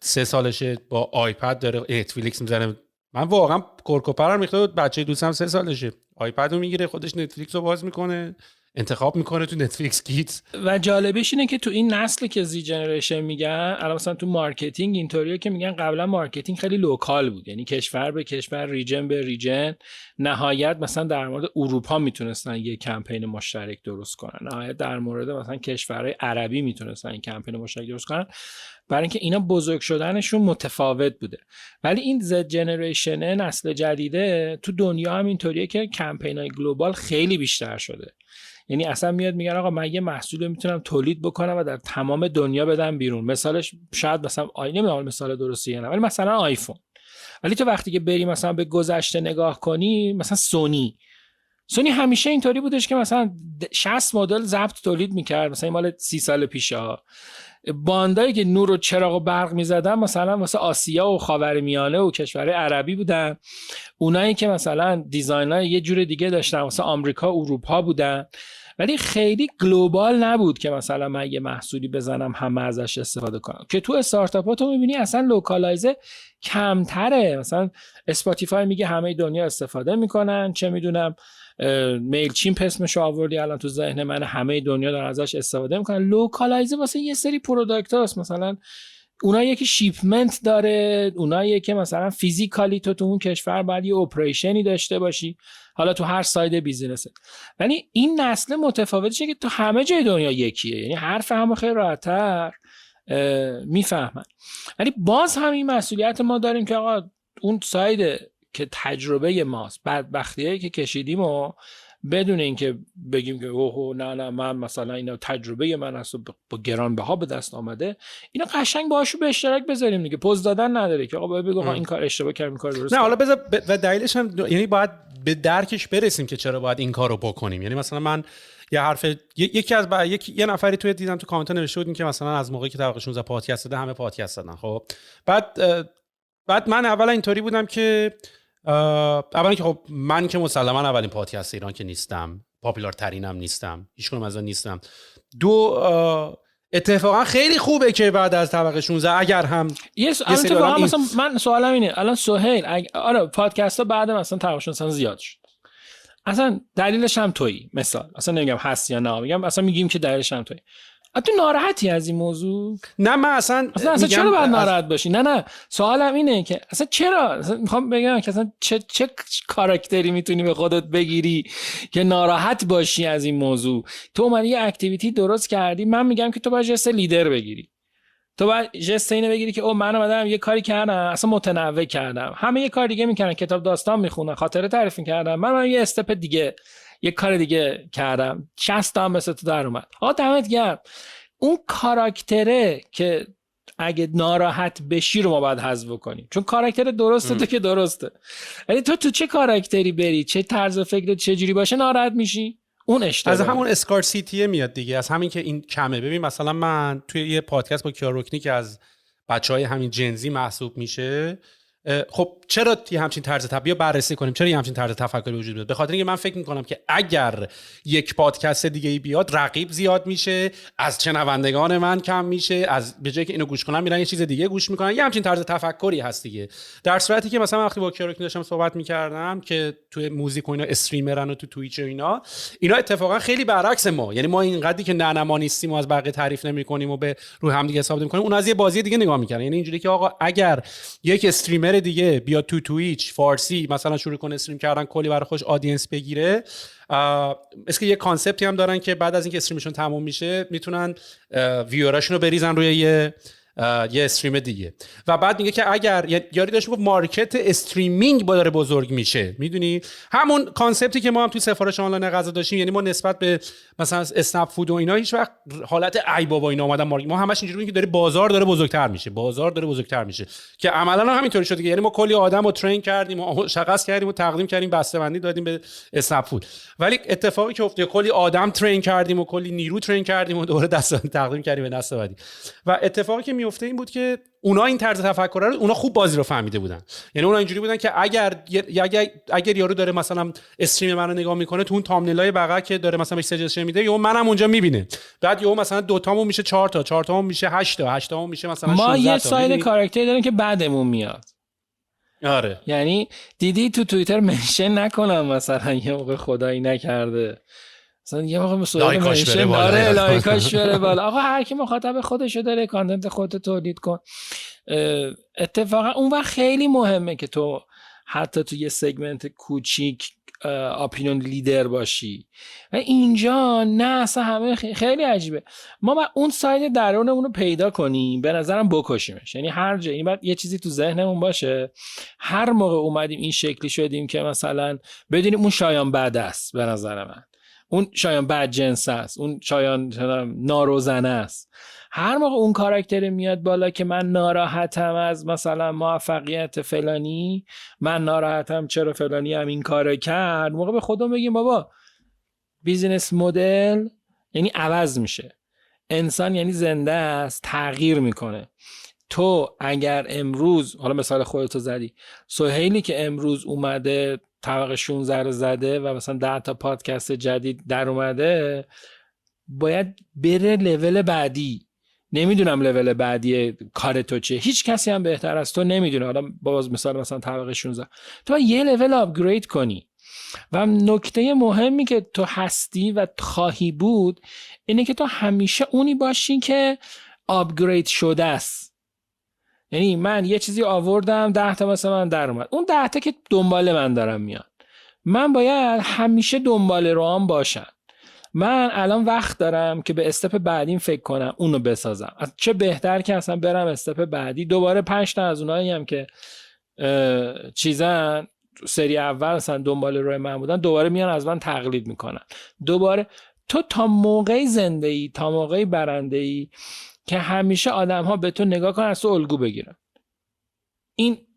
3 سالشه با آیپد داره نتفلیکس میزنه، من واقعا کرکوپرم ریخته. بچه دوستم 3 سالشه آیپد رو میگیره، خودش نتفلیکس رو باز میکنه، انتخاب میکنه تو نتفلیکس کیدز. و جالبش اینه که تو این نسل که زی جنریشن میگن، الان مثلا تو مارکتینگ اینطوریه که میگن قبلا مارکتینگ خیلی لوکال بود، یعنی کشور به کشور، ریجن به ریجن. نهایت مثلا در مورد اروپا میتونستن یه کمپین مشترک درست کنن، نهایت در مورد مثلا کشورهای عربی میتونستن این کمپین مشترک درست کنن، برای اینکه اینا بزرگ شدنشون متفاوت بوده. ولی این زد جنریشن، نسل جدیده، تو دنیا هم اینطوریه که کمپینای گلوبال خیلی بیشتر شده. یعنی اصلا میاد میگن آقا من یه محصول میتونم تولید بکنم و در تمام دنیا بدم بیرون. مثالش شاید مثلا نمیدونم مثال درستیه نه، ولی مثلا آیفون. ولی تو وقتی که بری مثلا به گذشته نگاه کنی، مثلا سونی همیشه اینطوری بودش که مثلا 60 مدل ضبط تولید میکرد، مثلا مال 30 سال پیشه ها. باندایی که نور و چراغ و برق میزدن مثلا واسه آسیا و خاورمیانه و کشورهای عربی بودن. اونایی که مثلا دیزاینای یه جور دیگه داشتن واسه آمریکا و اروپا بودن. ولی خیلی گلوبال نبود که مثلا من یه محصولی بزنم همه ازش استفاده کنم. که تو استارتاپ‌ها تو می‌بینی اصلا لوکالایزه کمتره. مثلا اسپاتیفای میگه همه دنیا استفاده میکنن، چه میدونم میل چیمپ اسمش آوردی الان تو ذهن من، همه دنیا دارن ازش استفاده میکنن. لوکالایزه واسه یه سری پروداکت هاست، مثلا اونا یکی شیپمنت داره، اونایی که مثلا فیزیکالی تو اون کشور باید یه اپریشنی داشته باشی، حالا تو هر ساید بیزینسه. ولی این نسل متفاوتشه که تو همه جای دنیا یکیه، یعنی حرف همو خیلی راحت‌تر میفهمن. ولی باز هم این مسئولیت ما داریم که آقا اون ساید که تجربه ماست، بدبختیایی که کشیدیم و بدون اینکه بگیم که اوه نه من مثلا اینا تجربه من است و با گرانبها به دست آمده، اینا قشنگ باهاشو به اشتراک بذاریم دیگه. پوز دادن نداره که آقا بگو این کار اشتباه کردم، این کار درست نه حالا بذار و دلیلش هم یعنی باید به درکش برسیم که چرا باید این کارو بکنیم. یعنی مثلا من یه حرف یه نفری توی دیدم تو کامنت نوشته بود که مثلا از موقعی که طبقه 16 پادکست داده همه پادکست دادن. خب بعد من اولا اینطوری بودم که اولا که خب من که مسلما اولین پادکست ایران که نیستم، پاپولار ترینم نیستم، هیچ کنم از اون نیستم. دو اتفاقا خیلی خوبه که بعد از طبقه 16 اگر هم اتفاقا مثلا من سوالم اینه الان سهیل آره پادکست ها بعد مثلا طبقه 16 زیاد شد، اصلا دلیلش هم تویی، مثال اصلا نمیگم هست یا نه، میگم اصلا میگیم که دلیلش هم تویی. تو ناراحتی از این موضوع؟ نه من اصلا چرا باید ناراحت باشی؟ نه سوالم اینه که اصلا چرا میخوام بگم که اصلا چه کاراکتری میتونی به خودت بگیری که ناراحت باشی از این موضوع؟ تو اومدی یه اکتیویتی درست کردی، من میگم که تو باید جست لیدر بگیری، تو باید جست اینو بگیری که من اومدم یه کاری کردم، اصلا متنوع کردم، همه یه کار دیگه میکنن، کتاب داستان میخونن، خاطره تعریف میکردن، من یه استپ دیگه یه کار دیگه کردم، 60 تا هم مثل تو در اومد. آقا دمت گرم. اون کاراکتره که اگه ناراحت بشی رو ما باید حذف کنیم، چون کاراکتر درسته تو که درسته، ولی تو چه کاراکتری بری، چه طرز فکرت چه جوری باشه ناراحت میشی، اون اشتباه. از همون اسکارسیتی میاد دیگه، از همین که این کمه. ببین مثلا من توی یه پادکست با کیاروکنی که از بچهای همین جنزی محسوب میشه، خب چرا یه همچین طرز تفکر بررسی کنیم، چرا یه همچین طرز تفکری وجود داره؟ به خاطر اینکه من فکر میکنم که اگر یک پادکست دیگه ای بیاد رقیب زیاد میشه، از شنوندگان من کم میشه، از به جای که اینو گوش کنن میرن یه چیز دیگه گوش میکنن، یه همچین طرز تفکری هست دیگه. در صورتی که مثلا وقتی با کیاروکی داشتم صحبت میکردم که توی موزیک و اینا استریمرن و تو توییچ و اینا اتفاقا خیلی برعکس ما، یعنی ما اینقدری که ما نیستیم و از بقیه تعریف نمیکنیم و به روی هم دیگه حساب نمیکنیم، اون از یه بازی دیگه نگاه میکنن. یعنی اینجوری که آقا اگر یک استریمر دیگه بیاد تو توییچ فارسی مثلا شروع کنه استریم کردن، کلی برای خوش آدینس بگیره، اسکی یه کانسپتی هم دارن که بعد از اینکه استریمشون تموم میشه میتونن ویوراشون رو بریزن روی یه استریم دیگه. و بعد میگه که اگر یاری داشت گفت مارکت استریمینگ با داره بزرگ میشه، میدونی همون کانسپتی که ما هم توی سفارش آنلاین غذا داشتیم، یعنی ما نسبت به مثلا اسنپ فود و اینا هیچ وقت حالت ای بابا اینا اومدن مارکت، ما همش اینجوری که داره بازار داره بزرگتر میشه که عملاً همینطوری شده. یعنی ما کلی آدمو ترین کردیم و مشخص کردیم و تقدیم کردیم، بسته‌بندی دادیم به اسنپ فود، ولی اتفاقی که افتاد کلی آدم ترین کردیم و کلی نیرو ترین کردیم و دوباره دسته‌بندی تقدیم کردیم به دسته‌بندی. و اتفاقی که میفته این بود که اونا این طرز تفکر رو اونا خوب بازی رو فهمیده بودن. یعنی اونا اینجوری بودن که اگر یارو داره مثلا استریم منو نگاه میکنه تو اون تامنیلای بغل که داره مثلا بهش سجستشن میده، یا منم اونجا میبینه، بعد یا مثلا دوتامون میشه 4 تا، 4 تامون میشه 8 تا، 8 تامون میشه مثلا 16 تا. ما یه ساید کاراکتری داریم که بعدمون میاد. آره یعنی دیدی تو توییتر منشن نکنم مثلا یه موقع خدایی نکرده مثلا یه موقع مسئله منشن داره لایکاش بره بالا. آقا هر کی مخاطب خودشو داره، کانتنت خودت تولید کن. اتفاقا اون وقت خیلی مهمه که تو حتی تو یه سگمنت کوچیک اپینیون لیدر باشی. و اینجا نه، اصلا همه خیلی عجیبه. ما باید اون ساید درونمون رو پیدا کنیم، به نظرم بکشیمش. یعنی هر جایی باید یه چیزی تو ذهنمون باشه، هر موقع اومدیم این شکلی شدیم که مثلا بدونیم اون شایان بد است، به نظر من اون شایان بد جنس است، اون شایان ناروزنه است. هر موقع اون کاراکتر میاد بالا که من ناراحتم از مثلا موفقیت فلانی، من ناراحتم چرا فلانی هم این کارو کرد، موقع به خودم بگیم بابا بیزینس مدل یعنی عوض میشه، انسان یعنی زنده است، تغییر میکنه. تو اگر امروز، حالا مثال خودتو زدی، سهیلی که امروز اومده طبقه 16 رو زده و مثلا 10 تا پادکست جدید در اومده، باید بره لول بعدی. نمیدونم لول بعدی کار تو چیه، هیچ کسی هم بهتر از تو نمیدونه. حالا باز مثال مثلا طبقه 16 تو یه لول آپگرید کنی. و نکته مهمی که تو هستی و خواهی بود اینه که تو همیشه اونی باشی که آپگرید شده است. یعنی من یه چیزی آوردم 10 تا واسه من در اومد، اون 10 تا که دنبال من دارم میان، من باید همیشه دنبال روام باشم. من الان وقت دارم که به استپ بعدیم فکر کنم، اونو بسازم. چه بهتر که اصلا برم استپ بعدی، دوباره 5 تا از اونایی هم که چیزن سری اول اصلا دنبال روی من بودن دوباره میان از من تقلید میکنن. دوباره تو تا موقعی زنده ای، تا موقعی برنده ای که همیشه آدم ها به تو نگاه کنن، از تو الگو بگیرن.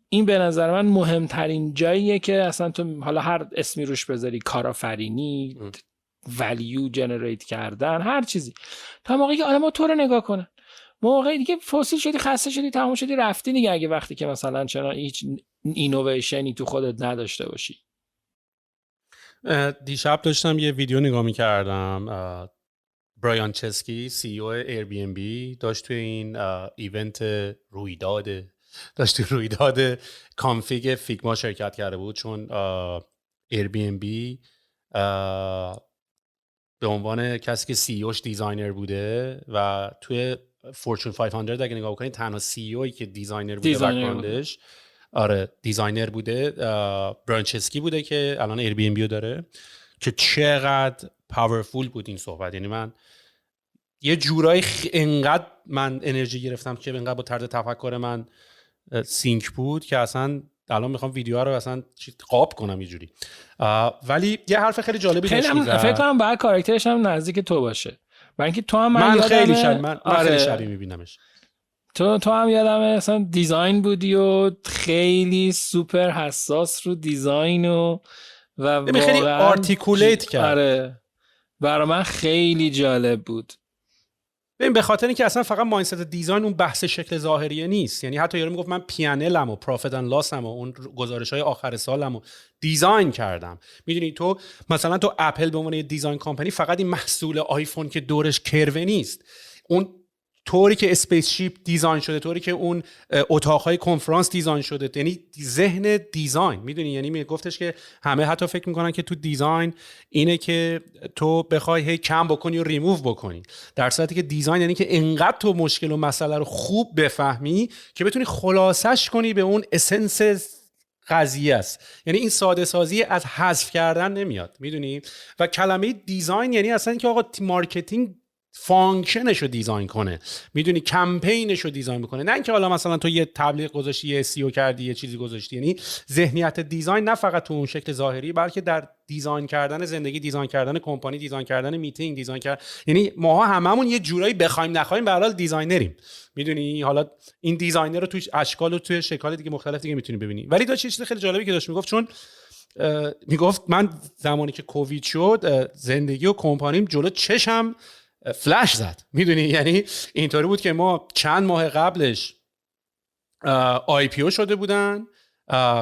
این به نظر من مهمترین جاییه که اصلا تو حالا هر اسمی روش بذاری، کارآفرینی، ولیو جنریت کردن، هر چیزی، تا موقعی که آدم ها تو رو نگاه کنن. موقعی دیگه فوسیل شدی، خسته شدی، تموم شدی، رفتی دیگه. اگه وقتی که مثلا چنان هیچ اینویشنی تو خودت نداشته باشی. دیشب داشتم یه ویدیو نگاه می‌کردم، برایان چسکی سی او ایر بی ام بی داشت توی این ایونت رویداد کانفیگ فیگما شرکت کرده بود، چون ایر بی ام بی به عنوان کسی که سی اوش دیزاینر بوده و توی فورچون 500 اگه نگاه کنید تنها سی اویی که دیزاینر بوده بک‌گراندش دیزاینر بوده برایان چسکی بوده که الان ایر بی ام بی رو داره. که چقدر پاورفول بود این صحبت. یعنی من یه جورایی انقدر من انرژی گرفتم که انقدر با طرز تفکر من سینک بود که اصلا الان میخوام ویدیوها رو اصلا قاب کنم یه جوری. ولی یه حرف خیلی جالبی داشت می‌زد. فکر کنم بعد کاراکترش هم نزدیک تو باشه، برای اینکه تو هم من خیلی خیلی شبیه میبینمش. تو هم یادمه اصلا دیزاین بودی و خیلی سوپر حساس رو دیزاین و خیلی آرتیکولیت کرد. آره برای من خیلی جالب بود. ببین به خاطر اینکه اصلا فقط مایندست دیزاین اون بحث شکل ظاهریه نیست. یعنی حتی یارو میگفت من پیانلم و پروفیت اند لاسم و اون گزارش‌های آخر سالم و دیزاین کردم. میدونی تو مثلا تو اپل به عنوان یه دیزاین کمپانی فقط این محصول آیفون که دورش کروه نیست، اون طوری که اسپیس شیپ دیزاین شده، طوری که اون اتاقهای کنفرانس دیزاین شده، یعنی ذهن دیزاین. میدونی یعنی میگفتش که همه حتی فکر میکنن که تو دیزاین اینه که تو بخوای هی کم بکنی و ریموو بکنی، در صورتی که دیزاین یعنی که انقدر تو مشکل و مسئله رو خوب بفهمی که بتونی خلاصش کنی به اون اسنس قضیه است. یعنی این ساده سازی از حذف کردن نمیاد، میدونی. و کلمه دیزاین یعنی اصلا که آقا مارکتینگ فانکشنش رو دیزاین کنه، میدونی، کمپینش رو دیزاین بکنه، نه اینکه حالا مثلا تو یه تبلیغ گذاشتی، یه SEO کردی، یه چیزی گذاشتی. یعنی ذهنیت دیزاین نه فقط تو اون شکل ظاهری، بلکه در دیزاین کردن زندگی، دیزاین کردن کمپانی، دیزاین کردن میتینگ، دیزاین کردن. یعنی ماها هممون یه جورایی بخوایم نخوایم به هر حال دیزاینریم، میدونی. حالا این دیزاینر رو توی اشکال و توی شکل دیگه مختلف دیگه میتونی ببینی. ولی داشت چیز خیلی جالبی که داشت میگفت، چون میگفت من زمانی که کووید شد زندگی و کمپانیم جلو چشم فلش زد، میدونی. یعنی اینطوری بود که ما چند ماه قبلش IPO شده بودن،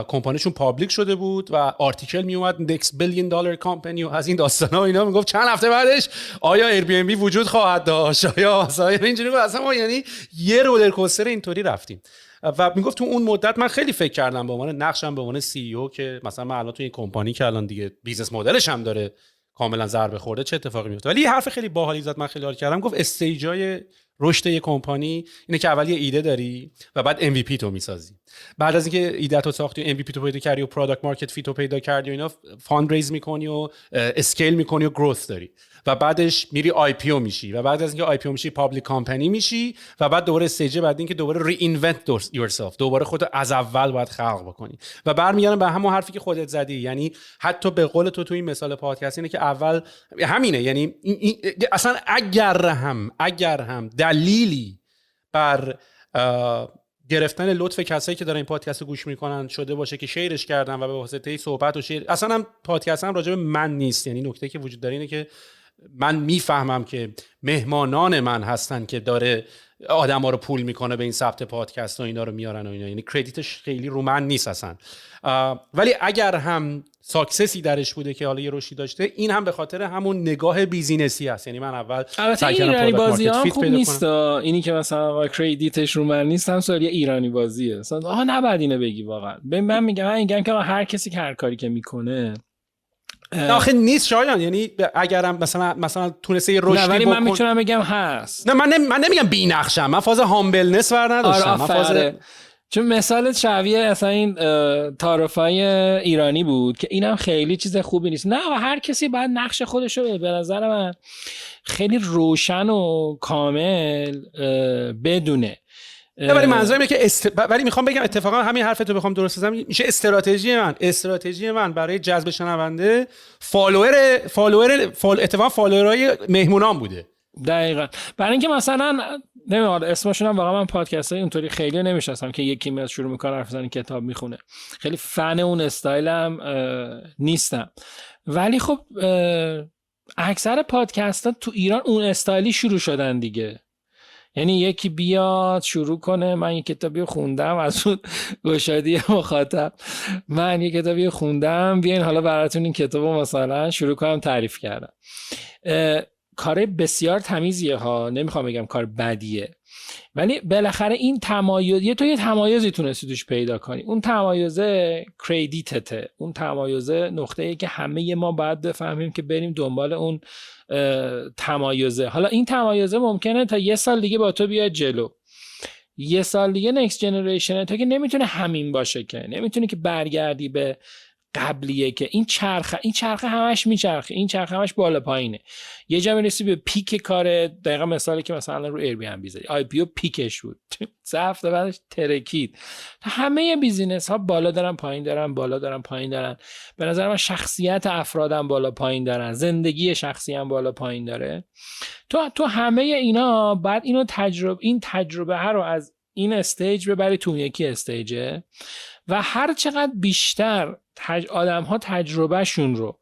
کمپانیشون پابلیک شده بود و آرتیکل می اومد next billion dollar company و از این داستانا و اینا. میگفت چند هفته بعدش آیا ایر بی ام بی وجود خواهد داشت، آیا مثلا اینجوری بود. اصلا ما یعنی یه رولر کوستر اینطوری رفتیم. و میگفت تو اون مدت من خیلی فکر کردم به عنوان نقشم به عنوان سی او که مثلا من الان تو این کمپانی که الان دیگه بیزنس مدلش هم داره کاملا ضربه خورده چه اتفاقی میفته. ولی یه حرف خیلی باحالی زد، من خیلی حال کردم. گفت استیجای رشد یه کمپانی اینه که اول یه ایده داری و بعد MVP تو میسازی. بعد از اینکه ایده تو ساختی و MVP تو پیدا کردی و پروداکت مارکت فیت رو پیدا کردی و اینا، فاند ریز میکنی و اسکیل میکنی و گروث داری و بعدش میری IPO میشی و بعد از اینکه IPO میشی پابلیک کمپانی میشی و بعد دوباره استیج بعد اینکه دوباره ری اینونت یورسلف، دوباره خودت از اول باید خلق بکنی. و برمیگردم به همون حرفی که خودت زدی. یعنی حتی به قول تو این مثال پادکست اینه که اول همینه. یعنی اصلا اگر هم دلیلی بر گرفتن لطف کسایی که دارن این پادکست رو گوش میکنن شده باشه که شیرش کردن و به واسطه صحبت و شیر، اصلا هم پادکست هم راجع به من نیست. یعنی نکته که وجود داره اینه که من میفهمم که مهمانان من هستن که داره آدما رو پول میکنه به این ثبت پادکست و اینا رو میارن و اینا. یعنی کردیتش خیلی رو من نیست اصلا. ولی اگر هم ساکسسی درش بوده که حالا یه رشدی داشته، این هم به خاطر همون نگاه بیزینسی است. یعنی من اول ایرانی بازی هم خوب نیست، اینی که مثلا کردیتش رو من نیست هم سوال ایرانی بازیه. مثلا نباید اینو بگی واقعا. من میگم که هر کسی که هر کاری که میکنه آخه نیست شایان، یعنی اگرم مثلا تونسته یه رشدی ولی بکن. من میتونم بگم هست. نه من نمیگم بی‌نقشم، من فاز هامبلنس ور نداشتم. من فاز چون مثال شبیه اصلا این تعارفای ایرانی بود که اینم خیلی چیز خوبی نیست. نه هر کسی باید نقش خودشو به نظر من خیلی روشن و کامل بدونه. ولی منظورم اینه که ولی میخوام بگم اتفاقا همین حرفتو بخوام درست بزنم میشه استراتژی من برای جذب شنونده اتفاقا فالوورای مهمونان بوده. دقیقاً. برای اینکه مثلا نمیدونم اسمشون هم واقعا من پادکستای اونطوری خیلی نمیشناسم که یکی میاد شروع میکنه حرف زدن کتاب میخونه، خیلی فن اون استایلم نیستم. ولی خب اکثر پادکست ها تو ایران اون استایلی شروع شدن دیگه. یعنی یکی بیاد شروع کنه من یک کتابی خوندم از اون گشادی مخاطب، من یک کتابی خوندم بیاین حالا براتون این کتابو مثلا شروع کنم تعریف کردم. کار بسیار تمیزیه ها، نمیخوام بگم کار بدیه، ولی بالاخره این تمایز تو یه تمایزی تونستی توش پیدا کنی. اون تمایزه کردیتته، اون تمایزه نقطه‌ای که همه ما باید بفهمیم که بریم دنبال اون تمایزه. حالا این تمایزه ممکنه تا یه سال دیگه با تو بیاد جلو، یه سال دیگه نکست جنریشن تو که نمیتونه همین باشه، که نمیتونه که برگردی به قبلیه که این چرخه همش میچرخه، این چرخه همش بالا پایینه. یه جا میرسی به پیک کار، دقیقا مثالی که مثلا رو ایر بی ام بی زدی آی پی او پیکش بود 3 هفته بعدش ترکید. همه بیزینس ها بالا دارن پایین دارن، بالا دارن پایین دارن. به نظر من شخصیت افرادم بالا پایین دارن، زندگی شخصی هم بالا پایین داره. تو همه اینا بعد این تجربه ها رو از این استیج ببری تو یکی استیجه و هر چقدر بیشتر آدم ها تجربه شون رو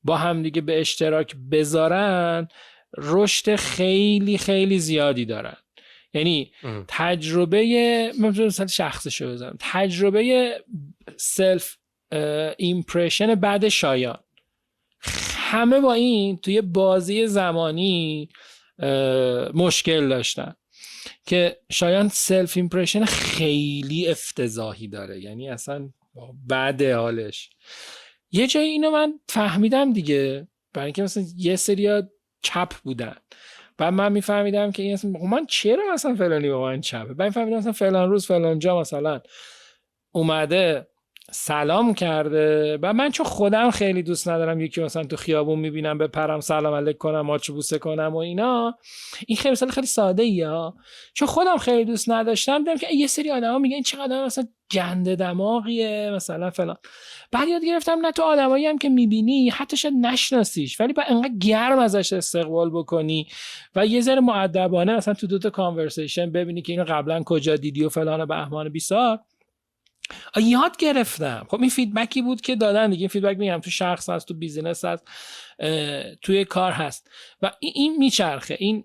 با هم دیگه به اشتراک بذارن رشد خیلی خیلی زیادی دارن. یعنی تجربه مثلا شخصشو بزنم، تجربه سلف ایمپرشن بعد شایان، همه با این توی بازی زمانی مشکل داشتن که شایان سلف ایمپرشن خیلی افتضاحی داره، یعنی اصلا بعد حالش. یه جایی اینو من فهمیدم دیگه، برای اینکه مثلا یه سریا چپ بودن، بعد من میفهمیدم که این اصلا من چرا مثلا فلانی با من چپه، بعد میفهمیدم مثلا فلان روز فلان جا مثلا اومده سلام کرده و من چون خودم خیلی دوست ندارم یکی مثلا تو خیابون میبینم بپرم سلام علیک کنم ماچو بوسه کنم و اینا، این خیلی مثلا خیلی ساده ایه، چون خودم خیلی دوست نداشتم دیدم که یه سری آدما میگن این چقدر آدم مثلا گنده دماغیه مثلا فلان. بعد یاد گرفتم نه، تو آدمایی هم که میبینی حتی شاید نشناسیش ولی با انقدر گرم ازش استقبال بکنی و یه ذره مؤدبانه مثلا تو 2 تا کانورسیشن ببینی که اینو قبلا کجا دیدی و فلان و بهمان بیسار. یاد گرفتم. خب این فیدبکی بود که دادن دیگه، فیدبک میگم تو شخص هست، تو بیزینس هست، توی کار هست و این میچرخه. این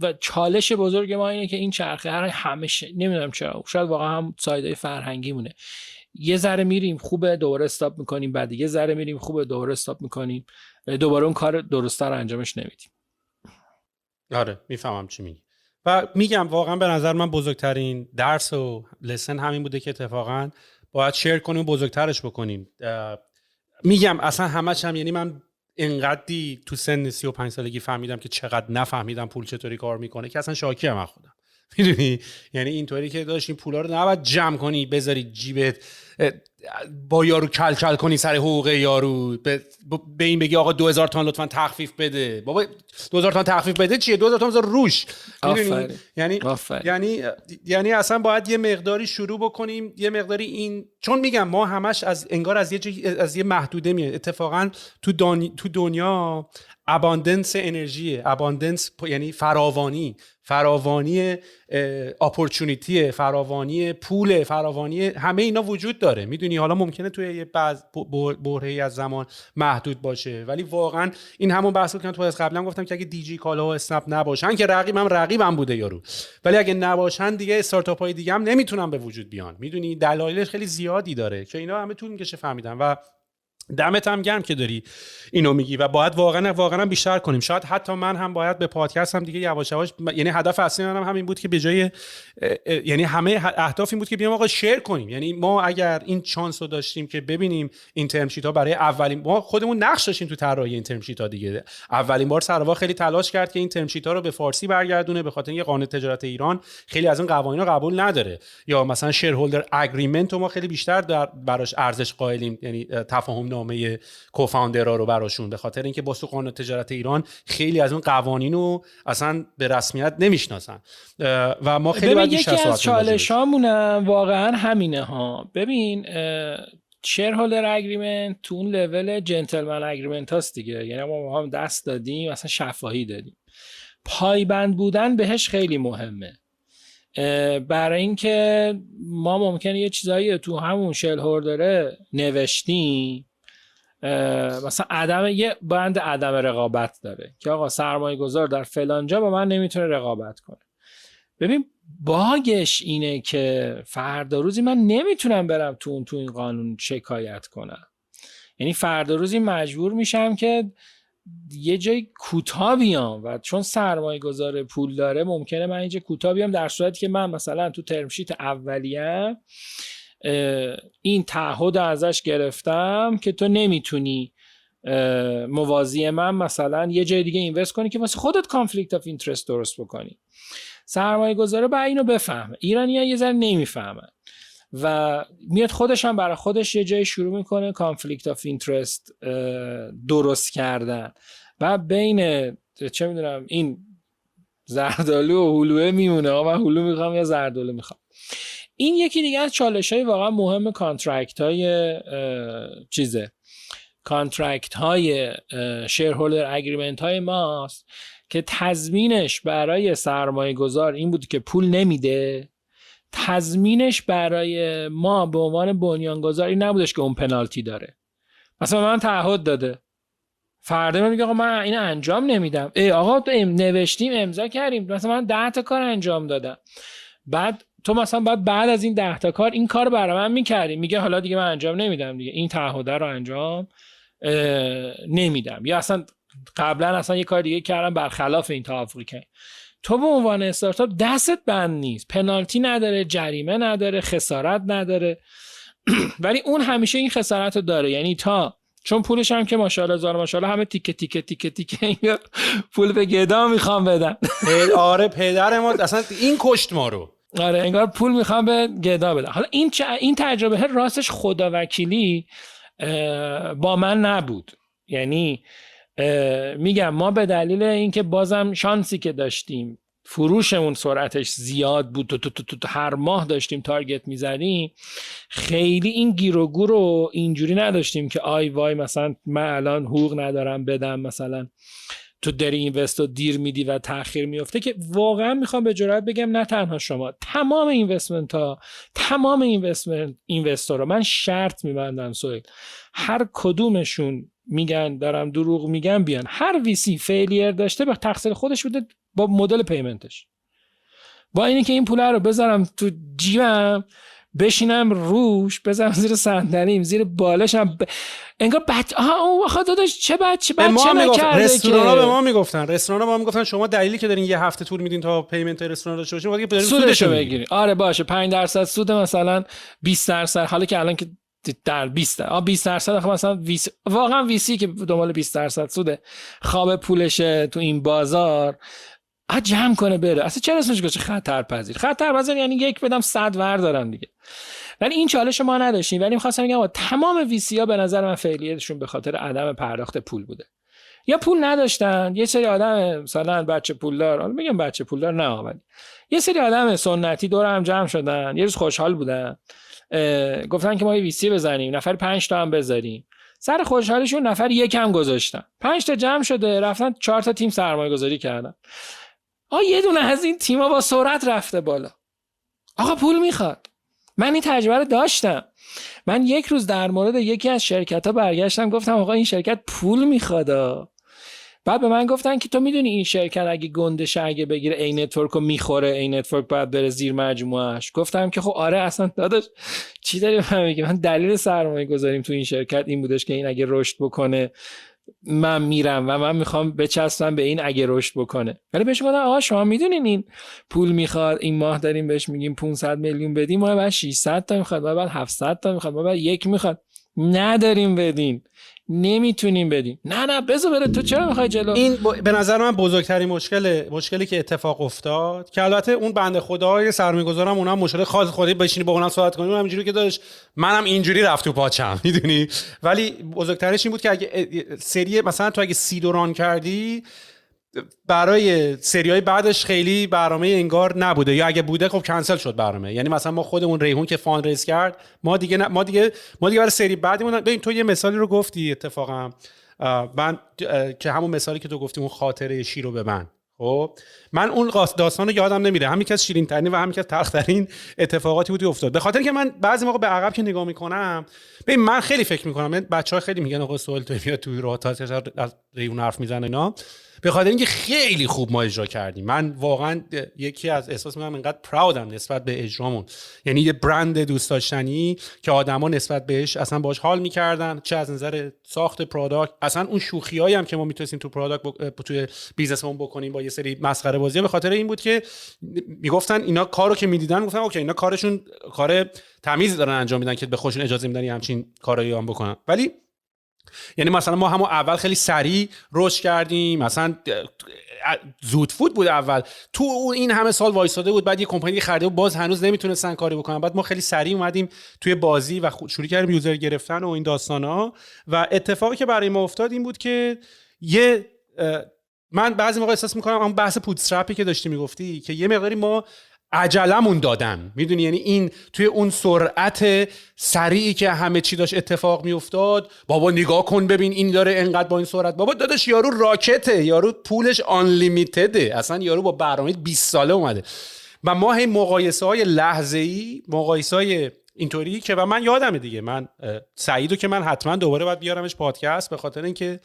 و چالش بزرگ ما اینه که این چرخه همیشه نمیدونم چرا، شاید واقعا هم سایدای فرهنگی مونه، یه ذره میریم خوبه دوباره استاپ میکنیم، بعد یه ذره میریم خوبه دوباره استاپ میکنیم، دوباره اون کار درسته رو انجامش نمیدیم. آره میفهمم چی میگی و میگم واقعا به نظر من بزرگترین درس و لسن همین بوده که اتفاقا باید شیر کنیم و بزرگترش بکنیم. میگم اصلا همش هم، یعنی من اینقدری تو سن 35 سالگی فهمیدم که چقدر نفهمیدم پول چطوری کار میکنه که اصلا شاکی هم خودم، میدونی، یعنی اینطوری که داشت این پولا رو نباید جمع کنی بذاری جیبت با یارو کل کل کنی سر حقوق یارو، به این بگی آقا 2000 تومان لطفاً تخفیف بده. بابا 2000 تومان تخفیف بده چیه؟ 2000 تومان بذار روش. یعنی اصلا باید یه مقداری شروع بکنیم، یه مقداری این، چون میگم ما همش از انگار از یه محدوده میاد. اتفاقا تو دنیا اباندنس انرژی، اباندنس یعنی فراوانی اپورتونیتی، فراوانی پول، فراوانی همه اینا وجود داره، میدونی. حالا ممکنه توی یه برهه‌ای از زمان محدود باشه، ولی واقعا این همون بحثی که تو از قبلا گفتم که اگه دیجی کالا و اسنپ نباشن که رقیبم بوده یارو، ولی اگه نباشن دیگه استارتاپ های دیگه هم نمیتونن به وجود بیان، میدونی. دلایلش خیلی زیادی داره که اینا همه طول میکشه فهمیدن. و دمت هم گرم که داری اینو میگی و باید واقعا بیشتر کنیم. شاید حتی من هم باید به پادکست هم دیگه یواش یواش، یعنی هدف اصلی منم همین بود که به جای یعنی همه اهداف این بود که بیام آقا شیر کنیم. یعنی ما اگر این چانس رو داشتیم که ببینیم این ترم شیت ها برای اولین، ما خودمون نقش داشتیم تو طراحی این ترم شیت ها دیگه. اولین بار سروا خیلی تلاش کرد که این ترم شیت ها رو به فارسی برگردونه، به خاطر اینکه قانون تجارت ایران خیلی از این قوانین رو قبول نداره، یا مثلا شیر هولدر اگریمنت رو ما خیلی بیشتر براش ارزش قائلیم، یعنی تفاهم نامه کوفاندرها رو براشون، به خاطر اینکه با قانون تجارت ایران خیلی از اون قوانین رو اصلا به رسمیت نمیشناسن و ما خیلی باید بیشتر یکی از چالشامونم واقعا همینه ها. ببین شیرهولدر اگریمنت تو اون لول جنتلمن اگریمنت هاست دیگه، یعنی ما هم دست دادیم مثلا شفاهی دادیم، پایبند بودن بهش خیلی مهمه، برای اینکه ما ممکنه یه چیزایی تو همون شیرهولدره نوشتیم، مثلا یه بند عدم رقابت داره که آقا سرمایه گذار در فلانجا با من نمیتونه رقابت کنه. ببین باگش اینه که فردا روزی من نمیتونم برم تو این قانون شکایت کنم، یعنی فردا روزی مجبور میشم که یه جای کوتاه بیام و چون سرمایه گذار پول داره ممکنه من اینجا کوتاه بیام، در صورتی که من مثلا تو ترم شیت اولیه این تعهد ازش گرفتم که تو نمیتونی موازی من مثلا یه جای دیگه اینوست کنی که واسه خودت کانفلیکت آف اینترست درست بکنی. سرمایه گذاره باید اینو بفهمه، ایرانی‌ها یه ذره نمیفهمن و میاد خودش هم برای خودش یه جای شروع میکنه کانفلیکت آف اینترست درست کردن و بین چه میدونم این زردالو و هلوه میمونه، من هلو میخوام یا زردالو میخوام. این یکی دیگه از چالش‌های واقعا مهم کانترکت های شیرهولدر اگریمنت های ماست که تضمینش برای سرمایه گذار این بود که پول نمیده، تضمینش برای ما به عنوان بنیانگذار این نبودش که اون پنالتی داره. مثلا من تعهد داده، فردا من میگه آقا من این انجام نمیدم، آقا تو نوشتیم امضا کردیم، مثلا من 10 تا کار انجام دادم، بعد تو مثلا بعد از این 10 تا کار این کار برای من میکردی، میگه حالا دیگه من انجام نمیدم دیگه، این تعهد رو انجام نمیدم، یا اصلا قبلا اصلا یه کار دیگه کردم برخلاف این توافقی که تو به عنوان استارتاپ دستت بند نیست، پنالتی نداره، جریمه نداره، خسارت نداره ولی اون همیشه این خسارت رو داره، یعنی چون پولش هم که ماشاءالله همه تیکه تیکه تیکه تیکه پول به گدا میخوام بدن. آره پدر ما اصلا این کشت ما رو، آره انگار پول میخوام به گدا بدن. حالا این تجربه راستش خداوکیلی با من نبود، یعنی میگم ما به دلیل اینکه بازم شانسی که داشتیم فروشمون سرعتش زیاد بود، تو هر ماه داشتیم تارگت میزدیم، خیلی این گیروگو رو اینجوری نداشتیم که آی وای مثلا من الان حقوق ندارم بدم، مثلا تو داری اینوستو دیر میدی و تأخیر میفته، که واقعا میخوام به جرئت بگم نه تنها شما، تمام اینوستورها من شرط میبندم سویل، هر کدومشون میگن دارم دروغ میگم بیان، هر ویسی فیلیر داشته به تقصیر خودش بوده با مدل پیمنتش، با اینی که این پوله رو بذارم تو جیبم بشینم روش، بذارم زیر صندلیم زیر بالشم انگار اون خدا داشت چه بچه نکرده. رستورانا به ما میگفتن شما دلیلی که دارین یه هفته طول میدین تا پیمنت رستوران داشته باشین واسه که سودشو بگیرین. آره باشه 5% سود مثلا 20%، حالا که الان که در 20% مثلا واقعا ویسی که دنبال 20% سوده خواب پولشه تو این بازار جمع کنه بره، اصلا چرا اسمش گذاشته خطرپذیر یعنی یک بدم 100 دارن دیگه. ولی این چالش ما نداشتیم، ولی می‌خواستم بگم تمام ویسی ها به نظر من فعلیتشون به خاطر عدم پرداخت پول بوده، یا پول نداشتن. یه سری آدم مثلا بچه پولدار، حالا میگم بچه پولدار نه، ولی یه سری آدم سنتی دور هم جمع شدن، یه روز خوشحال بودن، گفتن که ما یه ویسی بزنیم، نفر 5 تا هم بذاریم، سر خوشحالیشون نفر 1 هم گذاشتن، 5 تا جمع شده، رفتن 4 تا تیم سرمایه گذاری کردن. یه دونه از این تیم‌ها با سرعت رفته بالا. آقا پول میخواد. من این تجربه رو داشتم. من یک روز در مورد یکی از شرکت‌ها برگشتم گفتم آقا این شرکت پول میخواد. بعد به من گفتن که تو میدونی این شرکت اگه گندش اگه بگیره این نتورک رو میخوره، این نتورک باید بره زیر مجموعهش. گفتم که خب آره اصلا داداش چی داری من میگی، من دلیل سرمایه گذاریم تو این شرکت این بودش که این اگه رشد بکنه من میرم و من میخوام بچسبم به این اگه رشد بکنه. ولی بهش گفتم آقا شما میدونین این پول میخواد، این ماه داریم بهش میگیم 500 میلیون بدیم، ما بعد 600 تا میخواد، ما بعد 700 تا میخواد، ما بعد 1 میخواد، نداریم بدین، نمیتونیم بدیم. نه بذار بره، تو چرا میخوای جلو؟ این به نظر من بزرگترین مشکلی که اتفاق افتاد، که البته اون بنده خدای سرمایه‌گذارم اونم مشکل خاص خودی بشینی با اونم صحبت کنیم، همینجوری که داداش منم اینجوری رفت تو پاچم میدونی. ولی بزرگترش این بود که اگه سری مثلا تو اگه سی دوران کردی برای سریای بعدش خیلی برنامه انگار نبوده، یا اگه بوده خب کنسل شد برنامه. یعنی مثلا ما خودمون ریحون که فاند ریز کرد ما دیگه برای سری بعدیمون. ببین تو یه مثالی رو گفتی اتفاقا من که همون مثالی که تو گفتی اون خاطره شیرو به خب من اون داستان رو یادم نمیره، هم یکی از شیرین ترین و هم یکی از تلخ ترین اتفاقاتی بود که افتاد. به خاطر اینکه من بعضی موقع به عقب که نگاه میکنم، ببین من خیلی فکر میکنم، بچه‌ها خیلی میگن آقا سوال تو میاد تو روتاش از ریون حرف میزنه اینا، به خاطر اینکه خیلی خوب ما اجرا کردیم. من واقعا یکی از احساس میکنم اینقدر پراودم نسبت به اجرامون، یعنی یه برند دوست داشتنی که آدما نسبت بهش اصلا باهاش حال میکردن، چه از نظر ساخت پروداکت، اصلا اون شوخیایی هم که ما میتونستیم تو پروداکت توی بیزنسمون بکنیم با یه سری مسخره بازی‌ها، به خاطر این بود که میگفتن اینا کارو که میدیدن گفتن اوکی اینا کارشون کار تمیزی دارن انجام میدن که به خودشون اجازه میدن همچین کارایی هم بکنن. ولی یعنی مثلا ما همون اول خیلی سریع رشد کردیم، مثلا زود فود بود اول، تو این همه سال وایساده بود، بعد یه کمپانی خریده و باز هنوز نمیتونستن کاری بکنن، بعد ما خیلی سریع اومدیم توی بازی و شروع کردیم یوزر گرفتن و این داستانا. و اتفاقی که برای ما افتاد این بود که من بعضی موقع احساس میکنم اون بحث پوتسترپی که داشتی میگفتی که یه مقداری ما عجلمون دادن، میدونی، یعنی این توی اون سرعت سریعی که همه چی داشت اتفاق میافتاد، بابا نگاه کن ببین این داره انقدر با این سرعت، بابا داداش یارو راکته، یارو پولش آنلیمیتده، اصلا یارو با برنامه 20 ساله اومده. و ما هی مقایسه‌های لحظه‌ای، مقایسه‌های اینطوری که و من یادمه دیگه، من سعیدو که من حتما دوباره باید بیارمش پادکست، به خاطر اینکه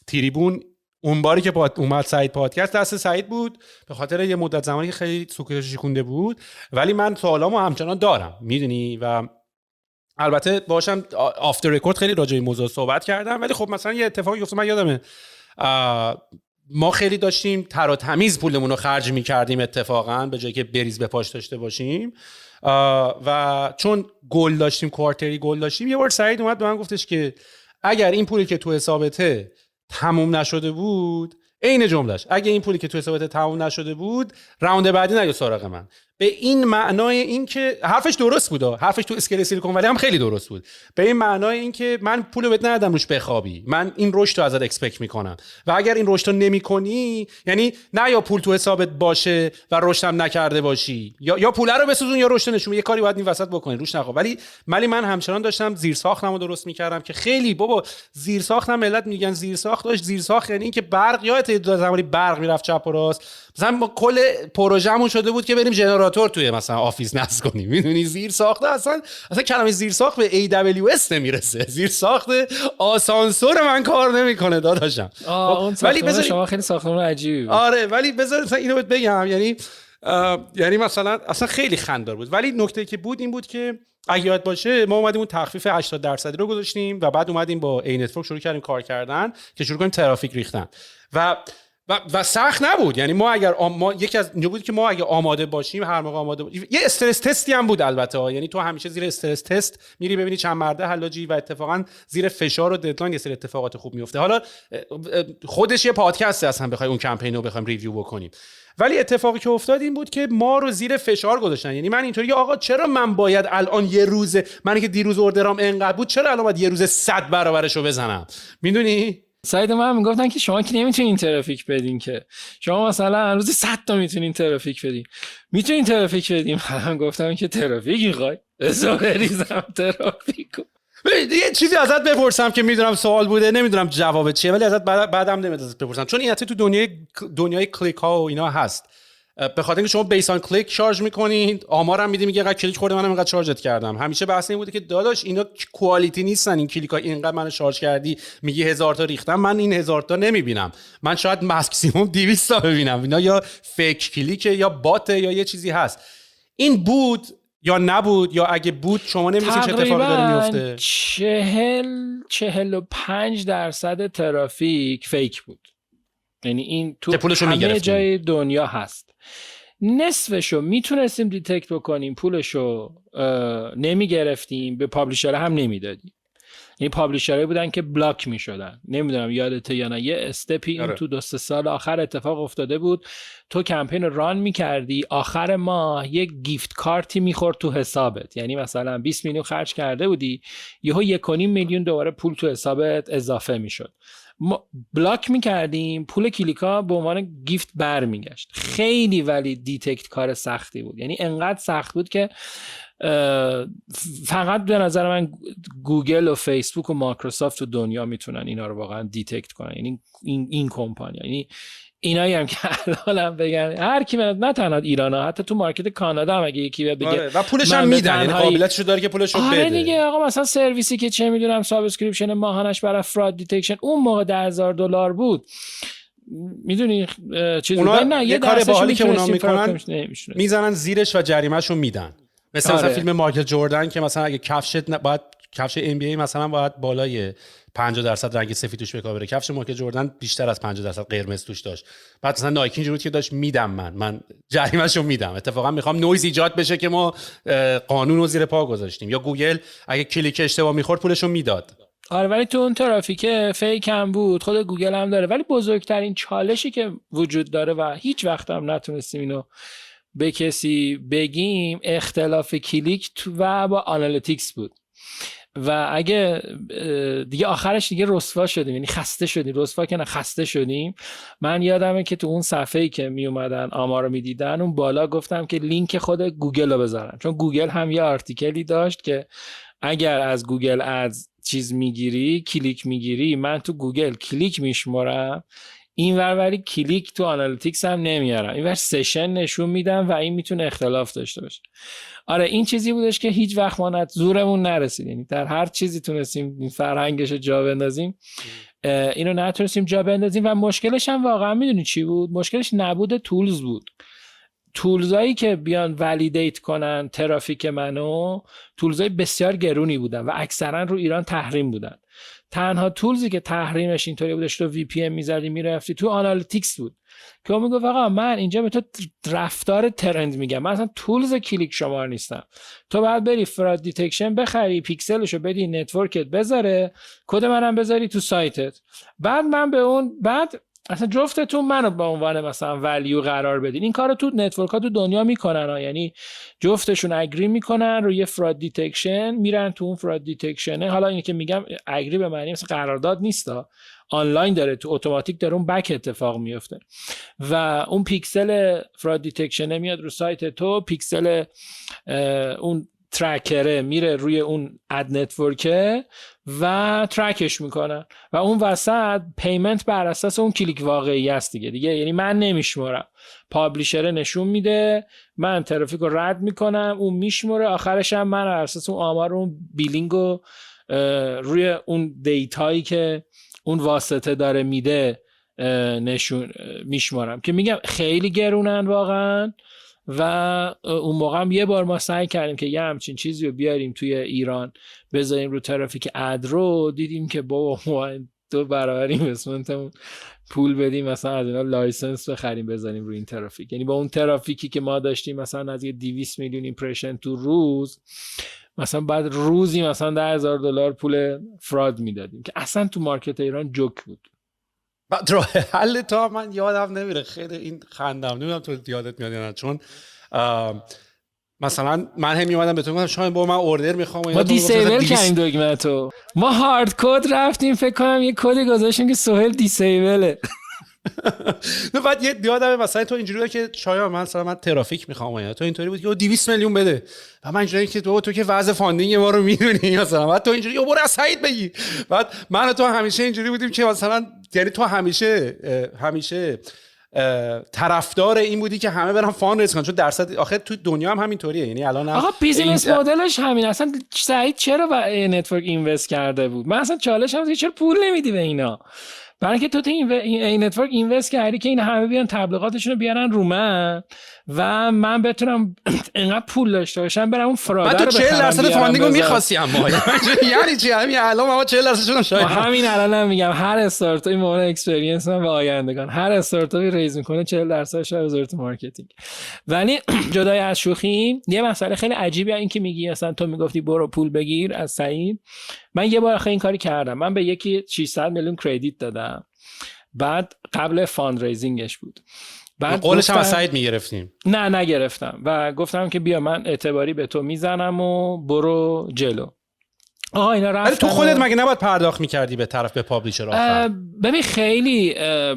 تریبون اون باری که اومد سعید پادکست دست سعید بود، به خاطر یه مدت زمانی که خیلی سکوتش شکونده بود، ولی من سوالامو همچنان دارم میدونی. و البته باشم آفتر رکورد خیلی راجع به موضوع صحبت کردم، ولی خب مثلا یه اتفاقی افتاد، من یادمه ما خیلی داشتیم تر و تمیز پولمون رو خرج می‌کردیم اتفاقا، به جایی که بریز به پاش داشته باشیم. و چون گل داشتیم، کوارتری گل داشتیم، یه بار سعید اومد به من گفتش که اگر این پولی که تو حسابته تموم نشده بود، عین جملهش، اگه این پولی که تو حسابت تموم نشده بود راوند بعدی نیا سراغ من. به این معنای این که حرفش درست بود، حرفش تو اسکله سیلیکون ولی هم خیلی درست بود، به این معنای این که من پولو بهت ندادم روش بخوابی، من این رشد رو ازت اکسپکت میکنم و اگر این رشد رو نمیکنی، یعنی نه یا پول تو حسابت باشه و رشد هم نکرده باشی، یا پول رو بسوزون یا رشد نشون، یه کاری باید این وسط بکنی، روش نخواب. ولی من همچنان داشتم زیرساختمو درست میکردم که خیلی بابا زیرساختم، ملت میگن زیرساخت داشت، زیرساخت یعنی این که برق، یادت زمانی برق میرفت چپ و راست، مثلا ما کل پروژه‌مون شده بود که بریم ژنراتور توی مثلا آفیس نصب کنیم، میدونی، زیر ساخته اصلا کلمه زیر ساخت به AWS نمیرسه، زیر ساخت آسانسور من کار نمیکنه داداشم. ولی بذار شما خیلی ساختمون عجیبی بود. آره ولی بذار مثلا اینو بهت بگم، یعنی مثلا اصلا خیلی خنده‌دار بود. ولی نکته‌ای که بود این بود که اگه یاد باشه ما اومدیم اون تخفیف 80% رو گذاشتیم و بعد اومدیم با ای نتورک شروع کردیم کار کردن که شروع کنیم ترافیک ریختن و سخت نبود. یعنی ما اگر یکی از اینجا بود که ما اگه آماده باشیم، هر موقع آماده باشیم، یه استرس تستی هم بود البته، یعنی تو همیشه زیر استرس تست میری ببینی چند مرده حلاجی و اتفاقا زیر فشار و ددلاین یه سری اتفاقات خوب میفته. حالا خودش یه پادکست اصلا بخوای اون کمپین رو بخوایم ریویو بکنیم، ولی اتفاقی که افتاد این بود که ما رو زیر فشار گذاشتن. یعنی من اینطوری آقا چرا من باید الان یه روز، من که دیروز اوردرام انقدر بود، چرا الان باید یه روز 100 برابرشو بزنم، میدونی؟ سعید من میگفتن که شما که نمیتونین ترافیک بدین، که شما مثلا روزی 100 تا میتونین ترافیک بدین، میتونین ترافیک بدیم. من گفتم که ترافیک میخوای بریزم ترافیکو. یه چیزی ازت بپرسم که میدونم سوال بوده، نمیدونم جواب چیه، ولی ازت بعدم نمیدونم بپرسم، چون این تو دنیای کلیک ها و اینا هست. به خاطر اینکه شما بیس آن کلیک شارژ میکنین، آمارم میدی میگه اینقدر کلیک خورده منم اینقدر شارژت کردم. همیشه بحث این بوده که داداش اینا کوالیتی نیستن، این کلیکا اینقدر منو شارژ کردی میگی 1000 تا ریختم، من این 1000 تا نمیبینم، من شاید ماکسیمم 200 تا ببینم. اینا یا فیک کلیکه یا بات یا یه چیزی هست. این بود یا نبود؟ یا اگه بود شما نمی‌دونید چه اتفاقی داره میفته؟ 45% ترافیک فیک بود، یعنی این تو همه جای دنیا هست. نصفشو میتونستیم دیتکت بکنیم، پولشو نمیگرفتیم، به پابلیشر هم نمیدادیم. این پابلیشرایی بودن که بلاک میشدن. نمیدونم یادته یا نه، یه استپی این تو 2-3 سال آخر اتفاق افتاده بود. تو کمپین رو ران میکردی، آخر ماه یک گیفت کارتی میخورد تو حسابت، یعنی مثلا 20 میلیون خرج کرده بودی، یهو 1.5 میلیون دوباره پول تو حسابت اضافه میشد. ما بلاک میکردیم، پول کلیکا به عنوان گیفت برمیگشت. خیلی ولی دیتکت کار سختی بود، یعنی انقدر سخت بود که فقط به نظر من گوگل و فیسبوک و مایکروسافت و دنیا میتونن اینا رو واقعا دیتکت کنن، یعنی این کمپانی، یعنی اینایی هم که الان بگن هر کی، نه تنها ایران ها، حتی تو مارکت کانادا هم اگه یکی بگه و پولش هم میدن، یعنی قابلیتشو داره که پولش رو بده. آره دیگه آقا، مثلا سرویسی که چه میدونم سابسکریپشن ماهانش برای فراد دیتکشن اون موقع $10,000 بود، میدونی چیزی نه یه کار باحالی که اونا میکنن میزنن زیرش و جریمه‌شو میدن. مثلا فیلم مایکل جردن که مثلا اگه کفش NBA مثلا باید بالای 50% رنگ سفید توش بره، کفش مایکل جردن بیشتر از 50% قرمز توش داشت. بعد مثلا نایکی اینجوری که داشت میدم من جریمه‌شو میدم، اتفاقا میخوام نویز ایجاد بشه که ما قانون رو زیر پا گذاشتیم. یا گوگل اگه کلیک اشتباه میخورد پولشو میداد. آره ولی تو اون ترافیک فیک هم بود، خود گوگل هم داره. ولی بزرگترین چالشی که وجود داره و هیچ وقت هم نتونستیم اینو به کسی بگیم، اختلاف کلیک و با آنالیتیکس بود. و اگه دیگه آخرش دیگه رسوا شدیم، یعنی خسته شدیم، رسوا که نه خسته شدیم. من یادمه که تو اون صفحه‌ای که می اومدن آمار رو میدیدن اون بالا گفتم که لینک خود گوگل رو بذارن، چون گوگل هم یه آرتیکلی داشت که اگر از گوگل ادز چیز میگیری، کلیک میگیری، من تو گوگل کلیک میشمرم، این ولی کلیک تو آنالیتیکس هم نمیارم، این ور سشن نشون میدم و این میتونه اختلاف داشته باشه. آره این چیزی بودش که هیچ وقت ما زورمون نرسید، یعنی در هر چیزی تونستیم این فرهنگش رو جا بندازیم، اینو نتونستیم جا بندازیم. و مشکلش هم واقعا میدونی چی بود؟ مشکلش نبود تولز بود. تولزایی که بیان ولیدیت کنن ترافیک منو، تولزای بسیار گرونی بودن و اکثرا رو ایران تحریم بودن. تنها تولزی که تحریمش اینطوری بودش تو وی پی ام می‌زدی میرفتی تو آنالیتیکس بود که اون میگفت آقا من اینجا به تو رفتار ترند میگم، من اصلا تولز کلیک شمار نیستم، تو باید بری فراد دیتکشن بخری، پیکسلشو بدی نتورکت بذاره، کد منم بذاری تو سایتت، بعد من به اون بعد اصلا جفتتون منو به عنوان مثلا ولیو قرار بدین. این کارو تو نتورک ها تو دنیا میکنن یعنی جفتشون اگری میکنن روی فراد دیتکشن، میرن تو اون فراد دیتکشنه. حالا اینی که میگم اگری به معنی مثلا قرارداد نیستا، آنلاین داره، تو اتوماتیک داره اون بک اتفاق میفته و اون پیکسل فراد دیتکشنه میاد رو سایت تو، پیکسل اون ترکره میره روی اون اد نتورکه و ترکش میکنن و اون وسط پیمنت بر اساس اون کلیک واقعی است دیگه یعنی من نمیشمرم، پابلیشر نشون میده، من ترافیک رو رد میکنم، اون میشمره، آخرش هم من بر اساس اون آمار اون بیلینگ رو روی اون دیتایی که اون واسطه داره میده نشون میشمارم. که میگم خیلی گرونن واقعا. و اون موقع هم یه بار ما سعی کردیم که یه همچین چیزی رو بیاریم توی ایران بذاریم رو ترافیک اد رو، دیدیم که بابا ما 2 برابر اینوستمنتمون پول بدیم مثلا از اینا لایسنس بخریم بذاریم رو این ترافیک. یعنی با اون ترافیکی که ما داشتیم مثلا از 200 میلیون ایمپرشن تو روز، مثلا بعد روزی مثلا $10,000 پول فراد میدادیم که اصلا تو مارکت ایران جوک بود. بعد راه حل تا من یادم نمیره، خیلی این خندم نمیدونم تو یادت میاد یا نه، چون مثلا من هم میومدم بهتون گفتم شاید با من اوردر میخوام، ما دیسیبل کردیم دکمه تو، ما هارد کد رفتیم فکر کنم یه کد گذاشتیم که سهیل دیسیبله. بعد یه یادم مثلا تو اینجوری بود که شاید مثلا من ترافیک میخوام، تو اینطوری بود که 200 میلیون بده و من اینجوری که تو که وضع فاندینگ ما رو میدونی مثلا، بعد تو اینجوری برو از سعید بگی. بعد من و تو همیشه اینجوری بودیم که مثلا یعنی تو همیشه طرفدار این بودی که همه برن فاند ریز کنن، چون درصد آخه تو دنیا هم همینطوریه. یعنی الان آقا بیزینس مدلش همین. اصلا سعید چرا به نتورک اینوست کرده بود؟ من اصلا چالش هم چرا پول نمیدی به اینا؟ برای اینکه تو این نتورک اینوست کردی که این همه بیان تبلیغاتشون رو بیارن رو من و من بتونم اینقدر پول داشته باشم برم اون فرادر رو بخرم. تو 40% فاندینگو می‌خواستی اما یعنی چی؟ همین الان ما 40% شدم شاید. همین الانم میگم هر استارتاپی مورد اکسپریانس من به آیندگان، هر استارتاپی ریز میکنه 40% رو وزارت مارکتینگ. ولی جدای از شوخی، یه مسئله خیلی عجیبه این که میگی مثلا تو میگفتی برو پول بگیر از سعید. من یه بار آخه این کاری کردم. من به یکی 600 میلیون کردیت دادم، بعد قبل فاند ریزینگش بود. بعد قولش هم از سعید میگرفتیم. نه نگرفتم و گفتم که بیا من اعتباری به تو میزنم و برو جلو. آها اینا رفتن. ولی تو خودت مگه نباید پرداخت میکردی به طرف به پابلیشر آخر؟ ببین خیلی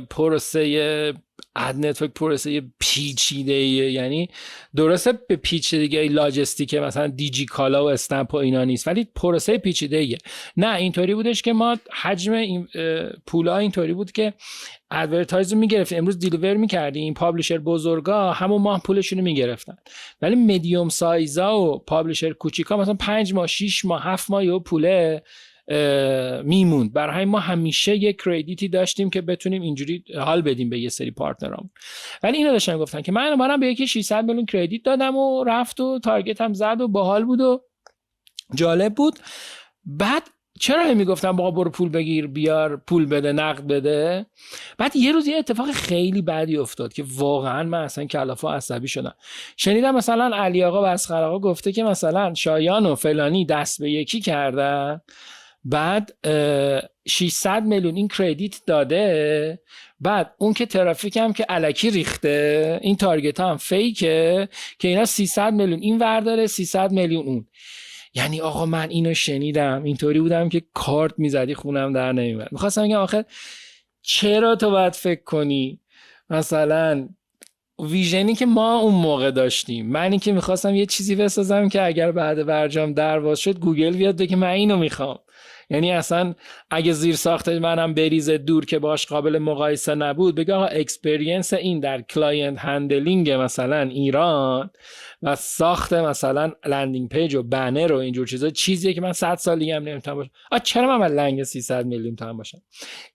پروسه اد نتورک پروسه پیچیده‌ایه. یعنی درسته به پیچیدگی لاجستیک مثلا دیجی کالا و استمپ و اینا نیست، ولی پروسه پیچیده‌ایه. نه اینطوری بودش که ما حجم این پولا اینطوری بود که ادورتایز رو میگرفتیم، امروز دیلیور میکردیم، پابلیشر بزرگا همون ماه پولشون رو میگرفتن، ولی مدیوم سایزا و پابلیشر کوچیکا مثلا 5 ماه 6 ماه 7 ماه یه پوله میموند. برای همین ما همیشه یک کردیتی داشتیم که بتونیم اینجوری حال بدیم به یه سری پارتنرام. ولی اینا داشتن گفتن که من به یکی 600 میلیون کردیت دادم و رفت و تارگت هم زد و باحال بود و جالب بود. بعد چرا میگفتم بابا برو پول بگیر، بیار پول بده، نقد بده؟ بعد یه روز یه اتفاق خیلی بدی افتاد که واقعا من اصلا کلافه عصبی شدم. شنیدم مثلا علی آقا و اصغر آقا گفته که مثلا شایان و فلانی دست به یکی کردن، بعد 600 میلیون این کردیت داده، بعد اون که ترافیک هم که الکی ریخته، این تارگت هم فیکه که اینا 300 میلیون این ورداره 300 میلیون اون. یعنی آقا من اینو شنیدم اینطوری بودم که کارت میزدی خونم در نمیاد. میخواستم بگم آخه چرا تو باید فکر کنی مثلا ویژنی که ما اون موقع داشتیم، منی که میخواستم یه چیزی بسازم که اگر بعد برجام درواز شد گوگل بیاد بگه من اینو میخوام. یعنی اصلا اگه زیر ساخت منم بریزه دور که باش قابل مقایسه نبود، بگه آقا اکسپریانس این در کلاینت هندلینگ مثلا ایران و ساخت مثلا لندینگ پیج و بنر و اینجور چیزا چیزیه که من 100 سال دیگه هم نمیتونم باشم. چرا من لنگ 300 میلیون تومان باشم؟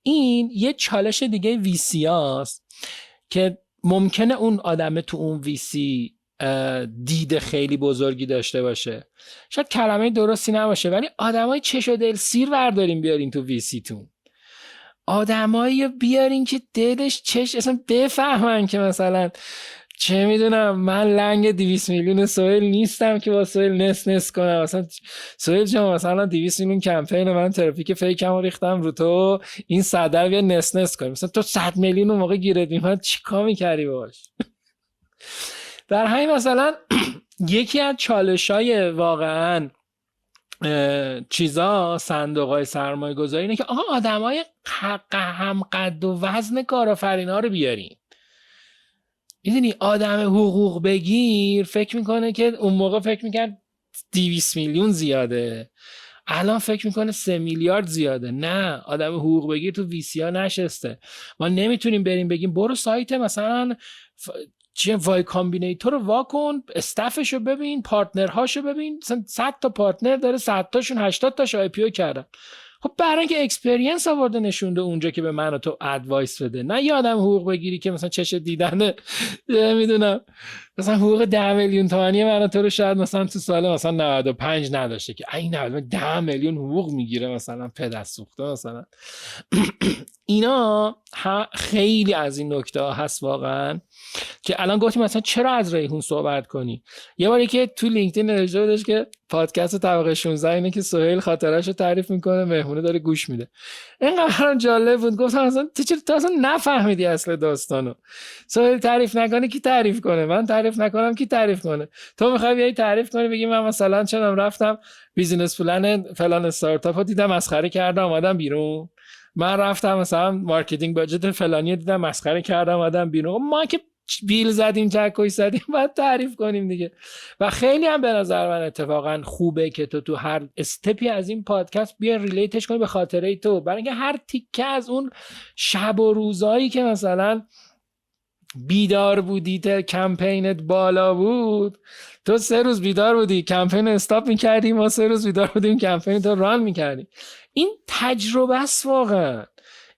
این یه چالش دیگه ویسی هاست که ممکنه اون آدم تو اون ویسی دید خیلی بزرگی داشته باشه، شاید کلمه درستی نباشه، ولی آدمای چش و دل سیر بردارین بیارین تو ویسی تون. آدمایی بیارین که دلش چش اصلا بفهمن که مثلا چه میدونم من لنگ 200 میلیون سویل نیستم که با سویل نس کنم. مثلا سویل جان مثلا 200 میلیون کمپین من ترافیک فیکم ریختم رو تو، این صدر بیا نس کنیم. مثلا تو 100 میلیون اون موقع گیرت میاد چیکار می‌کردی باش؟ در همین مثلا یکی از چالش‌های واقعاً چیزا صندوق‌های سرمایه‌گذاری اینه که آقا آدمای هم قد و وزن کارآفرینا رو بیارین. میدونی آدم حقوق بگیر فکر میکنه که اون موقع فکر میکرد 200 میلیون زیاده، الان فکر میکنه 3 میلیارد زیاده. نه، آدم حقوق بگیر تو ویسی ها نشسته. ما نمیتونیم بریم بگیم برو سایت مثلا وای کامبینیتور رو واکن، استفشو ببین، پارتنرهاشو ببین، 100 تا پارتنر داره، 100 تاشون 80 تاش آی پی او کردن. خب برای اینکه اکسپریانس آورده نشونده اونجا که به من و تو ادوایس بده، نه یه آدم حقوق بگیری که مثلا چش دیدن نمیدونم مثلا حقوق 10 میلیون تومانی من و تو رو شاید مثلا تو سال مثلا 95 نداشته که این 10 میلیون حقوق میگیره مثلا پدر سوخته مثلا. اینا خیلی از این نکته ها هست واقعا که الان گفتیم مثلا چرا از ریحون صحبت کنی. یه باری که تو لینکدین نوشته بودش که پادکست طبقه 16 اینه که سهیل خاطره‌شو تعریف میکنه، مهمونه داره گوش میده. اینقدر جالب بود، گفتم اصلا تو اصلا نفهمیدی اصل داستانو. سهیل تعریف نکنه کی تعریف کنه؟ من تعریف نکنم کی تعریف کنه؟ تو میخوای بیای تعریف کنی بگی من مثلا چنم رفتم بیزینس پلن فلان استارتاپ دیدم مسخره کردم اومدم بیرون، من رفتم مثلا مارکتینگ باجت فلانی دیدم مسخره کردم اومدم بیرون. ما که بیل زدیم چکوی زدیم باید تعریف کنیم دیگه. و خیلی هم به نظر من اتفاقا خوبه که تو هر استپی از این پادکست بیا ریلیتش کنی به خاطره تو، برای اینکه هر تیکه از اون شب و روزایی که مثلا بیدار بودی تا کمپینت بالا بود، تو 3 روز بیدار بودی کمپین استاپ میکردی، ما 3 روز بیدار بودیم کمپین تو ران میکردی. این تجربه است واقعا.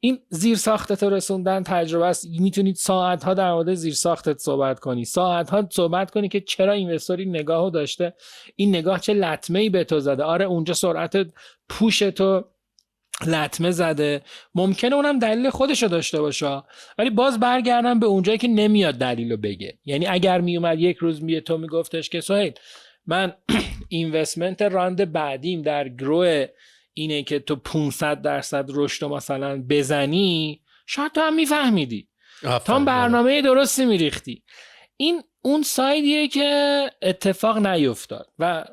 این زیر ساختت رو رسوندن تجربه است. میتونید ساعتها در مورد زیر ساختت صحبت کنی، ساعتها صحبت کنی که چرا اینوستوری نگاهو داشته، این نگاه چه لطمه‌ای به تو زده. آره اونجا سرعت پوش تو لطمه زده، ممکنه اونم دلیل خودشو داشته باشه، ولی باز برگردم به اونجایی که نمیاد دلیلو بگه. یعنی اگر میومد یک روز تو میگفتش که سهیل من اینوستمنت راند بعدیم در گرو اینه که تو 500% رشد رو مثلا بزنی، شاید تو هم میفهمیدی، تو هم برنامه درستی میریختی. این اون سایدیه که اتفاق نیفتاد. و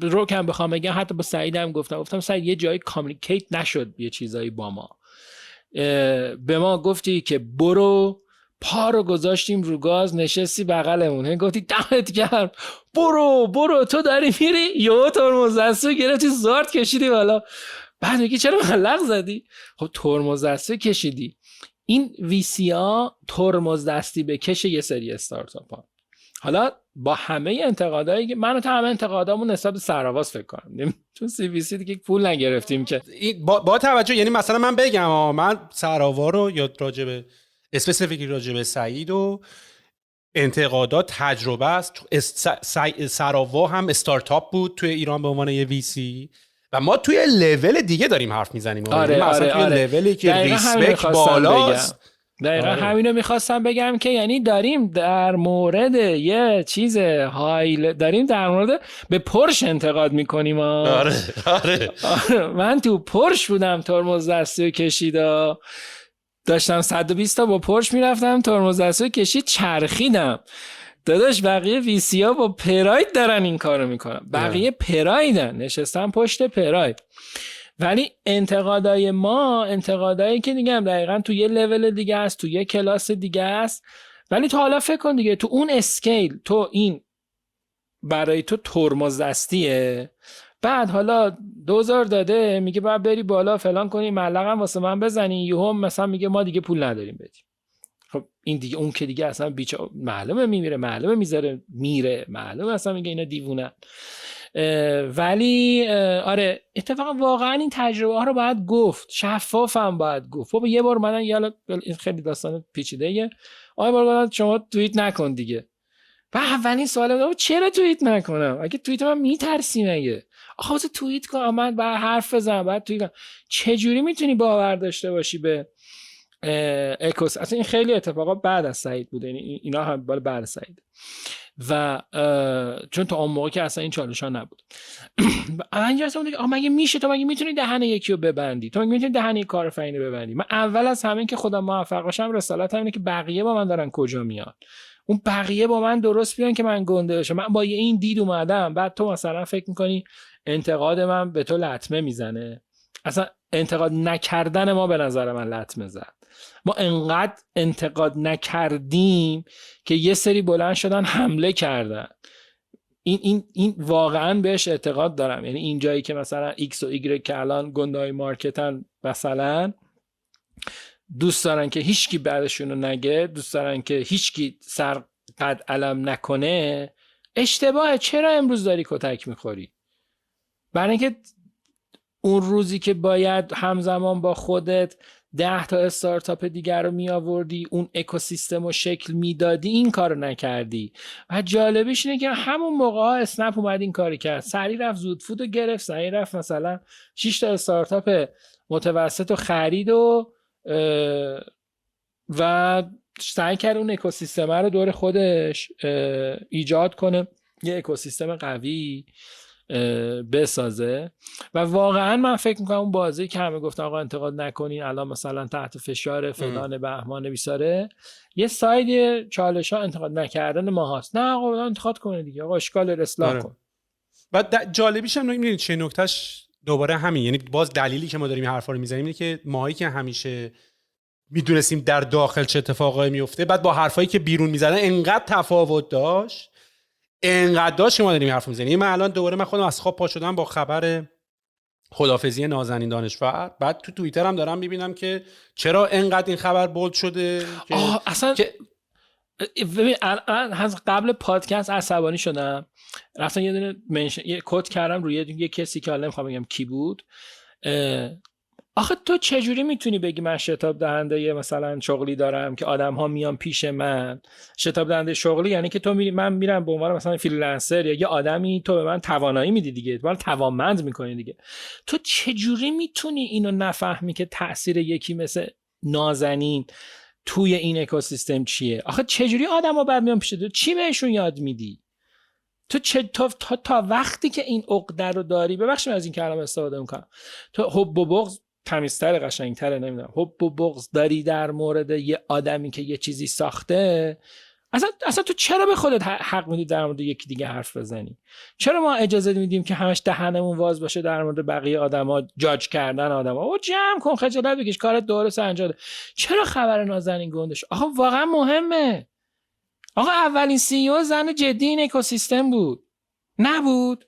رو که بخوام بگم، حتی با سعیدم گفتم سعید یه جایی کامیکیت نشد یه چیزایی با ما، به ما گفتی که برو، پا رو گذاشتیم رو گاز، نشستی بغلمون، گفتی دمت گرم، برو تو داری میری، یهو ترمز دستو گرفتی زارت کشیدی بالا، بعد میگی چرا ملق زدی؟ خب ترمز دستو کشیدی. این ویسی ها ترمز دستی بکش یه سری استارتاپ ها. حالا با همه انتقادایی که من و تو همه انتقادامون نسبت به سرآواز فکر کنم، چون سی وی سی دیگه پول نگرفتیم که با توجه، یعنی مثلا من بگم من سرآوا رو یا راجب اسپسیفیکی راجب سعید و انتقادات تجربه است. سرآوا هم استارتاپ بود توی ایران به عنوان یه وی سی و ما توی لول دیگه داریم حرف میزنیم. مثلا توی لولی که ریسپکت بالاست. دقیقا همینو میخواستم بگم که یعنی داریم در مورد یه چیز داریم در مورد به پرش انتقاد میکنیم. آره. من تو پرش بودم، ترمز دستی کشیدا، داشتم 120 تا با پرش میرفتم، ترمز دستی کشید چرخیدم. داداش بقیه ویسی ها با پراید دارن این کارو میکنن، بقیه پرایدن، نشستن پشت پراید. ولی انتقادای ما انتقادایی که دیگه هم دقیقاً تو یه لول دیگه است، تو یه کلاس دیگه است. ولی تو حالا فکر کن دیگه تو اون اسکیل، تو این برای تو ترمز دستیه، بعد حالا 2000 داده میگه باید بری بالا فلان کنی، ملقم واسه من بزنی، یهو مثلا میگه ما دیگه پول نداریم بدیم. خب این دیگه اون که دیگه اصلا معلومه میمیره، معلومه میذاره میره، معلومه اصلا میگه اینا دیوونه. ولی آره اتفاقا واقعا این تجربه ها رو باید گفت، شفافم باید گفت. خب یه بار منن یالا این خیلی داستان پیچیده‌ایه، بار شما توییت نکن دیگه. و اولین سوال بود چرا توییت نکنم؟ اگه توییت من میترسی مگه؟ آخه تو توییت کن، من بعد حرف بزنم، بعد توییت کنم. چه جوری میتونی باور داشته باشی به اکوس؟ اصلا این خیلی اتفاقا بعد از سعید بوده، اینا هم بعد از سعید. و چون تا اون موقع که اصلا این چالش ها نبود. اینجا اصلا بوده که مگه میشه، تو مگه میتونی دهن یکی رو ببندی، تو مگه میتونی دهن یک کارآفرین رو ببندی؟ من اول از همین که خودم موفق باشم رسالت اینه که بقیه با من دارن کجا میان، اون بقیه با من درست بیان که من گنده بشم. من با این دید اومدم، بعد تو مثلا فکر میکنی انتقاد من به تو لطمه میزنه. اصلا انتقاد نکردن ما به نظر من لطمه زد. ما انقدر انتقاد نکردیم که یه سری بلند شدن حمله کردن. این واقعا بهش اعتقاد دارم. یعنی این جایی که مثلا X و Y که الان گندهای مارکتن مثلا دوست دارن که هیچکی بعدشونو نگه، دوست دارن که هیچکی سر قد علم نکنه، اشتباهه. چرا امروز داری کتک میخوری؟ برای اینکه اون روزی که باید همزمان با خودت 10 تا استارتاپ دیگر رو می آوردی، اون اکوسیستم رو شکل میدادی، این کار رو نکردی. و جالبش اینه که همون موقع اسنپ اومد این کاری کرد، سریع رفت زود فود رو گرفت، سریع رفت مثلا 6 تا استارتاپ متوسط رو خرید و سعی کرد اون اکوسیستم رو دور خودش ایجاد کنه، یه اکوسیستم قوی بسازه. و واقعا من فکر میکنم اون بازی که همه گفتن آقا انتقاد نکنین الان مثلا تحت فشار فلان بهمان بیساره، یه ساید چالش ها انتقاد نکردن ما هست. نه آقا انتقاد کنه دیگه، آقا اشکال اصلاح کن. بعد جالبیش هم میبینید چه نکتهش دوباره همین، یعنی باز دلیلی که ما داریم این حرفا رو میزنیم اینه که ماهایی که همیشه میدونستیم در داخل چه اتفاقایی میفته، بعد با حرفایی که بیرون میزنن انقدر تفاوت داشت، انقدر داشت که ما داریم حرف میزنیم. من الان دوباره من خودم از خواب پا شدم با خبر خدافظی نازنین دانشور. بعد تو توییتر هم دارم میبینم که چرا انقدر این خبر بولد شده که اصلا ببین الان قبل پادکست عصبانی شدم، رفتم یه دونه یه کد کردم روی یه کسی که حالا نمیخوام بگم کی بود. آخه تو چجوری میتونی بگی من شتاب دهنده یه مثلا شغلی دارم که آدم ها میان پیش من؟ شتاب دهنده شغلی یعنی که تو من میرم به عنوان مثلا فریلنسر یا یه آدمی، تو به من توانایی میدی دیگه، تو من توانمند میکنی دیگه. تو چجوری میتونی اینو نفهمی که تأثیر یکی مثل نازنین توی این اکوسیستم چیه؟ آخه چجوری آدما بعد میان پیش تو چی بهشون یاد میدی؟ تو تا وقتی که این عقده رو داری، ببخشید از این کلمه استفاده میکنم، تو حب و بغض تمیزتر قشنگتره، نمیدونم، حب و بغض داری در مورد یه آدمی که یه چیزی ساخته، اصلا تو چرا به خودت حق میدی در مورد یکی دیگه حرف بزنی؟ چرا ما اجازه میدیم که همش دهنمون واز باشه در مورد بقیه آدما، جاج کردن آدما؟ او جمع کن، خجالت بکش، کارت درست انجام ده. چرا خبر نازنین گندش؟ آقا واقعا مهمه. آقا اولین سی او زن جدی این اکوسیستم بود، نبود؟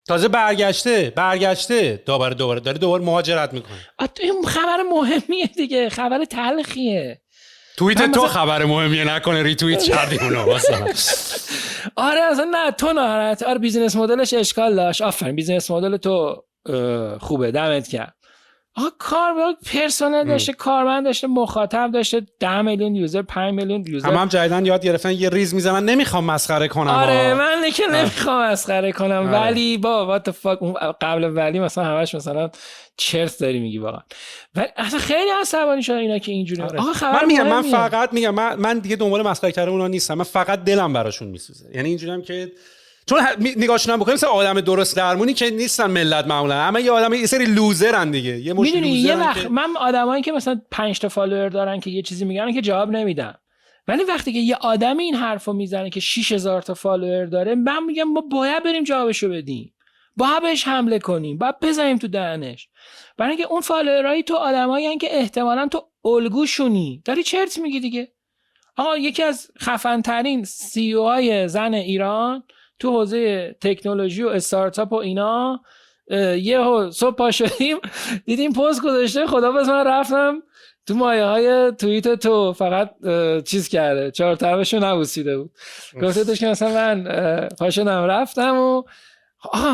تازه برگشته دوباره مهاجرت میکنه. این خبر مهمیه دیگه، خبر تلخیه. توییت تو خبر مهمیه، نکنه ریتوییت کردی اونو مثلا. آره اصلا نه تو ناراحت. آره بیزینس مدلش اشکال داشت، آفرین بیزینس مدل تو خوبه، دمت گرم. آقا کار پرسنل داشته، کارمند داشته، مخاطب داشته، 10 میلیون یوزر، 5 میلیون یوزر. هم جدیدن یاد گرفتن یه ریز میزنن. نمیخوام مسخره کنم. آره من که نمیخوام مسخره کنم، ولی با what the fuck قبل ولی مثلا همش مثلا چرت داری میگی واقعا. ولی اصلا خیلی عصبانی شدن اینا که اینجوری. آقا خبر من فقط میگم من دیگه دنبال مسخره کردن اونا نیستم. من فقط دلم براشون میسوزه. یعنی اینجوریام که چون نگاهشون بکنیم مثلا آدم درست درمونی که نیستن ملت معمولا، اما یه آدم یه سری لوزرن دیگه، یه مش لوزرن. یه وقت من آدمایی که مثلا 5 تا فالوور دارن که یه چیزی میگن که جواب نمیدم، ولی وقتی که یه آدم این حرفو میزنه که 6000 تا فالوور داره، من میگم ما باید بریم جوابشو بدیم، باید بهش حمله کنیم، باید بزنیم تو دهنش. برای اینکه اون فالوورای تو آدمایی ان که احتمالاً تو الگوشونی، داری چرت میگی دیگه. آقا یکی از خفن ترین سی او های زن ایران تو حوزه تکنولوژی و استارتاپ و اینا، یه صبح پا شدیم دیدیم پست گذاشته، خداحافظ من رفتم تو مایه های توییت تو، فقط چیز کرده، 4 طرفشو نبوسیده بود، گفته داشت که مثلا من پا شدم رفتم و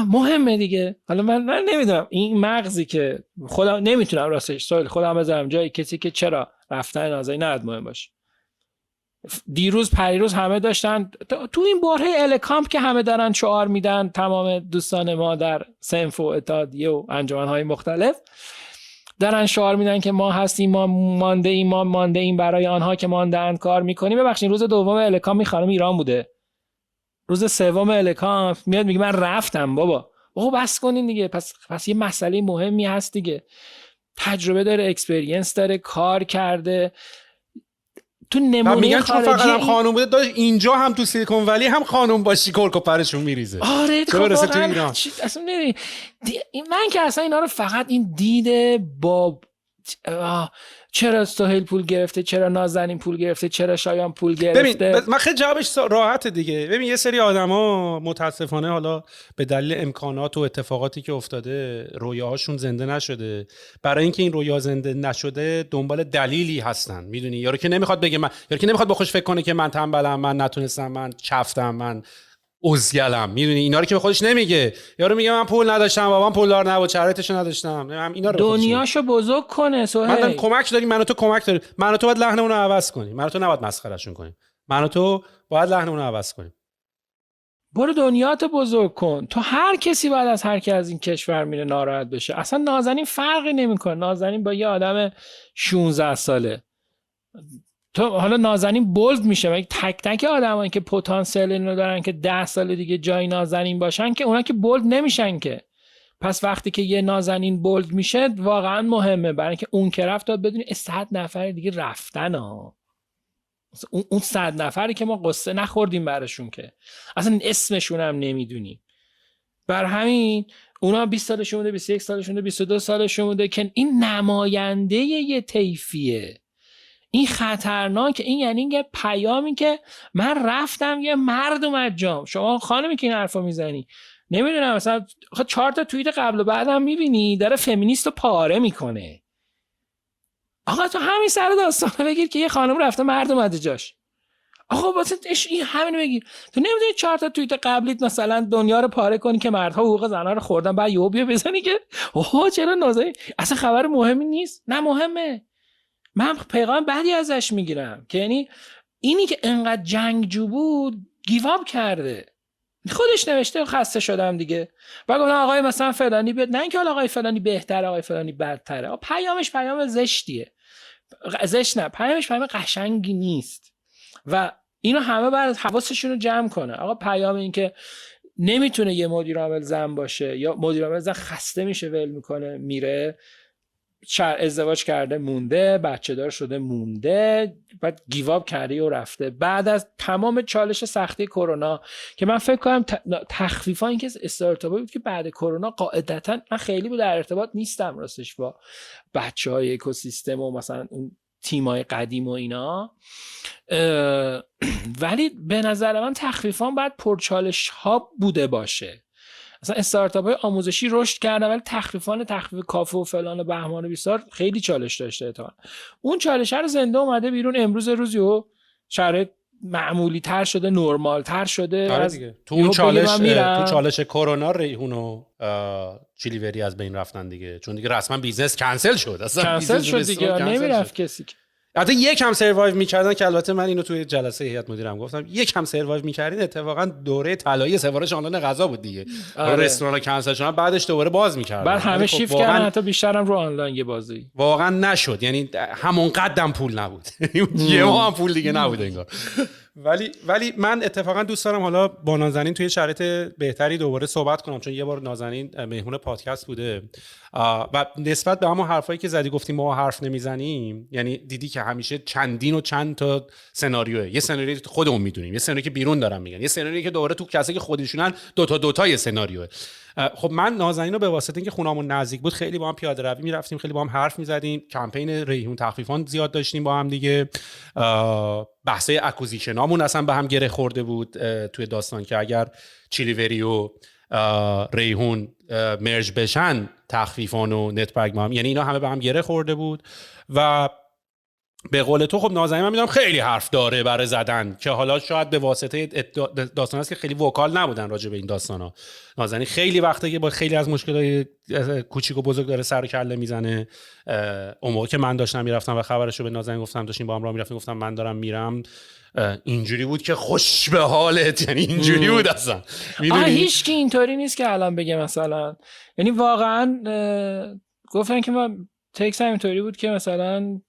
مهمه دیگه. حالا من نمیدونم این مغزی که خودم نمیتونم راستش سوال خودم بذارم جای کسی که چرا رفتن نازنین نهاد مهم باشه. دیروز پریروز همه داشتن تو این باره الکامپ که همه دارن شعار میدن، تمام دوستان ما در صنف و اتحادیه و انجمن‌های مختلف دارن شعار میدن که ما هستیم، ما مانده ایم برای آنها که مانده‌اند کار میکنیم. ببخشید روز دوم الکامپ خانم ایران بوده، روز سوم الکامپ میاد میگه من رفتم. بابا بس کنین دیگه. پس یه مسئله مهمی هست دیگه، تجربه داره، اکسپریانس داره، کار کرده. تو نمونه میگن خارجی چون فقط خانم بوده داشت اینجا هم تو سیلیکون ولی هم خانم باشی کرک و پرشون میریزه. آره تو برسه تو ایران اصلا من که اصلا اینا رو فقط این دیده با چرا سهیل پول گرفته، چرا نازنین پول گرفته، چرا شایان پول گرفته. ببین من خیلی جوابش راحته دیگه. ببین یه سری آدما متاسفانه حالا به دلیل امکانات و اتفاقاتی که افتاده رویاهاشون زنده نشده. برای اینکه این رویا زنده نشده دنبال دلیلی هستن، میدونی؟ یارو که نمیخواد بگه یارو که نمیخواد با خودش فکر کنه که من تنبلم، من نتونستم، من چفتم، من اوزگلم، میدونی؟ اینا رو که به خودش نمیگه. یارو میگه من پول نداشتم، بابام پولدار نبود، شرایطشو نداشتم. اینا رو دنیاشو بزرگ کنه. سهیل من کمک داریم، من و تو کمک داریم. من و تو باید لحنمون رو عوض کنیم. من و تو نباید مسخرهشون کنیم. من و تو باید لحنمون رو عوض کنیم. برو دنیاتو بزرگ کن. تو هر کسی باید از هر کی از این کشور میره ناراحت بشه. اصلا نازنین فرقی نمیکنه. نازنین با یه آدم 16 ساله، تو حالا نازنین بولد میشه و تک تک آدمایی که پتانسیل اینو دارن که 10 سال دیگه جای نازنین باشن که اونا که بولد نمیشن که. پس وقتی که یه نازنین بولد میشه واقعا مهمه، برای اینکه اون که رفت داد بدونی 100 نفر دیگه رفتن ها. اون 100 نفری که ما قصه نخوردیم براشون که اصلا اسمشون هم نمیدونیم. بر همین اونا 20 سالشون بوده، 21 سالشون بوده، 22 سالشون بوده که این نماینده یه طیفیه. این خطرناکه. این یعنی یه پیامی که من رفتم یه مرد اومد جام. شما خانمی که این حرفا میزنی نمیدونم مثلا 4 تا توییت قبل و بعدم میبینی داره فمینیست رو پاره میکنه. آقا تو همین سر داستانو بگیر که یه خانم رفته مرد اومده جاش. آقا واسه این همین بگیر. تو نمیدونی 4 تا توییت قبلیت مثلا دنیا رو پاره کنی که مردها حقوق زنها رو خوردن، بعد یهو بیا بزنی که اوه چرا نازنین، اصلا خبر مهمی نیست. نه مهمه. من پیغام بعدی ازش میگیرم که یعنی اینی که انقدر جنگجو بود گیواب کرده. خودش نوشته خسته شدم دیگه. و گفتم آقای مثلا فلانی بیاد، نه اینکه آقای فلانی بهتره آقای فلانی بدتره. پیامش پیام زشتیه. زشت نه، پیامش پیام قشنگی نیست. و اینو همه باید حواسشون رو جمع کنه. آقا پیام این که نمیتونه یه مدیر عامل زن باشه یا مدیر عامل زن خسته میشه ول میکنه میره، ازدواج کرده مونده، بچه دار شده مونده، بعد گیواب کرده و رفته بعد از تمام چالش سختی کرونا که من فکر کنم تخفیفا این که استارتاپی بود که بعد کرونا قاعدتا من خیلی بود در ارتباط نیستم راستش با بچهای اکوسیستم و مثلا اون تیمای قدیم و اینا، ولی به نظر من تخفیفا باید پرچالش ها بوده باشه. مثلا استارتاپ های آموزشی رشد کردن ولی تخفیف کافه و فلان و بهمان و بیسار خیلی چالش داشته اتفاقا. اون چالش رو زنده اومده بیرون، امروز روزی و شرایط معمولی تر شده، نرمال تر شده. از تو اون چالش کرونا ریحون و چیلیوری از بین رفتن دیگه، چون دیگه رسما بیزنس کنسل شد. اصلا کنسل شد دیگه، نمیرفت کسی. البته یکم سروایو می‌کردن که البته من اینو توی جلسه هیئت مدیرم گفتم، یکم سروایو می‌کردین اتفاقا دوره طلایی سفارش آنلاین غذا بود دیگه. رستوران کنسل شدن بعدش دوباره باز می‌کردن، بعد همه شیفت کردن، حتی بیشترم رو آنلاین یه بازی واقعا نشد، یعنی همون قدم پول نبود یه ماه هم پول دیگه نبود انگار. ولی من اتفاقا دوست دارم حالا با نازنین توی شرایط بهتری دوباره صحبت کنم، چون یه بار نازنین مهمون پادکست بوده و نسبت به همون حرفایی که زدی گفتیم ما حرف نمیزنیم، یعنی دیدی که همیشه چندین و چند تا سناریوه. یه سناریویی که خودمون میدونیم، یه سناریویی که بیرون دارن میگن، یه سناریویی که دوباره تو کسایی که خودشونن دوتا یه سناریوه. خب من نازنین رو به واسطه اینکه خونمون نزدیک بود خیلی با هم پیاده روی میرفتیم، خیلی با هم حرف میزدیم، کمپین ریحون تخفیفان زیاد داشتیم با هم دیگه، بحثای اکوزیشنامون اصلا به هم گره خورده بود توی داستان که اگر چیلیوری و ریحون مرج بشن تخفیفان و نتبرگ ما هم، یعنی اینا همه به هم گره خورده بود. و به قول تو خب نازنین من میدونم خیلی حرف داره برای زدن که حالا شاید به واسطه داستان است که خیلی وکال نبودن راجع به این داستانا. نازنین خیلی وقته که با خیلی از مشکلات کوچیک و بزرگ داره سر و کله میزنه. اون موقع که من داشتم میرفتم و خبرشو به نازنین گفتم، داشتیم با هم راه میرفتیم، گفتم من دارم میرم، اینجوری بود که خوش به حالت، یعنی اینجوری بود اصلا. هیچ کی اینطوری نیست که الان بگه مثلا، یعنی واقعا گفتن که من تکس اینطوری بود که مثلا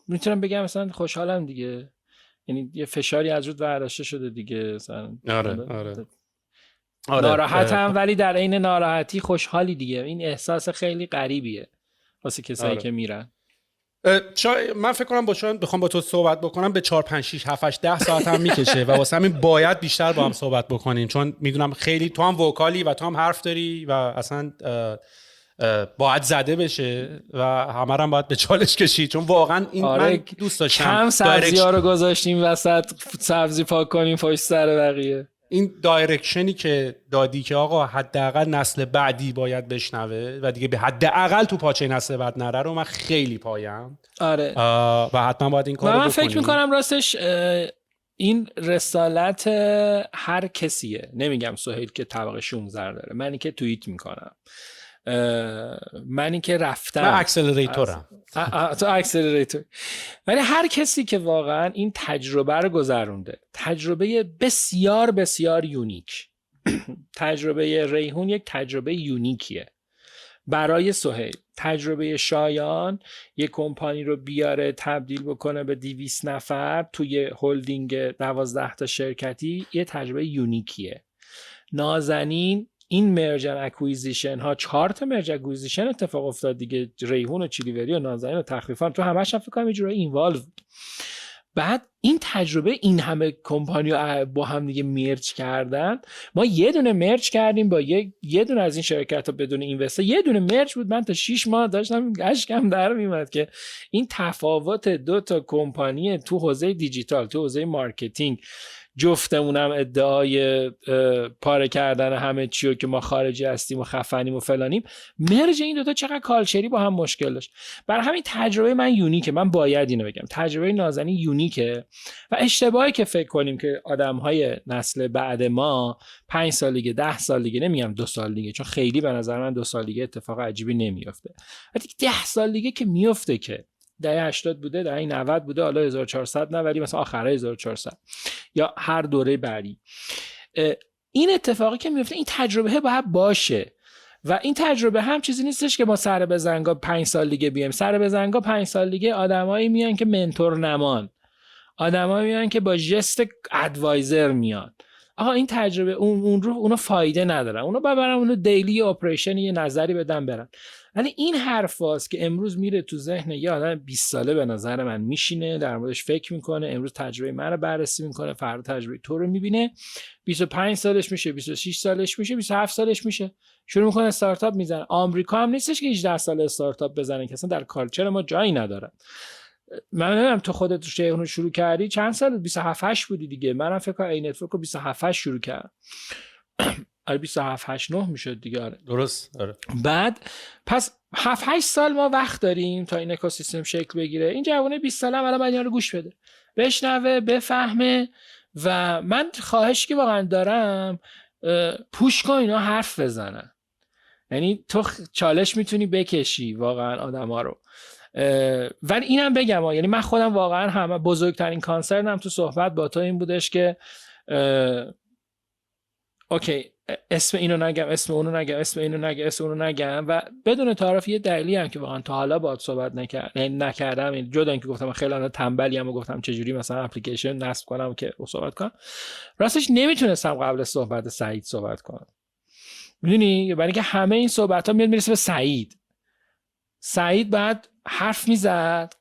میتونم بگم مثلا خوشحالم دیگه، یعنی یه فشاری از رود برداشته شده دیگه مثلا. آره. ناراحتم ولی در عین ناراحتی خوشحالی دیگه. این احساس خیلی غریبیه واسه کسایی که میرن. من فکر کنم بخوام با تو صحبت بکنم به 4 5 6 7 8 10 ساعت هم میکشه و واسه همین باید بیشتر با هم صحبت بکنیم، چون میدونم خیلی تو هم وکالی و تو هم حرف داری و اصلا باید زده بشه و همه هم باید به چالش کشید، چون واقعا این من دوست داشتم. کم سبزی‌ها رو گذاشتیم وسط سبزی پاک کنیم پشت سر بقیه. این دایرکشنی که دادی که آقا حداقل نسل بعدی باید بشنوه و دیگه به حداقل تو پاچه نسل بعد نره رو من خیلی پایم. آره. و حتما باید این کارو بکنیم. من فکر میکنم راستش این رسالت هر کسیه، نمیگم سهیل که طبقه 16 داره، منی که توییت میکنم، منی که رفتم، من اکسلراتورم. تو اکسلراتور. ولی هر کسی که واقعا این تجربه رو گذرونده، تجربه بسیار بسیار یونیک تجربه ریحون یک تجربه یونیکیه برای سهیل. تجربه شایان یک کمپانی رو بیاره تبدیل بکنه به 200 نفر توی هولدینگ 12 تا شرکتی، یه تجربه یونیکیه. نازنین این مرجن اکویزیشن ها 4 تا مرج اکویزیشن اتفاق افتاد دیگه، ریحون و چیلیوری و نازنین و تخفیفان تو همش فکر کنم یه جورایی اینوالو. بعد این تجربه این همه کمپانی با هم دیگه مرج کردن، ما یه دونه مرج کردیم با یه دونه از این شرکت ها بدون اینوستر، یه دونه مرج بود. من تا 6 ماه داشتم اشکم در میومد که این تفاوت دو تا کمپانی تو حوزه دیجیتال، تو حوزه مارکتینگ، جفتمونم ادعای پاره کردن همه چیو که ما خارجی هستیم و خفنیم و فلانیم، مرج این دوتا چقدر کالچری با هم مشکل داشت. برای همین تجربه من یونیکه، من باید اینو بگم، تجربه نازنین یونیکه و اشتباهی که فکر کنیم که آدمهای نسل بعد ما 5 سال دیگه 10 سال دیگه، نمیگم 2 سال دیگه چون خیلی به نظر من 2 سال دیگه اتفاق عجیبی نمیفته، ولی 10 سال دیگه که میفته، که دهه 80 بوده، دهه 90 بوده، حالا 1400 نه ولی مثلا آخرای 1400 یا هر دوره بعدی، این اتفاقی که میفته این تجربه باید باشه. و این تجربه هم چیزی نیستش که ما سر به زنگا 5 سال دیگه بیایم. سر به زنگا 5 سال دیگه آدمایی میان که منتور نمان، آدمایی میان که با جست ادوایزر میان. آها این تجربه اون رو اونا فایده ندارن، اونا ببرن اونو دیلی اپریشن یه نظری بدن برن. ولی این حرفاست که امروز میره تو ذهن یه آدم 20 ساله به نظر من میشینه در موردش فکر میکنه، امروز تجربه من رو بررسی میکنه، فردا تجربه تو رو میبینه، 25 سالش میشه، 26 سالش میشه، 27 سالش میشه، شروع میکنه استارتاپ میزنه. آمریکا هم نیستش که 18 سال استارتاپ بزنه، که اصلا در کالچر ما جایی نداره. من نمیدونم تو خودت رو شروع کردی چند سال؟ 27 8 بودی دیگه. منم فکر کنم این نتورک رو 27 8 شروع کردم. آره 27 8 9 میشد دیگه. آره درست. آره بعد پس 7 8 سال ما وقت داریم تا این اکوسیستم شکل بگیره. این جوونه 20 ساله الان باید اینا رو گوش بده، بشنوه، بفهمه. و من خواهش که واقعا دارم پوش کن اینا حرف بزنن. یعنی تو چالش میتونی بکشی واقعا آدما رو. ولی اینم بگم یعنی من خودم واقعا همه بزرگترین کانسرنم تو صحبت با تو این بودش که اوکی اسم اینو نگم، اسم اونو نگم، اسم اینو نگم، اسم اونو نگم، و بدون تعارف یه دلیلی هم که واقعا تا حالا باهات صحبت نکردم، جدا اینکه گفتم خیلی الان تنبلیم و گفتم چجوری مثلا اپلیکیشن نصب کنم که صحبت کنم، راستش نمیتونستم قبل از صحبت سعید صحبت کنم. میدونی برای اینکه همه این صحبت ها میرسه به سعید بعد حرف میزد،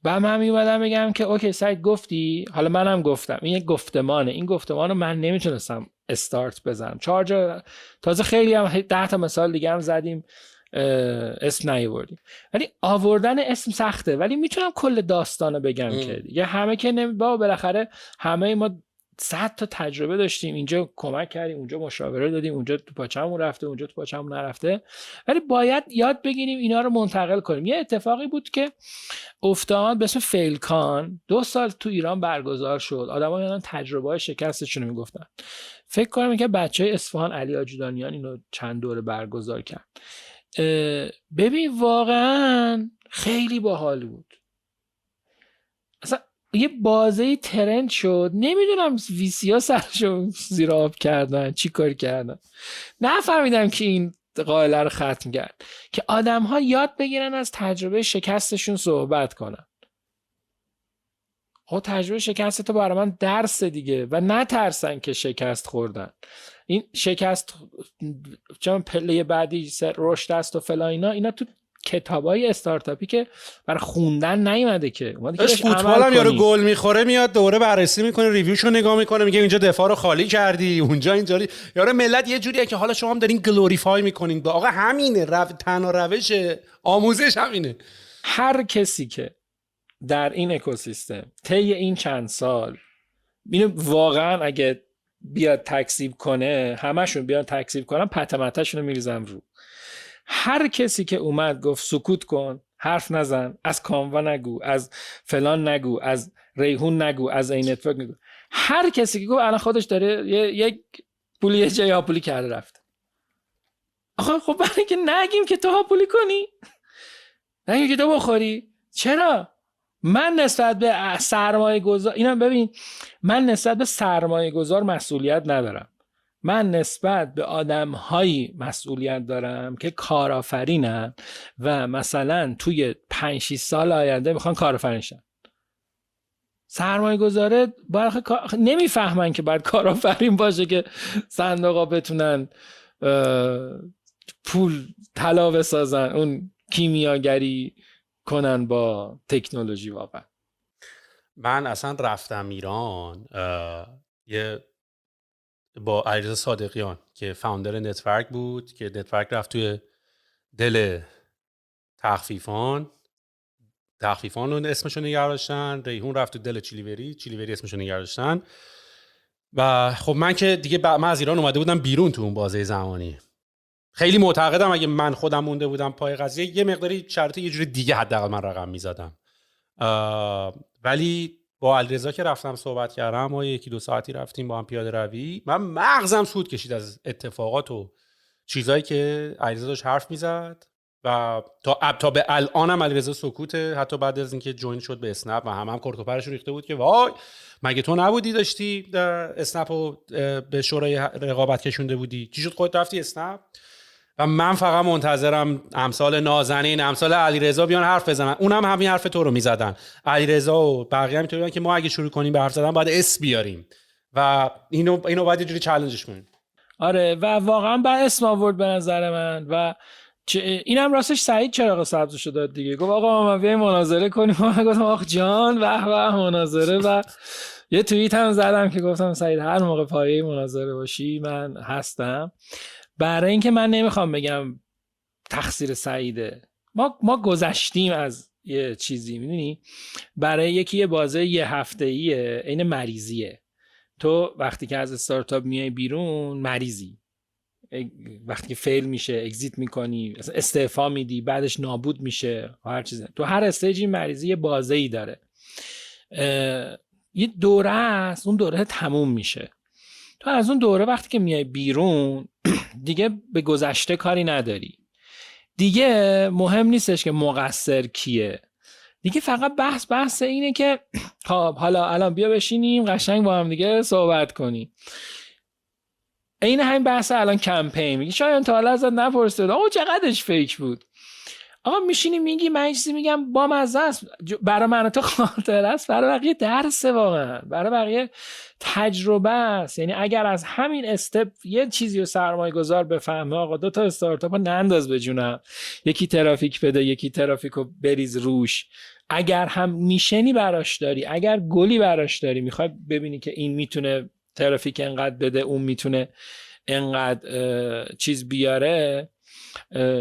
بعد من میومدم بگم که اوکی سعید گفتی، حالا منم گفتم، این یک گفتمانه، این گفتمان رو من نمیتونستم استارت بزنم. تازه خیلی هم 10 تا مثال دیگه هم زدیم اسم نیاوردیم، ولی آوردن اسم سخته. ولی میتونم کل داستانو بگم که دیگه همه که بالاخره همه ما 100 تا تجربه داشتیم، اینجا کمک کردیم، اونجا مشاوره دادیم، اونجا تو پاچمون رفته، اونجا تو پاچمون نرفته، ولی باید یاد بگیریم اینا رو منتقل کنیم. یه اتفاقی بود که افتاد به اسم فیلکان، 2 سال تو ایران برگزار شد. آدم‌ها میان تجربه‌های شکستشون رو میگفتن. فکر کنم که بچهای اصفهان علی آجودانیان اینو چند دوره برگزار کرد. ببین واقعا خیلی باحال بود. اصلا یه بازه ترند شد، نمیدونم ویسیا سرشو زیر آب کردن چی کار کردن، نفهمیدم که این قائله رو ختم کرد که آدم ها یاد بگیرن از تجربه شکستشون صحبت کنن. تجربه شکست تو برای من درس دیگه، و نترسن که شکست خوردن. این شکست چون پله بعدی رشد است و فلان اینا تو کتابای استارتاپی که برای خوندن نیومده که فوتبال هم یارو گل میخوره میاد دوره بررسی میکنه، ریویوشو نگاه میکنه، میگه اینجا دفاع رو خالی کردی، اونجا اینجوری. یارو ملت یه جوریه که حالا شما هم دارین گلوریفای میکنین. آقا همینه، تنها روش آموزش همینه. هر کسی که در این اکوسیستم طی این چند سال اینو واقعا اگه بیاد تکذیب کنه، همشون بیاد تکذیب کنن، پتمتشون رو میریزم رو. هر کسی که اومد گفت سکوت کن، حرف نزن، از کانوا نگو، از فلان نگو، از ریحون نگو، از این نتورک نگو، هر کسی که گفت الان خودش داره یک پولی یه جای هاپولی کرده رفت. آخه خب برای که نگیم که تو هاپولی کنی، نگیم که تو بخوری. چرا؟ من نسبت به سرمایه گذار، اینا ببین، من نسبت به سرمایه گذار مسئولیت ندارم، من نسبت به آدم‌هایی مسئولیت دارم که کارآفرینن و مثلا توی 5-6 سال آینده میخوان کارآفرین شن. سرمایه گذاره نمیفهمن که باید کارآفرین باشه که صندوقا بتونن پول طلا بسازن، اون کیمیاگری کنن با تکنولوژی. واقعا من اصلا رفتم ایران با علیرضا صادقیان که فاوندر نتورک بود، که نتورک رفت توی دل تخفیفان رو اسمشو نگه داشتن، ریحون رفت تو دل چیلیوری اسمشو نگه داشتن. و خب من که دیگه من از ایران اومده بودم بیرون تو اون بازه زمانی. خیلی معتقدم اگه من خودم مونده بودم پای قضیه یه مقداری شرط یه جوری دیگه حداقل من رقم میزدم. ولی با علیرضا که رفتم صحبت کردم، ما 1-2 ساعتی رفتیم با هم پیاده روی، من مغزم سود کشید از اتفاقات و چیزایی که علیرضا داشت حرف میزد. و تا به الانم علیرضا سکوته، حتی بعد از اینکه جوین شد به اسنپ و هم کورتوپرش ریخته بود که وای مگه تو نبودی داشتی اسنپو به شورای رقابت کشونده بودی، چی شد خودت رفتی اسنپ؟ و من فقط منتظرم امثال نازنین، امثال علیرضا بیان حرف بزنن. اونم همین حرف تو رو میزدن، علیرضا و بقیه هم اینطوریان که ما اگه شروع کنیم به حرف زدن باید اس بیاریم و اینو باید یه جوری چالنجش کنیم. آره و واقعا با اسم آورد به نظر من. و اینم راستش سعید چراغ سبزشو داد دیگه، گفت آقا ما بیایم مناظره کنیم. من گفتم آخ جان به مناظره. و یه توییت هم زدم که گفتم سعید هر موقع پایه مناظره باشی من هستم. برای اینکه من نمیخوام بگم تقصیر سعیده، ما گذشتیم از یه چیزی، میدونی برای یکی یه بازه یه هفته‌ایه، این مریضیه. تو وقتی که از استارتاپ میای بیرون مریضی، وقتی که فیل میشه اگزیت میکنی، استعفا میدی، بعدش نابود میشه هر چیزی. تو هر استیجی مریضی یه بازه‌ای داره، یه دوره است، اون دوره تموم میشه. تو از اون دوره وقتی که میای بیرون دیگه به گذشته کاری نداری دیگه، مهم نیستش که مقصر کیه دیگه، فقط بحث اینه که خب حالا الان بیا بشینیم قشنگ با هم دیگه صحبت کنیم. این همین بحث الان کمپین میگی شاید تا حالا ازت نپرسید آقا چقدرش فیک بود. آقا میشینی میگی من چیزی میگم با مزه است، برای من تو خاطره است، برای بقیه درسه، واقعا برای بقیه تجربه است. یعنی اگر از همین استپ یه چیزی رو سرمایه گذار بفهمه آقا 2 تا استارتاپ رو ننداز به جونم، یکی ترافیک بده یکی ترافیک رو بریز روش، اگر هم میشنی براش داری، اگر گلی براش داری، میخوای ببینی که این میتونه ترافیک انقدر بده، اون میتونه انقدر چیز بیاره،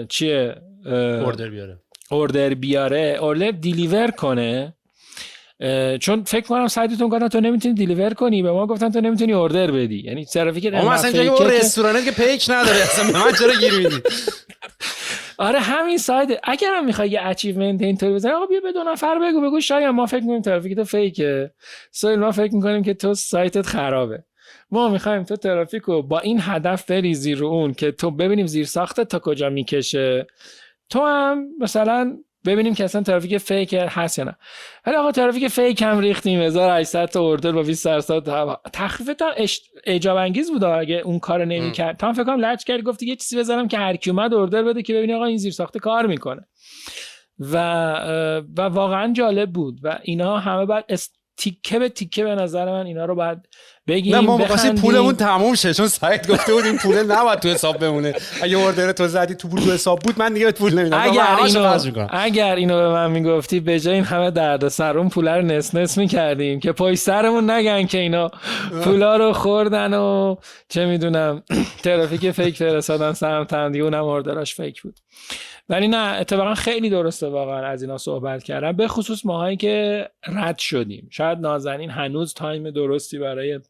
چیه اوردر بیاره، اوردر دیلیور کنه. چون فکر کنم سایتتون گفتن تو نمیتونی دیلیور کنی، به ما گفتن تو نمیتونی اوردر بدی. یعنی ترافیک ما مثلا اینجا که رستورانه که پیک نداره اصلا، من چرا گیر میدی؟ آره همین سایت. اگر هم میخوای یه اچیومنت اینطوری بزنی آقا بیا به 2 نفر بگو شاید ما فکر میکنیم ترافیک تو فیکه، سوال ما فکر میکنیم که تو سایتت خرابه، ما میخوایم تو ترافیک رو با این هدف بریزی رو اون که تو ببینیم زیر ساختت تا کجا میکشه، تو هم مثلا ببینیم که اصلا ترافیک فیک هست یا نه. ولی آقا ترافیک فیک هم ریختیم 1800 تا اوردر با 20 درصد تخفیف تا اعجاب انگیز بود. اگه اون کارو نمی‌کرد تا فکر کنم لچ کرد گفت یه چیزی بزنم که هر کی اومد اوردر بده که ببینی آقا این زیر ساخته کار میکنه. و واقعا جالب بود و اینا همه بعد تیکه به تیکه به نظر من اینا رو بعد بگیم. نه ما می‌خواستیم پولمون تموم شه، چون سایت گفته بود این پول نباید تو حساب بمونه، اگه اوردر تو زدی تو حساب بود من دیگه پول نمیدم. اگر اینو به من میگفتی به جای این همه دردسر اون پولا رو نس می‌کردیم که پای سرمون نگن که اینا پولا رو خوردن و چه میدونم ترافیک فیک فرستادن سمت هم دیگه، اونم اوردراش فیک بود. ولی نه اتفاقا خیلی درسته واقعا از اینا صحبت کردم، به خصوص ماهایی که رد شدیم. شاید نازنین هنوز تایم درستی برای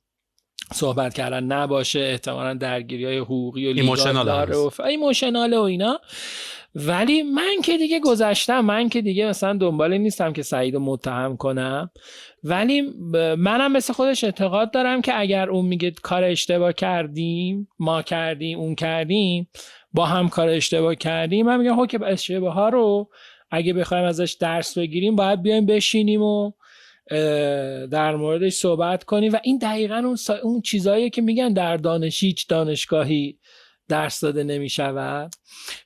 صحبت کردن نباشه، احتمالاً درگیری‌های حقوقی و ایموشنال و اینا، ولی من که دیگه گذشتم، من که دیگه مثلا دنبال نیستم که سعیدو متهم کنم، ولی منم مثل خودش اعتقاد دارم که اگر اون میگه کار اشتباه کردیم، ما کردیم، اون کردیم، با هم کار اشتباه کردیم، من میگم که اشتباه ها رو اگه بخوایم ازش درس بگیریم باید بیایم بشینیم و در موردش صحبت کنیم. و این دقیقاً اون چیزاییه که میگن در هیچ دانشگاهی درس داده نمیشود.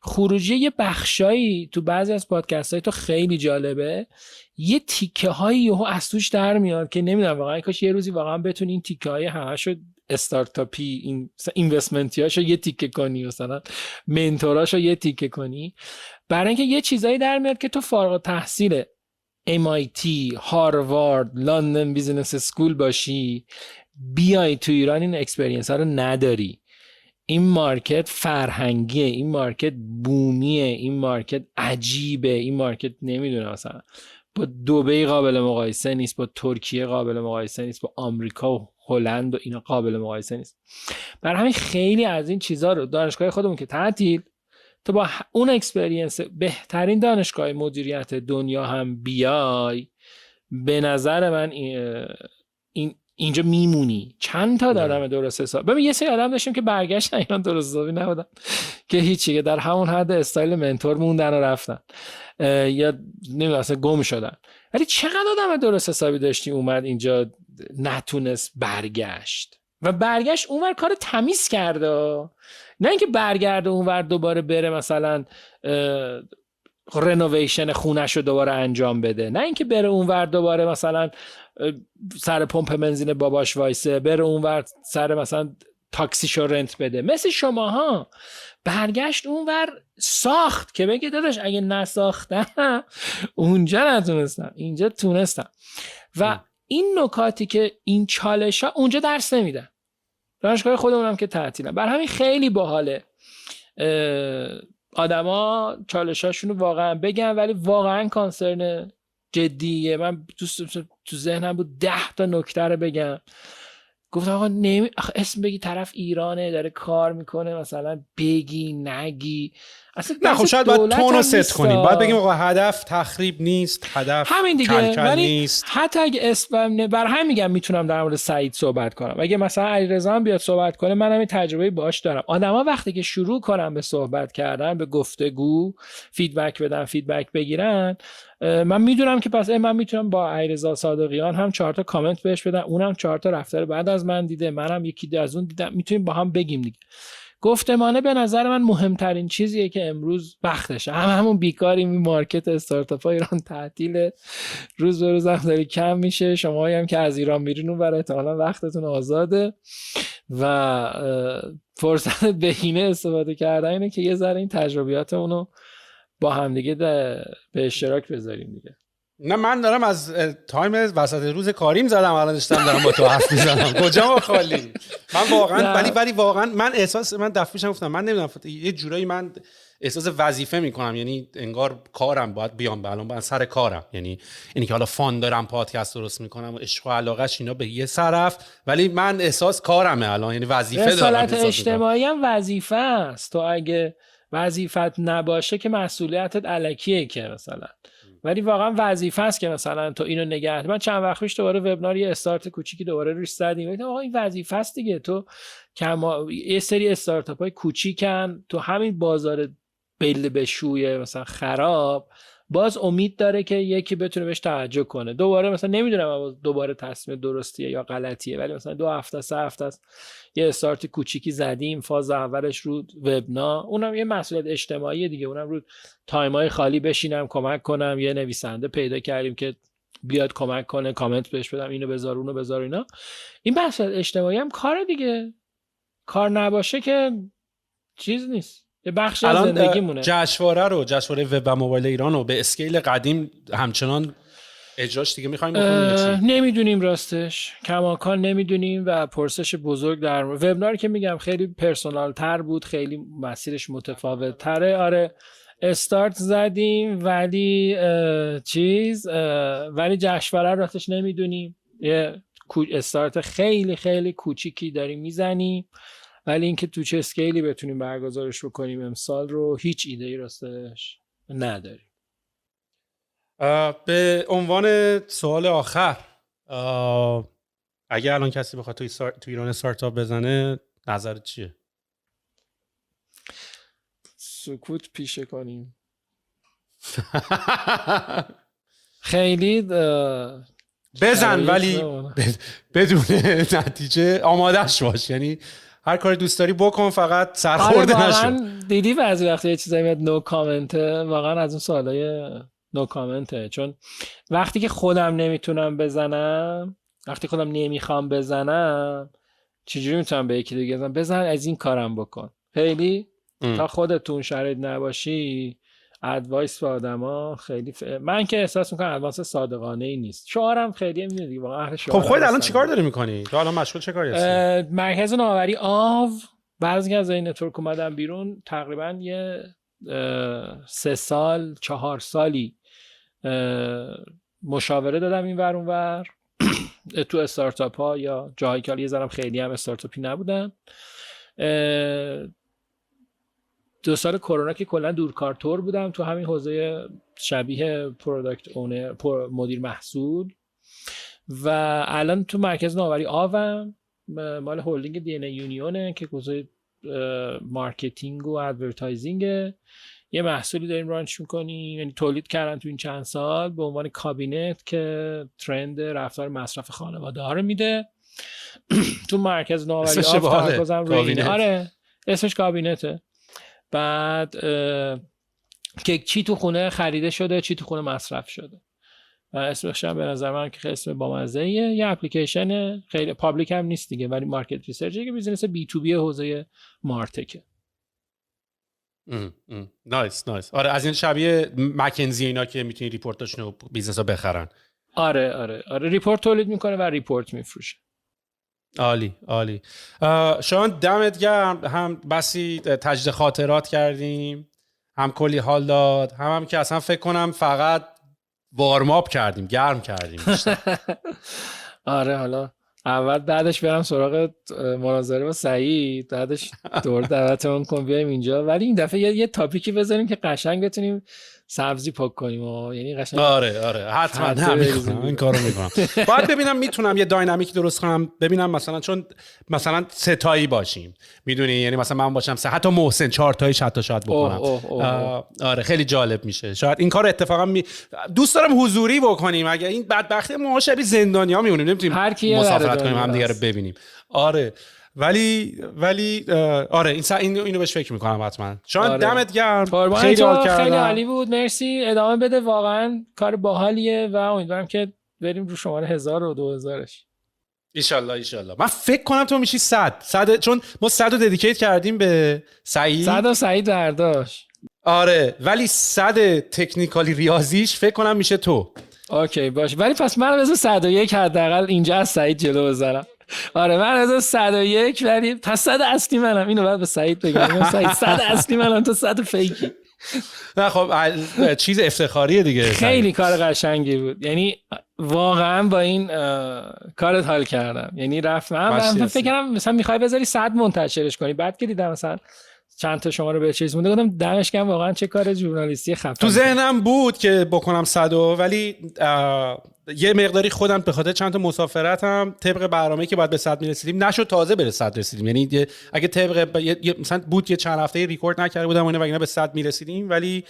خروجی یه بخشایی تو بعضی از پادکست های تو خیلی جالبه، یه تیکه هایی از توش در میاد که نمیدونم واقعا کاش یه روزی واقعا بتونی این تیکه های همشو استارتاپی این اینوستمنتیاشو یه تیکه کنی، مثلا منتوراشو یه تیکه کنی، برای اینکه یه چیزایی در میاد که تو فارغ التحصیله MIT، هاروارد، لندن بیزنس اسکول باشی، بیای تو ایران این اکسپریانس ها رو نداری. این مارکت فرهنگیه، این مارکت بومیه، این مارکت عجیبه، این مارکت نمیدونه مثلا با دبی قابل مقایسه نیست، با ترکیه قابل مقایسه نیست، با آمریکا و هلند و اینا قابل مقایسه نیست. برای همین خیلی از این چیزا رو دانشگاه خودمون که تعطیل، تو با اون اکسپریانس بهترین دانشگاه مدیریت دنیا هم بیای، به نظر من اینجا میمونی. چند تا دادم درست حساب. ببین یه سری آدم داشتیم که برگشتن ایران درست حسابی نبودن که هیچی، که در همون حد استایل منتور موندن و رفتن یا نمیدونم اصلا گم شدن. ولی چقدر آدم درست حسابی داشتیم اومد اینجا نتونست برگشت و برگشت اونور کار تمیز کرده، نه اینکه برگرده اونور دوباره بره مثلا رنوویشن خونش رو دوباره انجام بده، نه اینکه بره اونور دوباره مثلا سر پمپ بنزین باباش وایسه، بره اونور سر مثلا تاکسیشو رنت بده. مثل شماها برگشت اونور ساخت که بگه داداش اگه نساختم اونجا نتونستم، اینجا تونستم. و این نکاتی که این چالش ها اونجا درس نمیدن، دانشگاه خودمونم که تعطیلن. بر همین خیلی باحاله آدما چالشاشونو واقعا بگن، ولی واقعا کانسرن جدیه. من تو ذهنم بود 10 تا نکته رو بگم. گفتم آقا اسم بگی طرف ایرانه داره کار میکنه مثلا بگی نگی اصلا. نه خب شاید باید تون رو ست کنیم، باید بگیم آقا هدف تخریب نیست، هدف همین دیگه. کلکل نیست. حتی اگه اسمم بر همین میگم میتونم در مورد سعید صحبت کنم. اگه مثلا علیرضا هم بیاد صحبت کنه، منم این تجربه باهاش دارم. آدما وقتی که شروع کنن به صحبت کردن، به گفتگو، فیدبک بدن، فیدبک بگیرن، من میدونم که پس من میتونم با علیرضا صادقیان هم 4 تا کامنت بهش بدم، اونم 4 تا رفتار بعد از من دیده، منم یکی از اون دیدم، میتونیم با هم بگیم دیگه. گفتمانه به نظر من مهمترین چیزیه که امروز وقتشه. همون بیکاریم، این مارکت استارتاپ ها ایران تعطیله، روز به روز هم داری کم میشه. شما هم که از ایران میرین اون برای احتمالاً وقتتون آزاده و فرصت بهینه استفاده کردن اینه که یه ذره این تجربیاتمون رو با هم دیگه به اشتراک بذاریم دیگه. نه من دارم از تایم وسط روز کاریم زدم، الان دارم با تو حرف میزنم. کجا ما خالی؟ من واقعا ولی واقعا من دفعه پیشم گفتم من نمیدونم، یه جورایی من احساس وظیفه میکنم، یعنی انگار کارم باید بیام، الان باید سر کارم، یعنی اینی که حالا فان دارم پادکست درست میکنم و عشق و علاقهش اینا به یه طرف، ولی من احساس کارمه الان، یعنی وظیفه دارم. رسالت اجتماعی هم وظیفه است. تو اگه وظیفت نباشه که مسئولیتت الکیه که مثلا، ولی واقعا وظیفه است که مثلا تو اینو نگه. من چند وقت پیش دوباره وبینار یه استارت کوچیکی دوباره روش زدیم، گفتم آقا این وظیفه است دیگه. تو یه سری استارتاپ‌های کوچیکن تو همین بازار بل بشویه مثلا خراب، باز امید داره که یکی بتونه بهش توجه کنه. دوباره مثلا نمیدونم دوباره تصمیم درستیه یا غلطیه، ولی مثلا 2 هفته 3 هفته است یه استارت کوچیکی زدیم، فاز اولش رو وبنا، اونم یه مسئولیت اجتماعی دیگه، اونم رو تایمای خالی بشینم کمک کنم. یه نویسنده پیدا کردیم که بیاد کمک کنه، کامنت بهش بدم اینو بذار اونو بذار اینا. این مسئولیت اجتماعی هم کار دیگه، کار نباشه که چیز نیست، یه بخش از زندگیمونه. جشنواره وب و موبایل ایران رو به اسکیل قدیم همچنان اجراش دیگه می‌خوایم بکنیم؟ نمیدونیم راستش، کماکان نمیدونیم و پرسش بزرگ در وبینار که میگم خیلی پرسونال تر بود، خیلی مسیرش متفاوت تره. آره استارت زدیم ولی ولی جشنواره راستش نمیدونیم، یه استارت خیلی خیلی کوچیکی داریم میزنیم، ولی اینکه تو چه اسکیلی بتونیم برگزارش بکنیم امسال رو هیچ ایده‌ای راستش نداریم. به عنوان سوال آخر، اگه الان کسی بخواد تو ایران استارتاپ بزنه نظرت چیه؟ سکوت پیشه کنیم. خیلی بزن ولی بدون نتیجه آمادهش باش، یعنی هر کاری دوست داری بکن، فقط سرخورده نشو. دیدی بعضی وقتا یه چیزایی میاد نو کامنته، واقعا از اون سوالای نو کامنته. چون وقتی که خودم نمیتونم بزنم، وقتی خودم نمیخوام بزنم، چجوری میتونم به یکی دیگه بزن از این کارم بکن؟ خیلی تا خودتون شرایط نباشی ادوایس به آدما خیلی من که احساس میکنم ادوایس صادقانه ای نیست. شعارم خیلی میدونی دیگه واقعا اهل شعار. خب خودت الان چیکار داری میکنی؟ تو الان مشغول چه کاری هستی؟ مرکز نوآوری آو بعضی از این نتورک اومدم بیرون، تقریبا یه 3 سال 4 سالی مشاوره دادم این ور اون ور تو استارتاپ ها یا جایی که یه ذره خیلی هم استارتاپی نبودن. 2 سال کرونا که کلا دورکارتور بودم تو همین حوزه شبیه پروداکت اونر، مدیر محصول، و الان تو مرکز نوآوری آوم مال هولدینگ دی ان ای یونیونه که حوزه مارکتینگ و ادورتایزینگ. یه محصولی داریم رانچ میکنیم، یعنی تولید کردن تو این چند سال به عنوان کابینت که ترند رفتار مصرف خانواده ها رو میده. تو مرکز نوآوری تمرکزم روی اینه. آره اسمش کابینته. بعد که چی تو خونه خریده شده چی تو خونه مصرف شده و اسمش هم به نظر من که خیلی اسم بامزه‌ایه. یه اپلیکیشن خیلی پابلیک هم نیست دیگه، ولی مارکت ریسرچه که بیزینس بی تو بی حوزه مارتکه. نایس. آره از این شبیه مکنزی اینا که میتونی ریپورتاشون رو بیزنس‌ها بخرن. آره ریپورت تولید میکنه و ریپورت میفروشه. عالی. شما دمت گرم، هم بسی تجدید خاطرات کردیم، هم کلی حال داد، هم که اصلا فکر کنم فقط وارماپ کردیم، گرم کردیم. آره حالا اول بعدش برم سراغ مناظره با سعید، بعدش دور دعوتمون کن بیایم اینجا، ولی این دفعه یه تاپیکی بذاریم که قشنگ بتونیم سبزی پاک کنیم و یعنی قشنگ. آره حتما میکنم این کارو میکنم. باید ببینم میتونم یه داینامیک درست کنم، ببینم مثلا چون مثلا 3 تایی باشیم میدونی، یعنی مثلا من باشم 3 حتی محسن 4 تایی حتی شاید بکنم. آره خیلی جالب میشه. شاید این کارو اتفاقا دوست دارم حضوری بکنیم، اگه این بدبختی ما شبیه زندانیا میمونیم نمیتونیم مسافرت کنیم همدیگه رو ببینیم. آره ولی آره اینو بهش فکر میکنم حتما. شما دمت گرم، خیلی عالی بود، مرسی. ادامه بده، واقعا کار باحالیه و امیدوارم که بریم رو شماره 1000 و 2000ش. ایشالله. من فکر کنم تو میشی 100 چون ما 100 رو ددیکیت کردیم به سعید. 100 سعید برداشت. آره ولی 100 تکنیکالی ریاضیش فکر کنم میشه تو. اوکی باش، ولی پس من از 101 حداقل اینجا از سعید جلو بذارم. آره من از 101 ولی پس 100 اصلی منم. اینو بعد به سعید بگم سعید 100 اصلی منم تو 100 فیکی. نه خب چیز افتخاریه دیگه. خیلی کار قشنگی بود، یعنی واقعا با این کارت حال کردم. یعنی رفتم فکر کنم مثلا میخوای بذاری 100 منتشرش کنی، بعد که دیدم مثلا چند تا شما رو به چیز مونده گفتم دمش گرم، واقعا چه کار ژورنالیستی خفن. تو ذهنم بود که بکنم 100 ولی یه مقداری خودم به خاطر چند تا مسافرتم طبق برنامه‌ای که باید به 100 میرسیدیم نشد تازه به 100 رسیدیم. یعنی اگه طبق مثلا بود یه چند هفته ریکورد نکرده بودم و اینا به 100 میرسیدیم، ولی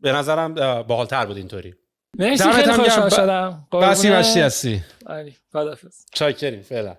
به نظرم باحال‌تر بود اینطوری. مرسی خیلی خوشحال شدم. بسی هستی. علی خداحافظ. چاکریم فعلا.